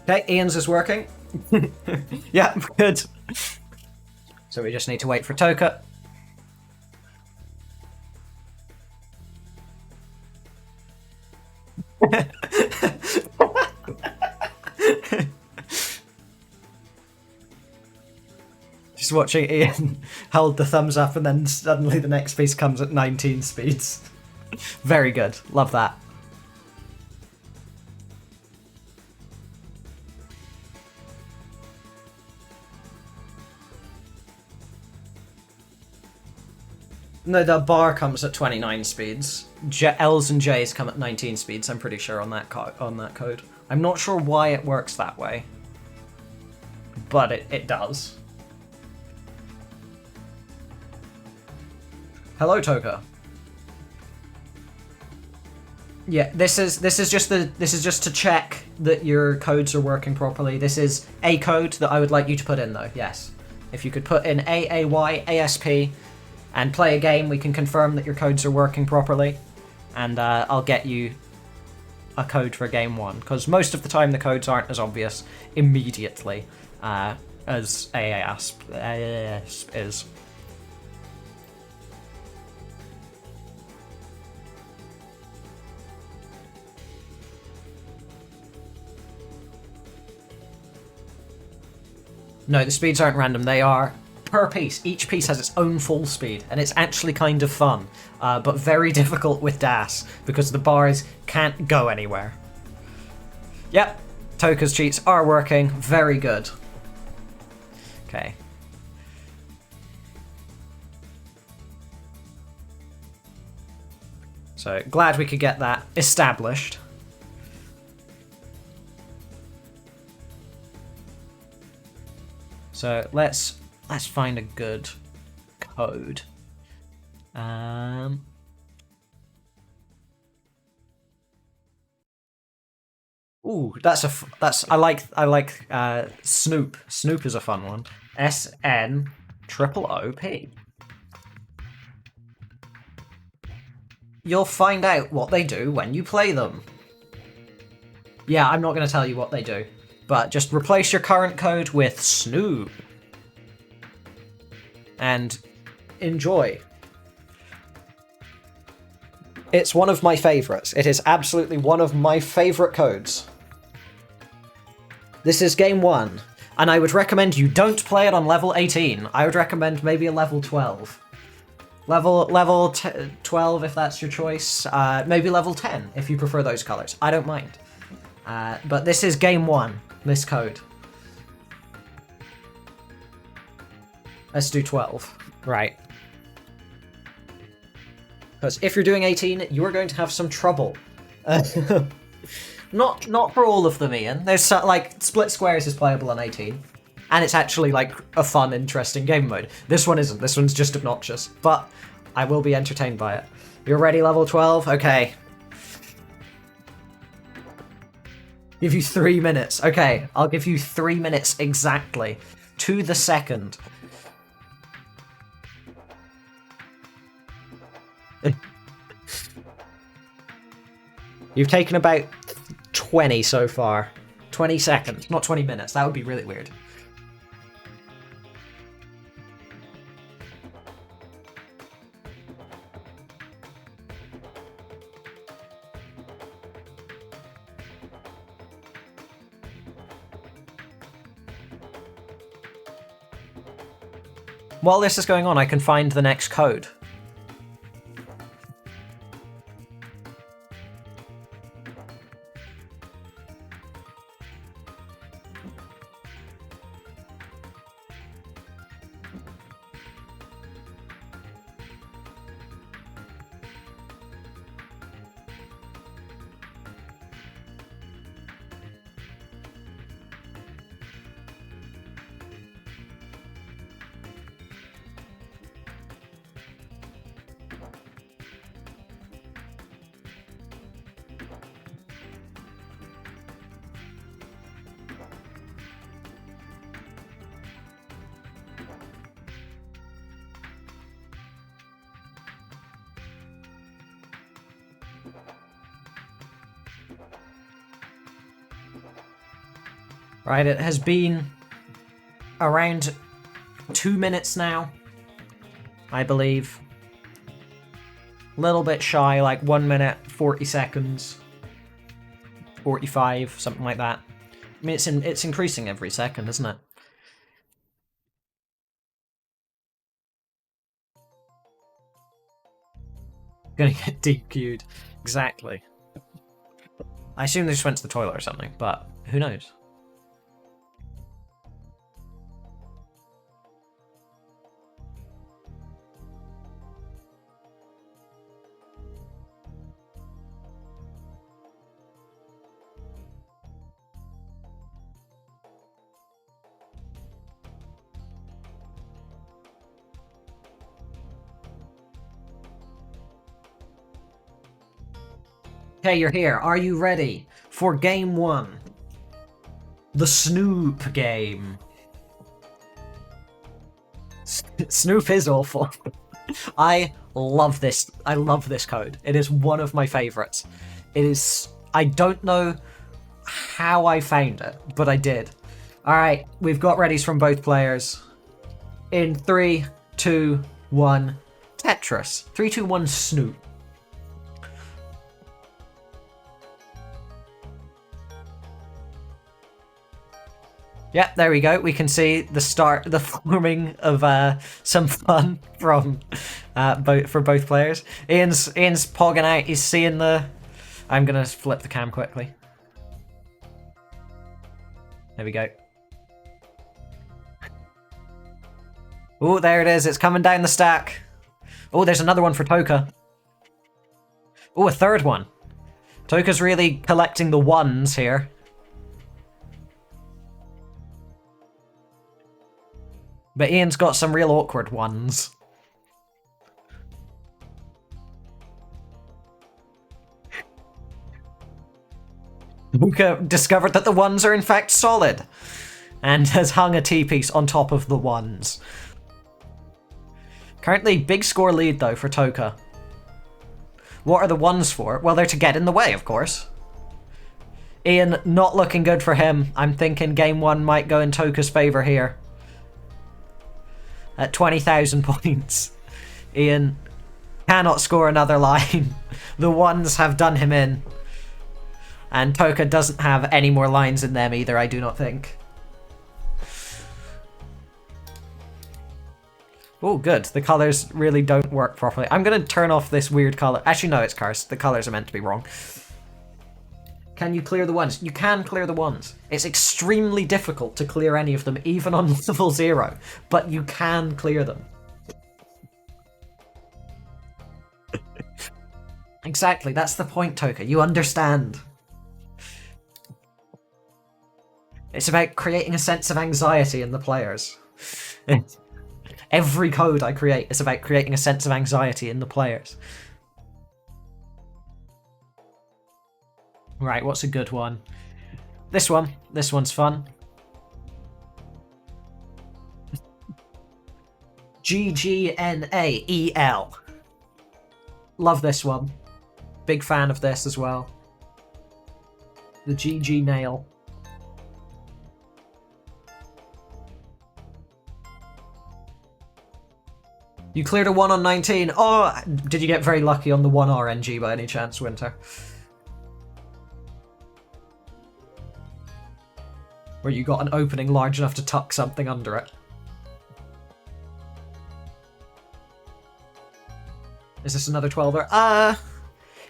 Okay, Ian's is working. Yeah, good. So we just need to wait for Toka. Just watching Ian hold the thumbs up and then suddenly the next piece comes at 19 speeds. Very good. Love that. No, the bar comes at 29 speeds. L's and J's come at 19 speeds, I'm pretty sure, on that code. I'm not sure why it works that way. But it does. Hello, Toka. Yeah, this is just to check that your codes are working properly. This is a code that I would like you to put in, though. Yes, if you could put in AAY ASP and play a game, we can confirm that your codes are working properly, and I'll get you a code for game 1. Because most of the time the codes aren't as obvious immediately as AASP is. No, the speeds aren't random, they are per piece. Each piece has its own full speed, and it's actually kind of fun, but very difficult with DAS, because the bars can't go anywhere. Yep, Toka's cheats are working, very good. Okay. So, glad we could get that established. So let's find a good code. Ooh, I like Snoop. Snoop is a fun one. SNOOP. You'll find out what they do when you play them. Yeah, I'm not going to tell you what they do. But just replace your current code with Snoop. And enjoy. It's one of my favorites. It is absolutely one of my favorite codes. This is game 1, and I would recommend you don't play it on level 18. I would recommend maybe a level 12. Level 12 if that's your choice. Maybe level 10 if you prefer those colors. I don't mind. But this is game 1. This code. Let's do 12. Right. Because if you're doing 18, you are going to have some trouble. Not for all of them, Ian. There's like Split Squares is playable on 18, and it's actually like a fun, interesting game mode. This one isn't. This one's just obnoxious, but I will be entertained by it. You're ready, level 12? Okay. Give you 3 minutes. Okay, I'll give you 3 minutes exactly. To the second. You've taken about 20 so far. 20 seconds, not 20 minutes. That would be really weird. While this is going on, I can find the next code. Right, it has been around 2 minutes now, I believe. Little bit shy, like 1 minute, 40 seconds. 45, something like that. I mean, it's increasing every second, isn't it? Gonna get DQ'd. Exactly. I assume they just went to the toilet or something, but who knows? Okay, you're here. Are you ready for game 1? The Snoop game. Snoop is awful. I love this. I love this code. It is one of my favorites. It is... I don't know how I found it, but I did. Alright, we've got readies from both players. In 3, 2, 1, Tetris. 3, 2, 1, Snoop. Yeah, there we go. We can see the forming of some fun from for both players. Ian's pogging out. He's seeing the. I'm gonna flip the cam quickly. There we go. Oh, there it is. It's coming down the stack. Oh, there's another one for Toka. Oh, a third one. Toka's really collecting the ones here. But Ian's got some real awkward ones. Luca discovered that the ones are in fact solid, and has hung a T-piece on top of the ones. Currently, big score lead though for Toka. What are the ones for? Well, they're to get in the way, of course. Ian, not looking good for him. I'm thinking game 1 might go in Toka's favour here. At 20,000 points. Ian cannot score another line. The ones have done him in. And Toka doesn't have any more lines in them either, I do not think. Oh, good. The colours really don't work properly. I'm going to turn off this weird colour. Actually, no, it's cursed. The colours are meant to be wrong. Can you clear the ones? You can clear the ones. It's extremely difficult to clear any of them, even on level 0. But you can clear them. Exactly, that's the point, Toka. You understand. It's about creating a sense of anxiety in the players. Every code I create is about creating a sense of anxiety in the players. Right, what's a good one? This one. This one's fun. GGNAEL. Love this one. Big fan of this as well. The GG nail. You cleared a 1 on 19. Oh, did you get very lucky on the 1 RNG by any chance, Winter? Where you got an opening large enough to tuck something under it. Is this another 12er?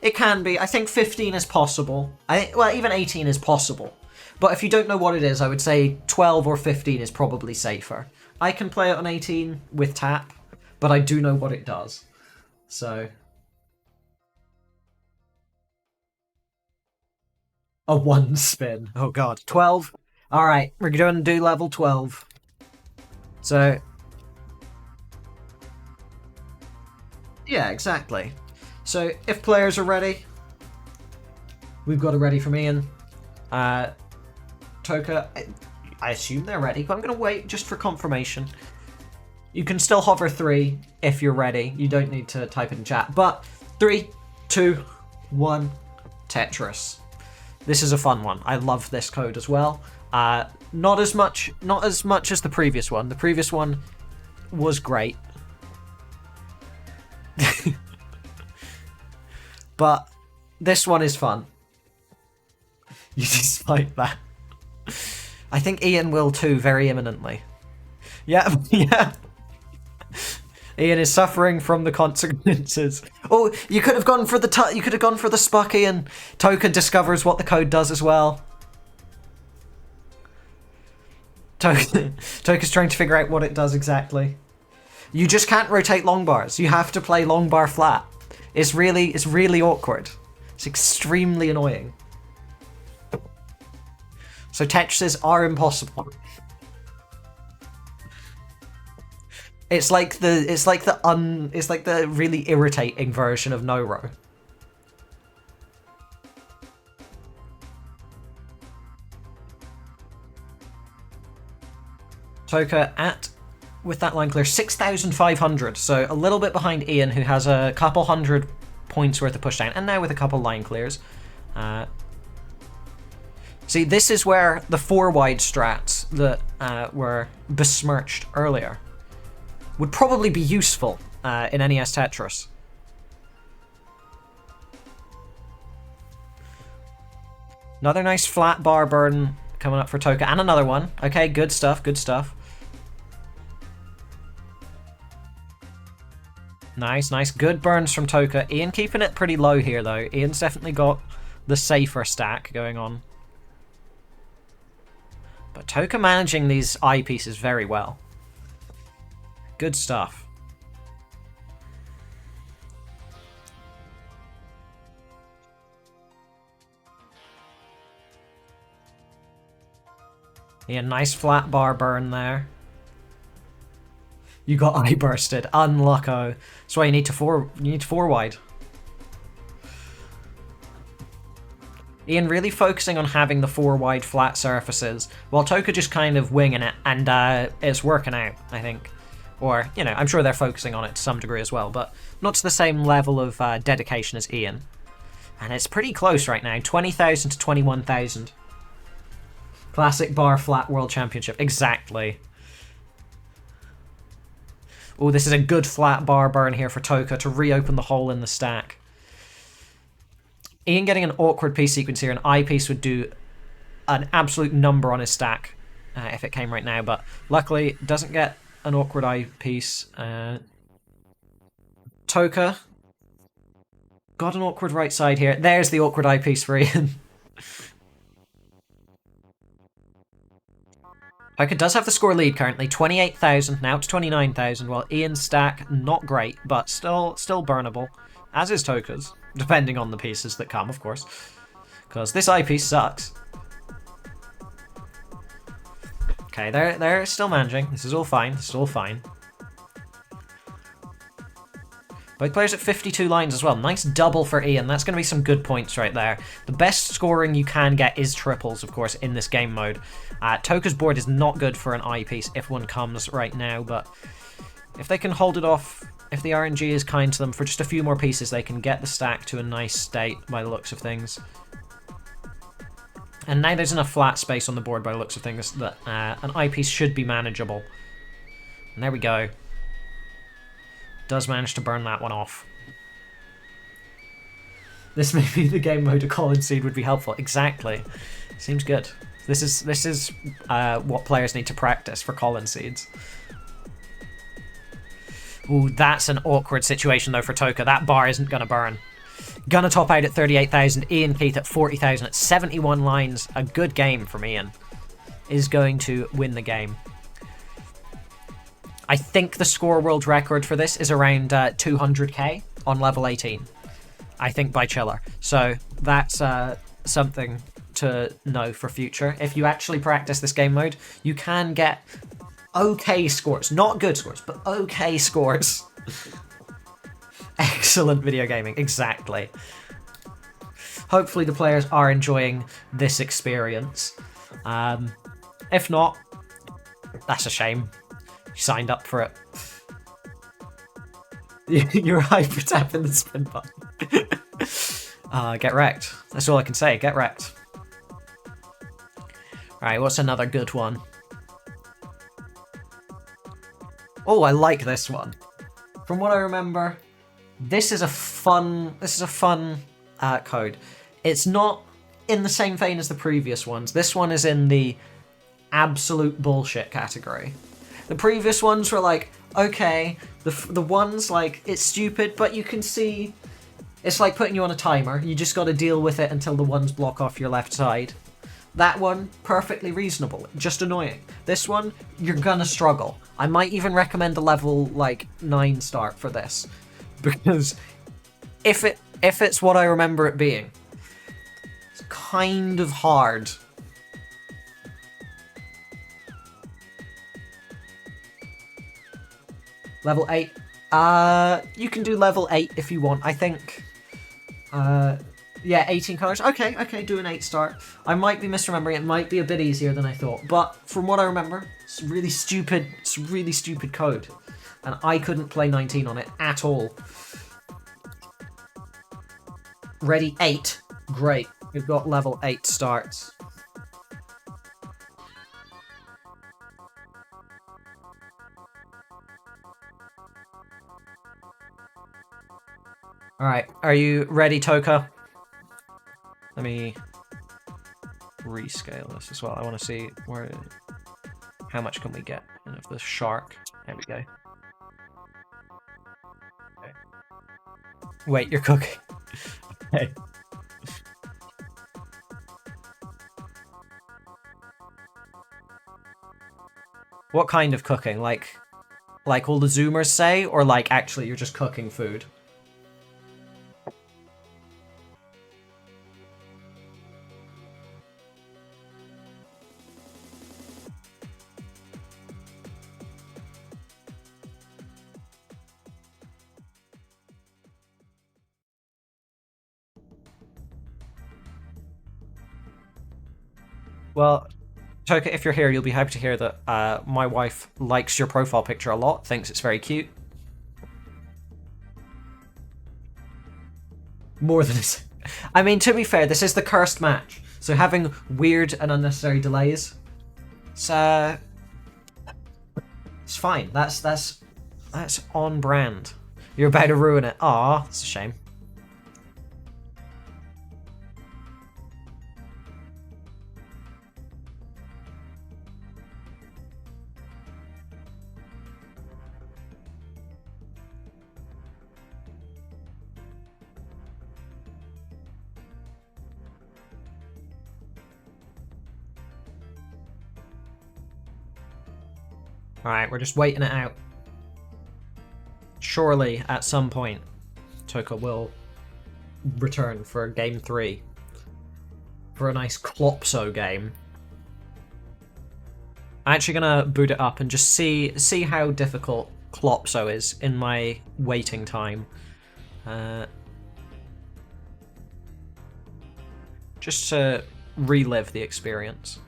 It can be. I think 15 is possible. Well, even 18 is possible. But if you don't know what it is, I would say 12 or 15 is probably safer. I can play it on 18 with tap, but I do know what it does. So... a 1 spin. Oh god. 12. Alright, we're going to do level 12. So... yeah, exactly. So, if players are ready, we've got a ready from Ian. Toka, I assume they're ready, but I'm going to wait just for confirmation. You can still hover 3 if you're ready. You don't need to type it in chat. But 3, 2, 1, Tetris. This is a fun one. I love this code as well. Not as much as the previous one. The previous one was great. But this one is fun. Despite that. I think Ian will too, very imminently. Yeah, yeah. Ian is suffering from the consequences. Oh, you could have gone for the Spuck, Ian. Toka discovers what the code does as well. Toka's trying to figure out what it does exactly. You just can't rotate long bars. You have to play long bar flat. It's really awkward. It's extremely annoying. So Tetrises are impossible. It's like the really irritating version of no row. Toka with that line clear, 6,500, so a little bit behind Ian, who has a couple hundred points worth of pushdown, and now with a couple line clears. See, this is where the 4-wide strats that were besmirched earlier would probably be useful in NES Tetris. Another nice flat bar burn coming up for Toka, and another one. Okay, good stuff, good stuff. Nice, nice. Good burns from Toka. Ian keeping it pretty low here, though. Ian's definitely got the safer stack going on. But Toka managing these eyepieces very well. Good stuff. Yeah, nice flat bar burn there. You got eye bursted. Unlucko. That's why you need 4 wide. Ian really focusing on having the 4 wide flat surfaces, while Toka just kind of winging it, and it's working out, I think. Or, you know, I'm sure they're focusing on it to some degree as well, but not to the same level of dedication as Ian. And it's pretty close right now, 20,000 to 21,000. Classic bar flat world championship, exactly. Oh, this is a good flat bar burn here for Toka to reopen the hole in the stack. Ian getting an awkward piece sequence here, an eye piece would do an absolute number on his stack if it came right now, but luckily doesn't get an awkward eye piece. Toka got an awkward right side here. There's the awkward eye piece for Ian. Toka does have the score lead currently, 28,000 now to 29,000, while Ian's stack not great, but still burnable, as is Toka's, depending on the pieces that come, of course, because this eyepiece sucks. Okay, they're still managing. This is all fine. This is all fine. Both players at 52 lines as well. Nice double for Ian. That's going to be some good points right there. The best scoring you can get is triples, of course, in this game mode. Toka's board is not good for an eyepiece if one comes right now, but if they can hold it off, if the RNG is kind to them for just a few more pieces, they can get the stack to a nice state by the looks of things. And now there's enough flat space on the board by the looks of things that an eyepiece should be manageable. And there we go. Does manage to burn that one off. This may be the game mode a Colin seed would be helpful. Exactly. Seems good. This is what players need to practice for Colin seeds. Ooh, that's an awkward situation though for Toka. That bar isn't gonna burn. Gonna top out at 38,000. Ian Keith at 40,000 at 71 lines. A good game from Ian. Is going to win the game. I think the score world record for this is around 200k on level 18. I think by Chiller. So that's something to know for future. If you actually practice this game mode, you can get okay scores. Not good scores, but okay scores. Excellent video gaming, exactly. Hopefully the players are enjoying this experience. If not, that's a shame. You signed up for it. You're hyper tapping the spin button. Get wrecked. That's all I can say. Get wrecked. Alright, what's another good one? Oh, I like this one. From what I remember, this is a fun code. It's not in the same vein as the previous ones. This one is in the absolute bullshit category. The previous ones were like, okay, the ones like, it's stupid, but you can see, it's like putting you on a timer. You just gotta deal with it until the ones block off your left side. That one, perfectly reasonable, just annoying. This one, you're gonna struggle. I might even recommend a level like 9 start for this, because if it's what I remember it being, it's kind of hard. Level 8. You can do level 8 if you want. I think, yeah, 18 colors. Okay, do an 8 start. I might be misremembering. It might be a bit easier than I thought, but from what I remember, it's really stupid. It's really stupid code, and I couldn't play 19 on it at all. Ready? 8. Great. We've got level 8 starts. Alright, are you ready, Toka? Let me rescale this as well. I want to see how much can we get of the shark. There we go. Okay. Wait, you're cooking. Okay. What kind of cooking? Like all the Zoomers say, or like actually you're just cooking food? Well, Toka, if you're here, you'll be happy to hear that my wife likes your profile picture a lot, thinks it's very cute. More than it's... I mean, to be fair, this is the cursed match, so having weird and unnecessary delays, it's fine. That's on brand. You're about to ruin it. Aw, it's a shame. Alright, we're just waiting it out. Surely, at some point, Toka will return for game 3. For a nice Klopso game. I'm actually gonna boot it up and just see how difficult Klopso is in my waiting time. Just to relive the experience.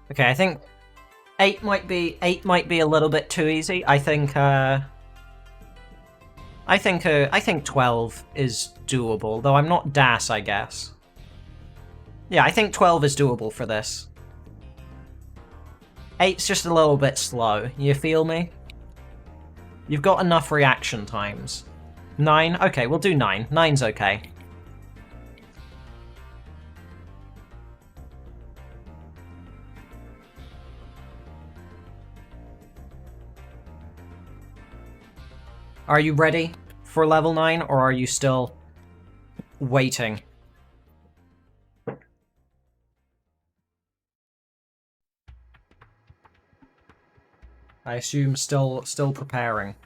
Okay, I think 8 might be a little bit too easy. I think 12 is doable, though I'm not DAS, I guess. Yeah, I think 12 is doable for this. 8's just a little bit slow, you feel me? You've got enough reaction times. 9? Okay, we'll do 9. 9's okay. Are you ready for level 9, or are you still waiting? I assume still preparing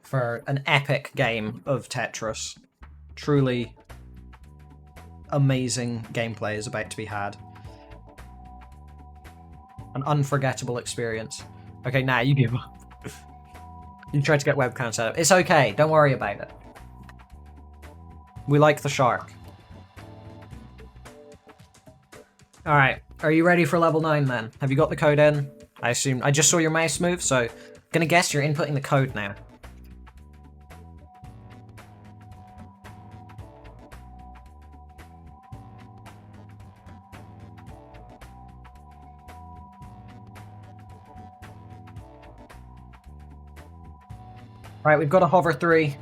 for an epic game of Tetris. Truly amazing gameplay is about to be had. An unforgettable experience. Okay, now you give up. You tried to get webcam set up. It's okay, don't worry about it. We like the shark. Alright, are you ready for level 9 then? Have you got the code in? I assume. I just saw your mouse move, so gonna guess you're inputting the code now. Right, we've got a hover 3.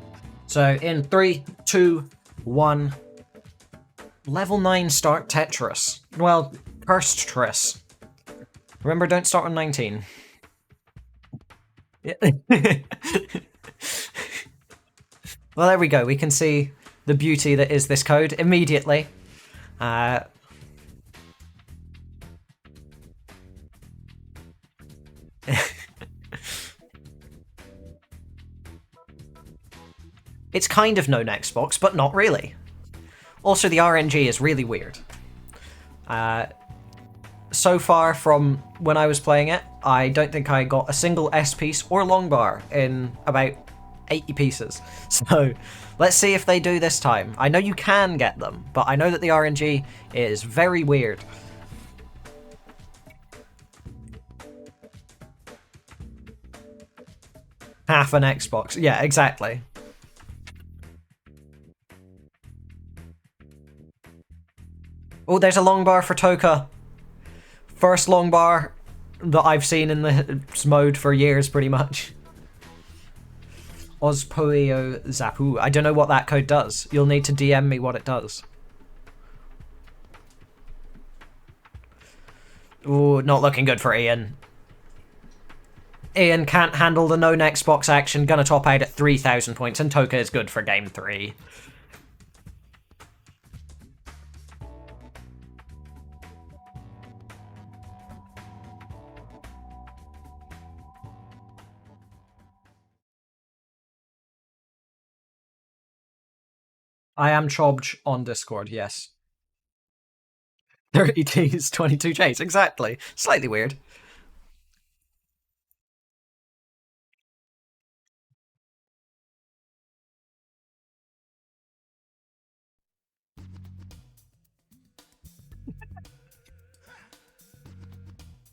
So in 3, 2, 1. Level 9 start Tetris. Well, cursed Tris. Remember, don't start on 19. Yeah. Well, there we go. We can see the beauty that is this code immediately. It's kind of known Xbox, but not really. Also, the RNG is really weird. So far from when I was playing it, I don't think I got a single S piece or long bar in about 80 pieces. So let's see if they do this time. I know you can get them, but I know that the RNG is very weird. Half an Xbox. Yeah, exactly. Oh, there's a long bar for Toka. First long bar that I've seen in this mode for years, pretty much. Ozpoeo Zapu. I don't know what that code does. You'll need to DM me what it does. Ooh, not looking good for Ian. Ian can't handle the known Xbox action, gonna top out at 3,000 points, and Toka is good for game 3. I am Chobj on Discord, yes. 30 Ts, 22 Js, exactly. Slightly weird.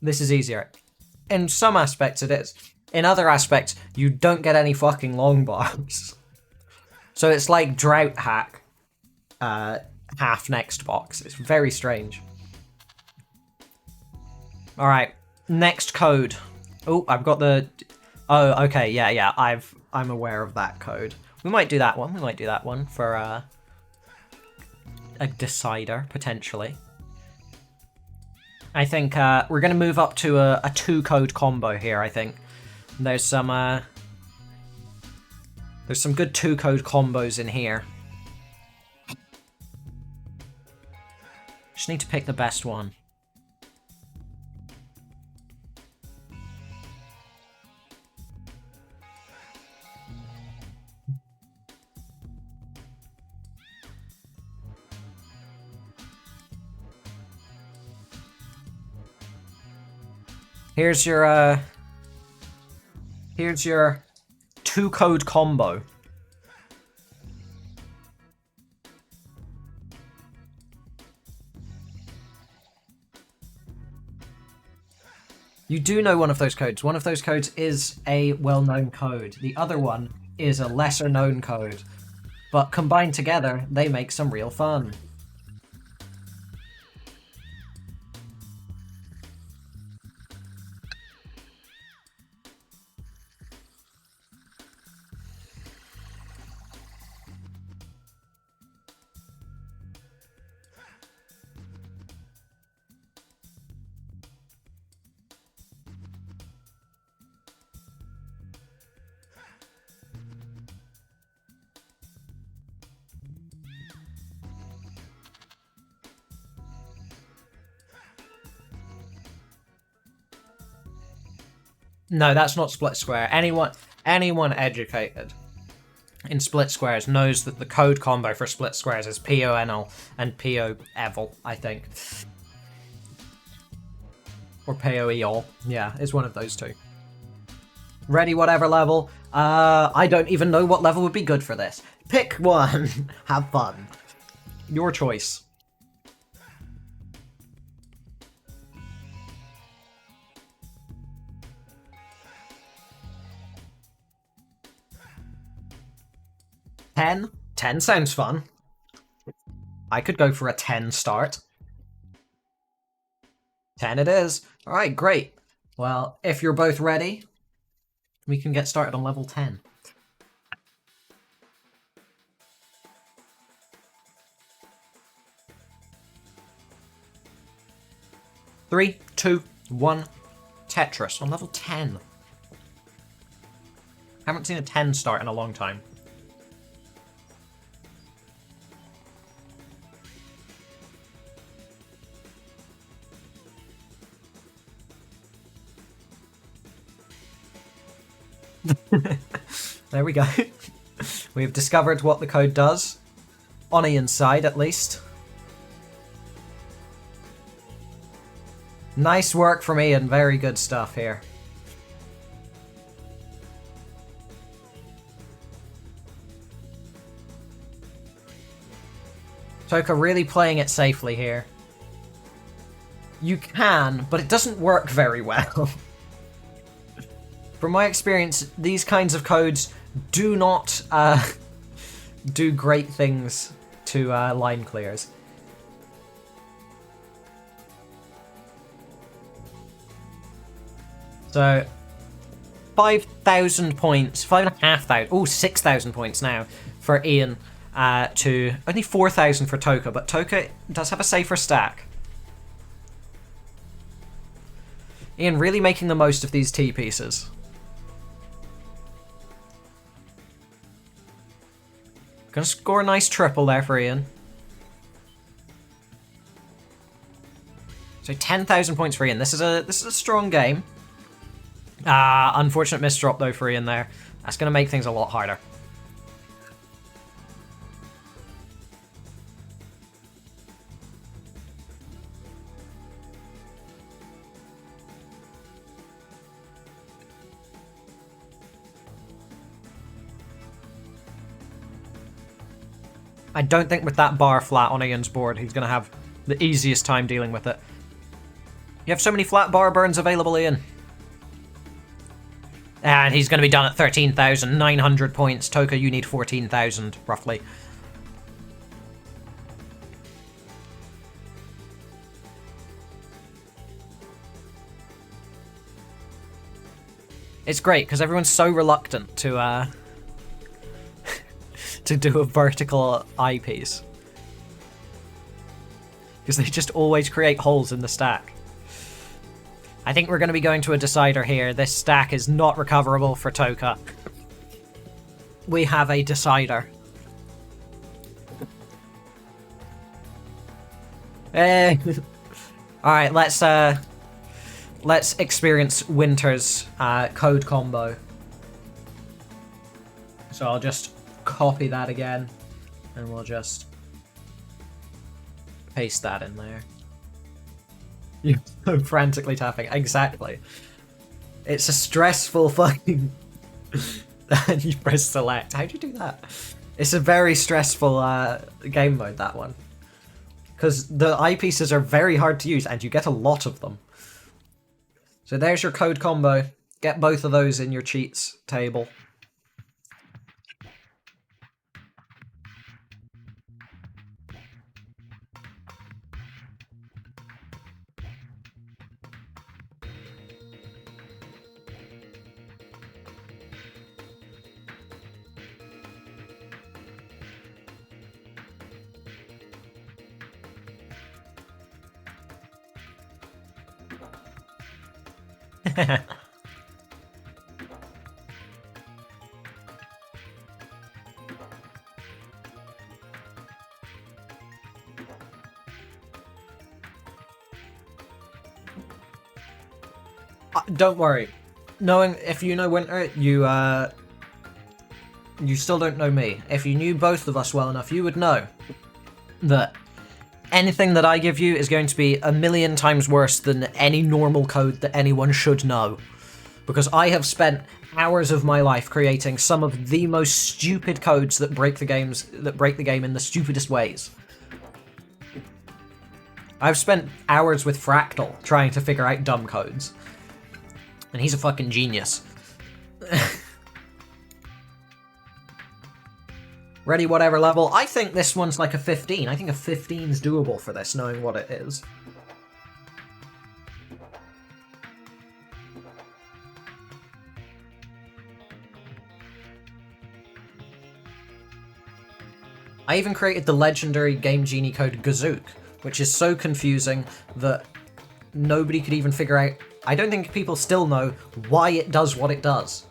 This is easier. In some aspects it is. In other aspects, you don't get any fucking long bars. So it's like Drought Hack, half next box. It's very strange. Alright, next code. Oh, I've got the... Oh, okay, yeah, I'm aware of that code. We might do that one. We might do that one for a decider, potentially. I think we're going to move up to a 2-code combo here, I think. There's some good 2-code combos in here. Just need to pick the best one. Here's your 2-code combo. You do know one of those codes. One of those codes is a well-known code. The other one is a lesser-known code. But combined together, they make some real fun. No, that's not split square. Anyone educated in split squares knows that the code combo for split squares is PONL and POEVL, I think. Or POEOL. Yeah, it's one of those two. Ready, whatever level. I don't even know what level would be good for this. Pick one. Have fun. Your choice. 10? 10 sounds fun. I could go for a 10 start. 10 it is. Alright, great. Well, if you're both ready, we can get started on level 10. Three, two, one. Tetris on level 10. Haven't seen a 10 start in a long time. There we go. We've discovered what the code does. On the inside, at least. Nice work from Ian. Very good stuff here. Toka really playing it safely here. You can, but it doesn't work very well. From my experience, these kinds of codes do not do great things to line clears. So, 5,000 points, 5,500, oh, 6,000 points now for Ian, to only 4,000 for Toka, but Toka does have a safer stack. Ian really making the most of these T pieces. Gonna score a nice triple there for Ian. So 10,000 points for Ian. This is a strong game. Unfortunate misdrop though for Ian there. That's gonna make things a lot harder. I don't think with that bar flat on Ian's board, he's going to have the easiest time dealing with it. You have so many flat bar burns available, Ian. And he's going to be done at 13,900 points. Toka, you need 14,000, roughly. It's great, because everyone's so reluctant to to do a vertical eyepiece. Because they just always create holes in the stack. I think we're going to be going to a decider here. This stack is not recoverable for Toka. We have a decider. Alright, let's experience Winter's code combo. So I'll just copy that again, and we'll just paste that in there. You're so frantically tapping. Exactly. It's a stressful fucking... And you press select. How'd you do that? It's a very stressful game mode, that one. Because the eyepieces are very hard to use, and you get a lot of them. So there's your code combo. Get both of those in your cheats table. Don't worry. Knowing if you know Winter, you still don't know me. If you knew both of us well enough, you would know that anything that I give you is going to be a million times worse than any normal code that anyone should know. Because I have spent hours of my life creating some of the most stupid codes that break the game in the stupidest ways. I've spent hours with Fractal trying to figure out dumb codes. And he's a fucking genius. Ready whatever level. I think this one's like a 15. I think a 15 is doable for this, knowing what it is. I even created the legendary Game Genie code Gazook, which is so confusing that nobody could even figure out. I don't think people still know why it does what it does.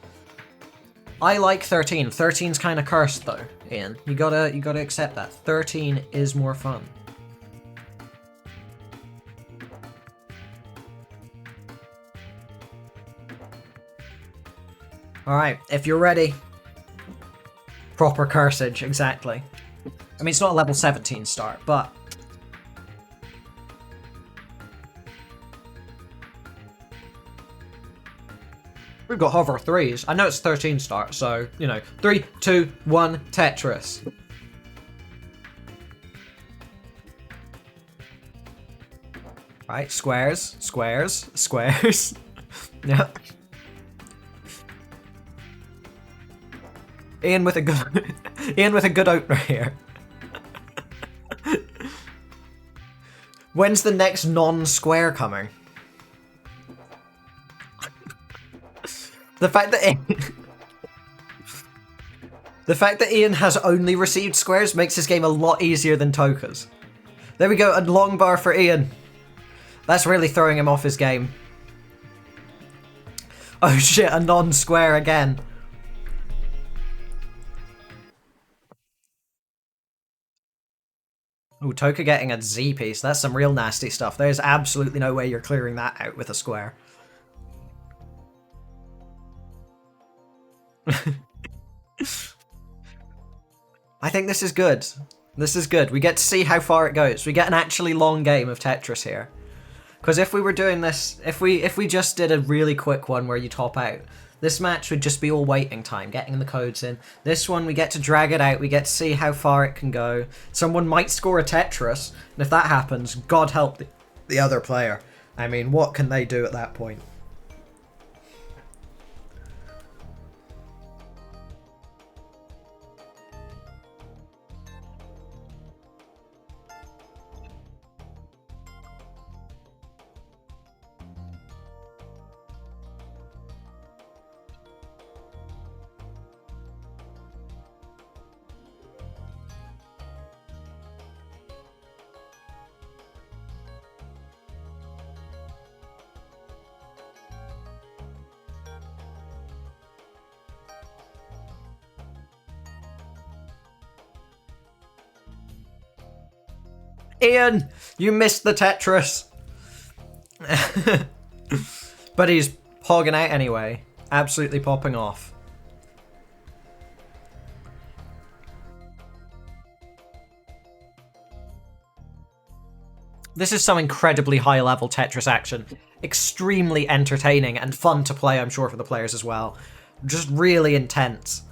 I like 13. 13's kind of cursed though, Ian. You gotta accept that. 13 is more fun. Alright, if you're ready. Proper cursage, exactly. I mean, it's not a level 17 start, but... We've got hover 3s. I know it's 13 start, so, you know. 3, 2, 1, Tetris. Right, squares, squares, squares. Yep. Ian with a good Ian with a good opener here. When's the next non-square coming? The fact that Ian has only received squares makes this game a lot easier than Toka's. There we go, a long bar for Ian. That's really throwing him off his game. Oh shit, a non-square again. Ooh, Toka getting a Z piece. That's some real nasty stuff. There's absolutely no way you're clearing that out with a square. I think this is good. This is good. We get to see how far it goes. We get an actually long game of Tetris here. Because if we were doing this, if we just did a really quick one where you top out, this match would just be all waiting time, getting the codes in. This one, we get to drag it out, we get to see how far it can go. Someone might score a Tetris, and if that happens, God help the other player. I mean, what can they do at that point? Ian, you missed the Tetris. But he's hogging out anyway. Absolutely popping off. This is some incredibly high-level Tetris action. Extremely entertaining and fun to play, I'm sure, for the players as well. Just really intense.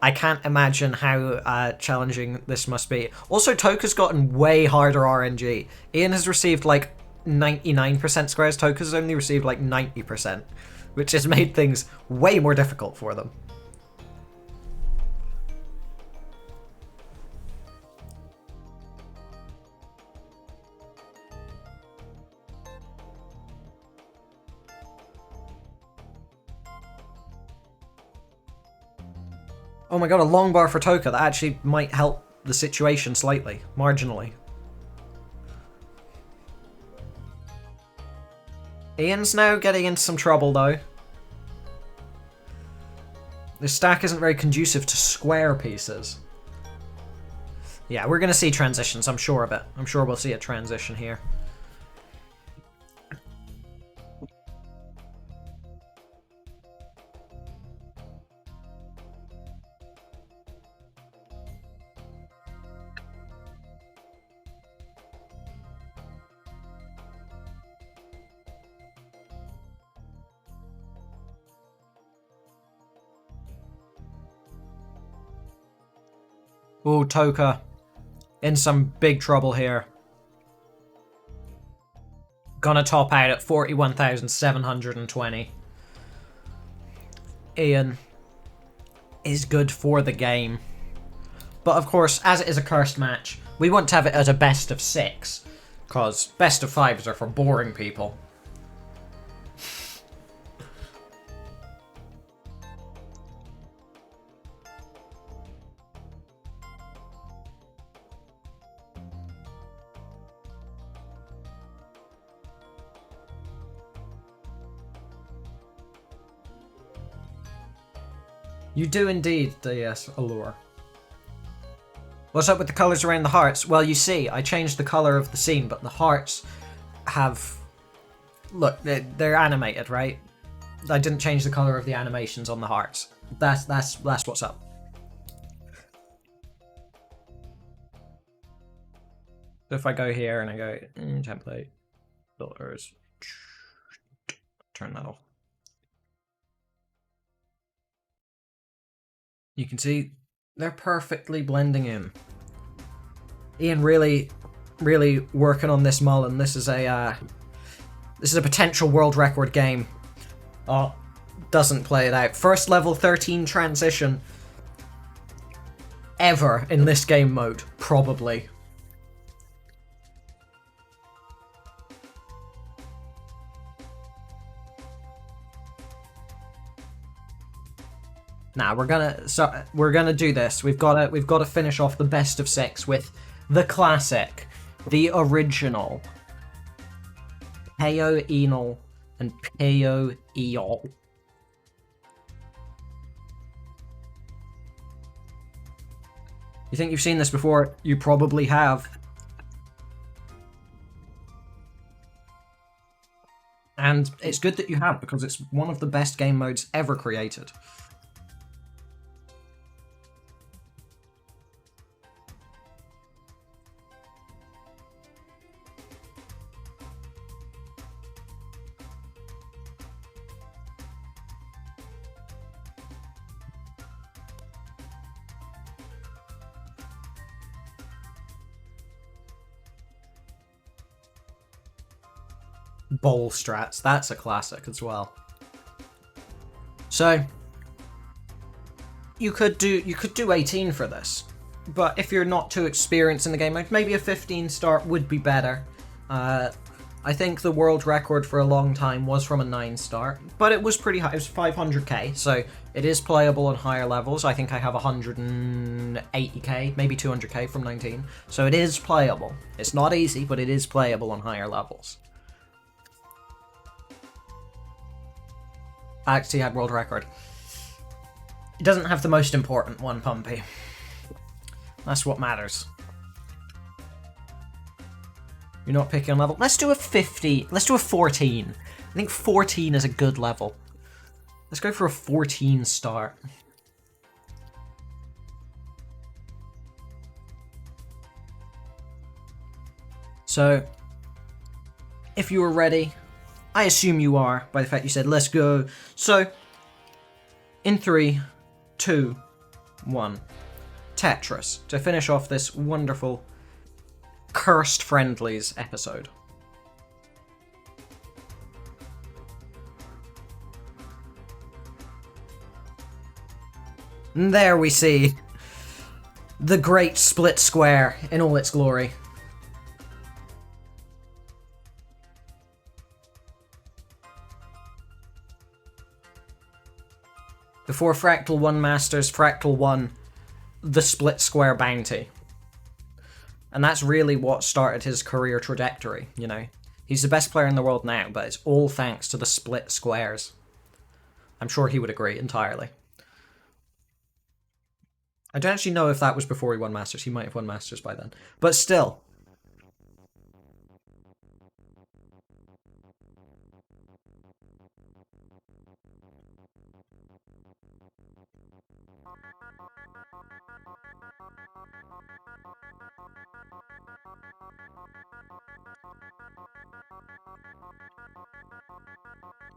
I can't imagine how challenging this must be. Also, Toka's gotten way harder RNG. Ian has received like 99% squares. Toka's only received like 90%, which has made things way more difficult for them. Oh my god, a long bar for Toka. That actually might help the situation slightly, marginally. Ian's now getting into some trouble though. The stack isn't very conducive to square pieces. Yeah, we're gonna see transitions, I'm sure of it. I'm sure we'll see a transition here. Ooh, Toka. In some big trouble here. Gonna top out at 41,720. Ian is good for the game. But of course, as it is a cursed match, we want to have it as a best of 6. Because best of 5s are for boring people. You do indeed, yes, Allure. What's up with the colours around the hearts? Well, you see, I changed the colour of the scene, but the hearts have... Look, they're animated, right? I didn't change the colour of the animations on the hearts. That's what's up. So if I go here and I go, template, filters, turn that off. You can see they're perfectly blending in. Ian really working on this Mullen. This is a potential world record game. Oh, doesn't play it out. First level 13 transition ever in this game mode, probably. Now we're gonna do this. We've got to finish off the best of 6 with the classic, the original, Peo Enal and Peo Eol. You think you've seen this before? You probably have. And it's good that you have, because it's one of the best game modes ever created. Bowl strats, that's a classic as well. So you could do 18 for this, but if you're not too experienced in the game, maybe a 15 start would be better. I think the world record for a long time was from a 9 start, but it was pretty high. It was 500k, so it is playable on higher levels. I think I have 180k, maybe 200k from 19, so it is playable. It's not easy, but it is playable on higher levels. I actually had world record. It doesn't have the most important one, Pumpy. That's what matters. You're not picking a level. Let's do a 50. Let's do a 14. I think 14 is a good level. Let's go for a 14 start. So, if you were ready, I assume you are, by the fact you said, let's go. So, in 3, 2, 1. Tetris, to finish off this wonderful Cursed Friendlies episode. And there we see the great split square in all its glory. Before Fractal 1 Masters, Fractal won the split square bounty. And that's really what started his career trajectory, you know. He's the best player in the world now, but it's all thanks to the split squares. I'm sure he would agree entirely. I don't actually know if that was before he won Masters. He might have won Masters by then. But still.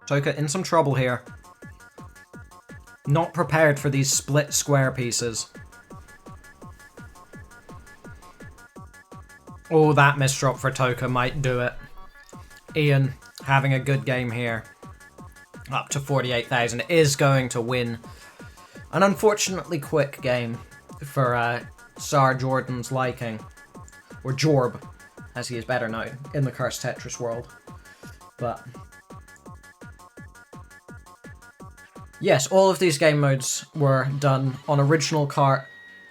Toka in some trouble here. Not prepared for these split square pieces. Oh, that misdrop for Toka might do it. Ian having a good game here. Up to 48,000 is going to win. An unfortunately quick game for Sar Jordan's liking. Or Jorb, as he is better known in the Cursed Tetris world. But yes, all of these game modes were done on original cart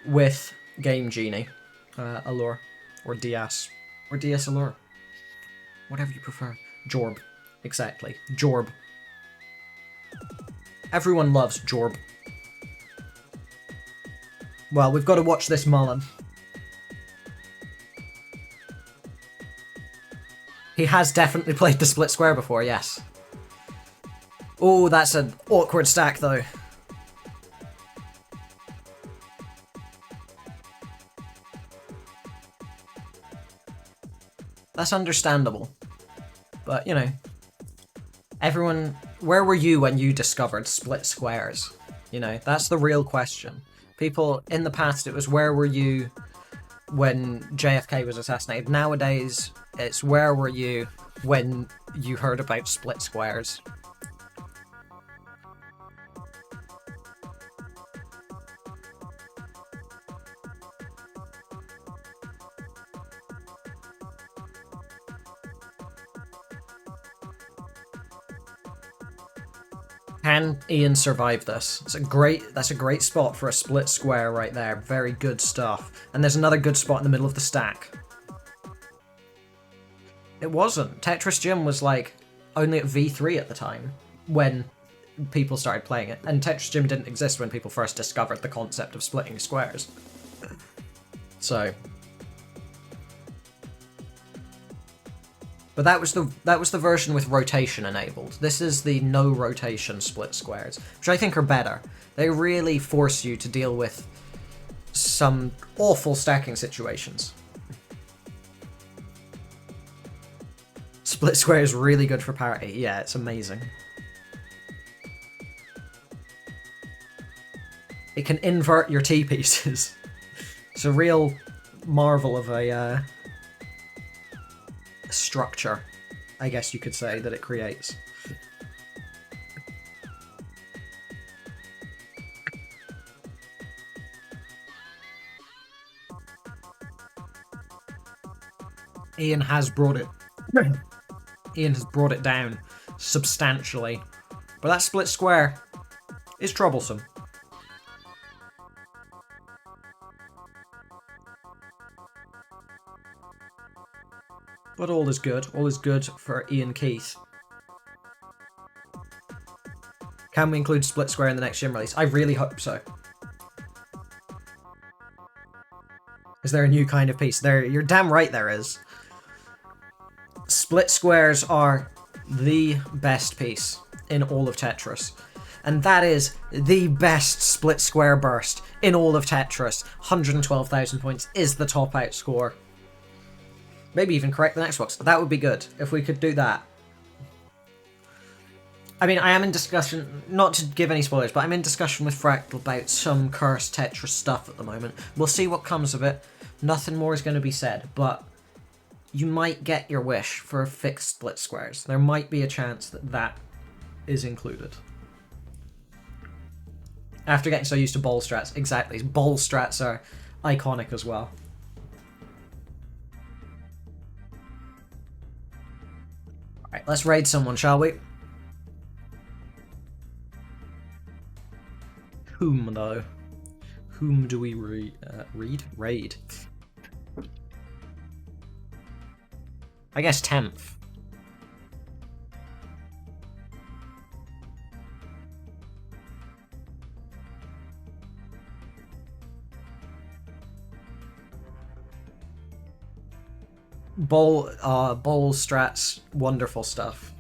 with Game Genie Allure, or DS, or DS Allure, whatever you prefer. Jorb, exactly, Jorb. Everyone loves Jorb. Well, we've got to watch this Mullen. He has definitely played the split square before, yes. Oh, that's an awkward stack, though. That's understandable. But, you know, everyone... Where were you when you discovered split squares? You know, that's the real question. People, in the past, it was where were you when JFK was assassinated. Nowadays, it's where were you when you heard about split squares. Can Ian survive this? That's a great spot for a split square right there. Very good stuff. And there's another good spot in the middle of the stack. It wasn't. Tetris Gym was like only at V3 at the time when people started playing it. And Tetris Gym didn't exist when people first discovered the concept of splitting squares. So... But that was the version with rotation enabled. This is the no rotation split squares, which I think are better. They really force you to deal with some awful stacking situations. Split square is really good for parity. Yeah, it's amazing. It can invert your T-pieces. It's a real marvel of a... structure, I guess you could say, that it creates. Ian has brought it. Ian has brought it down substantially, but that split square is troublesome. But all is good. All is good for Ian Keith. Can we include split square in the next gym release? I really hope so. Is there a new kind of piece? You're damn right there is. Split squares are the best piece in all of Tetris. And that is the best split square burst in all of Tetris. 112,000 points is the top out score. Maybe even correct the next box. That would be good, if we could do that. I mean, I am in discussion, not to give any spoilers, but I'm in discussion with Fractal about some cursed Tetris stuff at the moment. We'll see what comes of it. Nothing more is going to be said, but you might get your wish for fixed split squares. There might be a chance that that is included. After getting so used to bowl strats, exactly. Bowl strats are iconic as well. Alright, let's raid someone, shall we? Whom, though? Whom do we raid? I guess 10th. Bowl strats, wonderful stuff.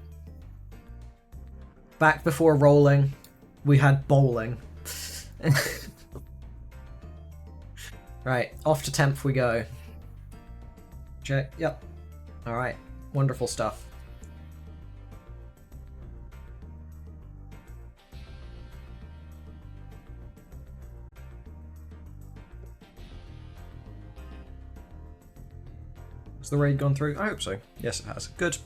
Back before rolling, we had bowling. Right, off to 10th we go. Check, yep. Alright, wonderful stuff. Has the raid gone through? I hope so. Yes, it has. Good.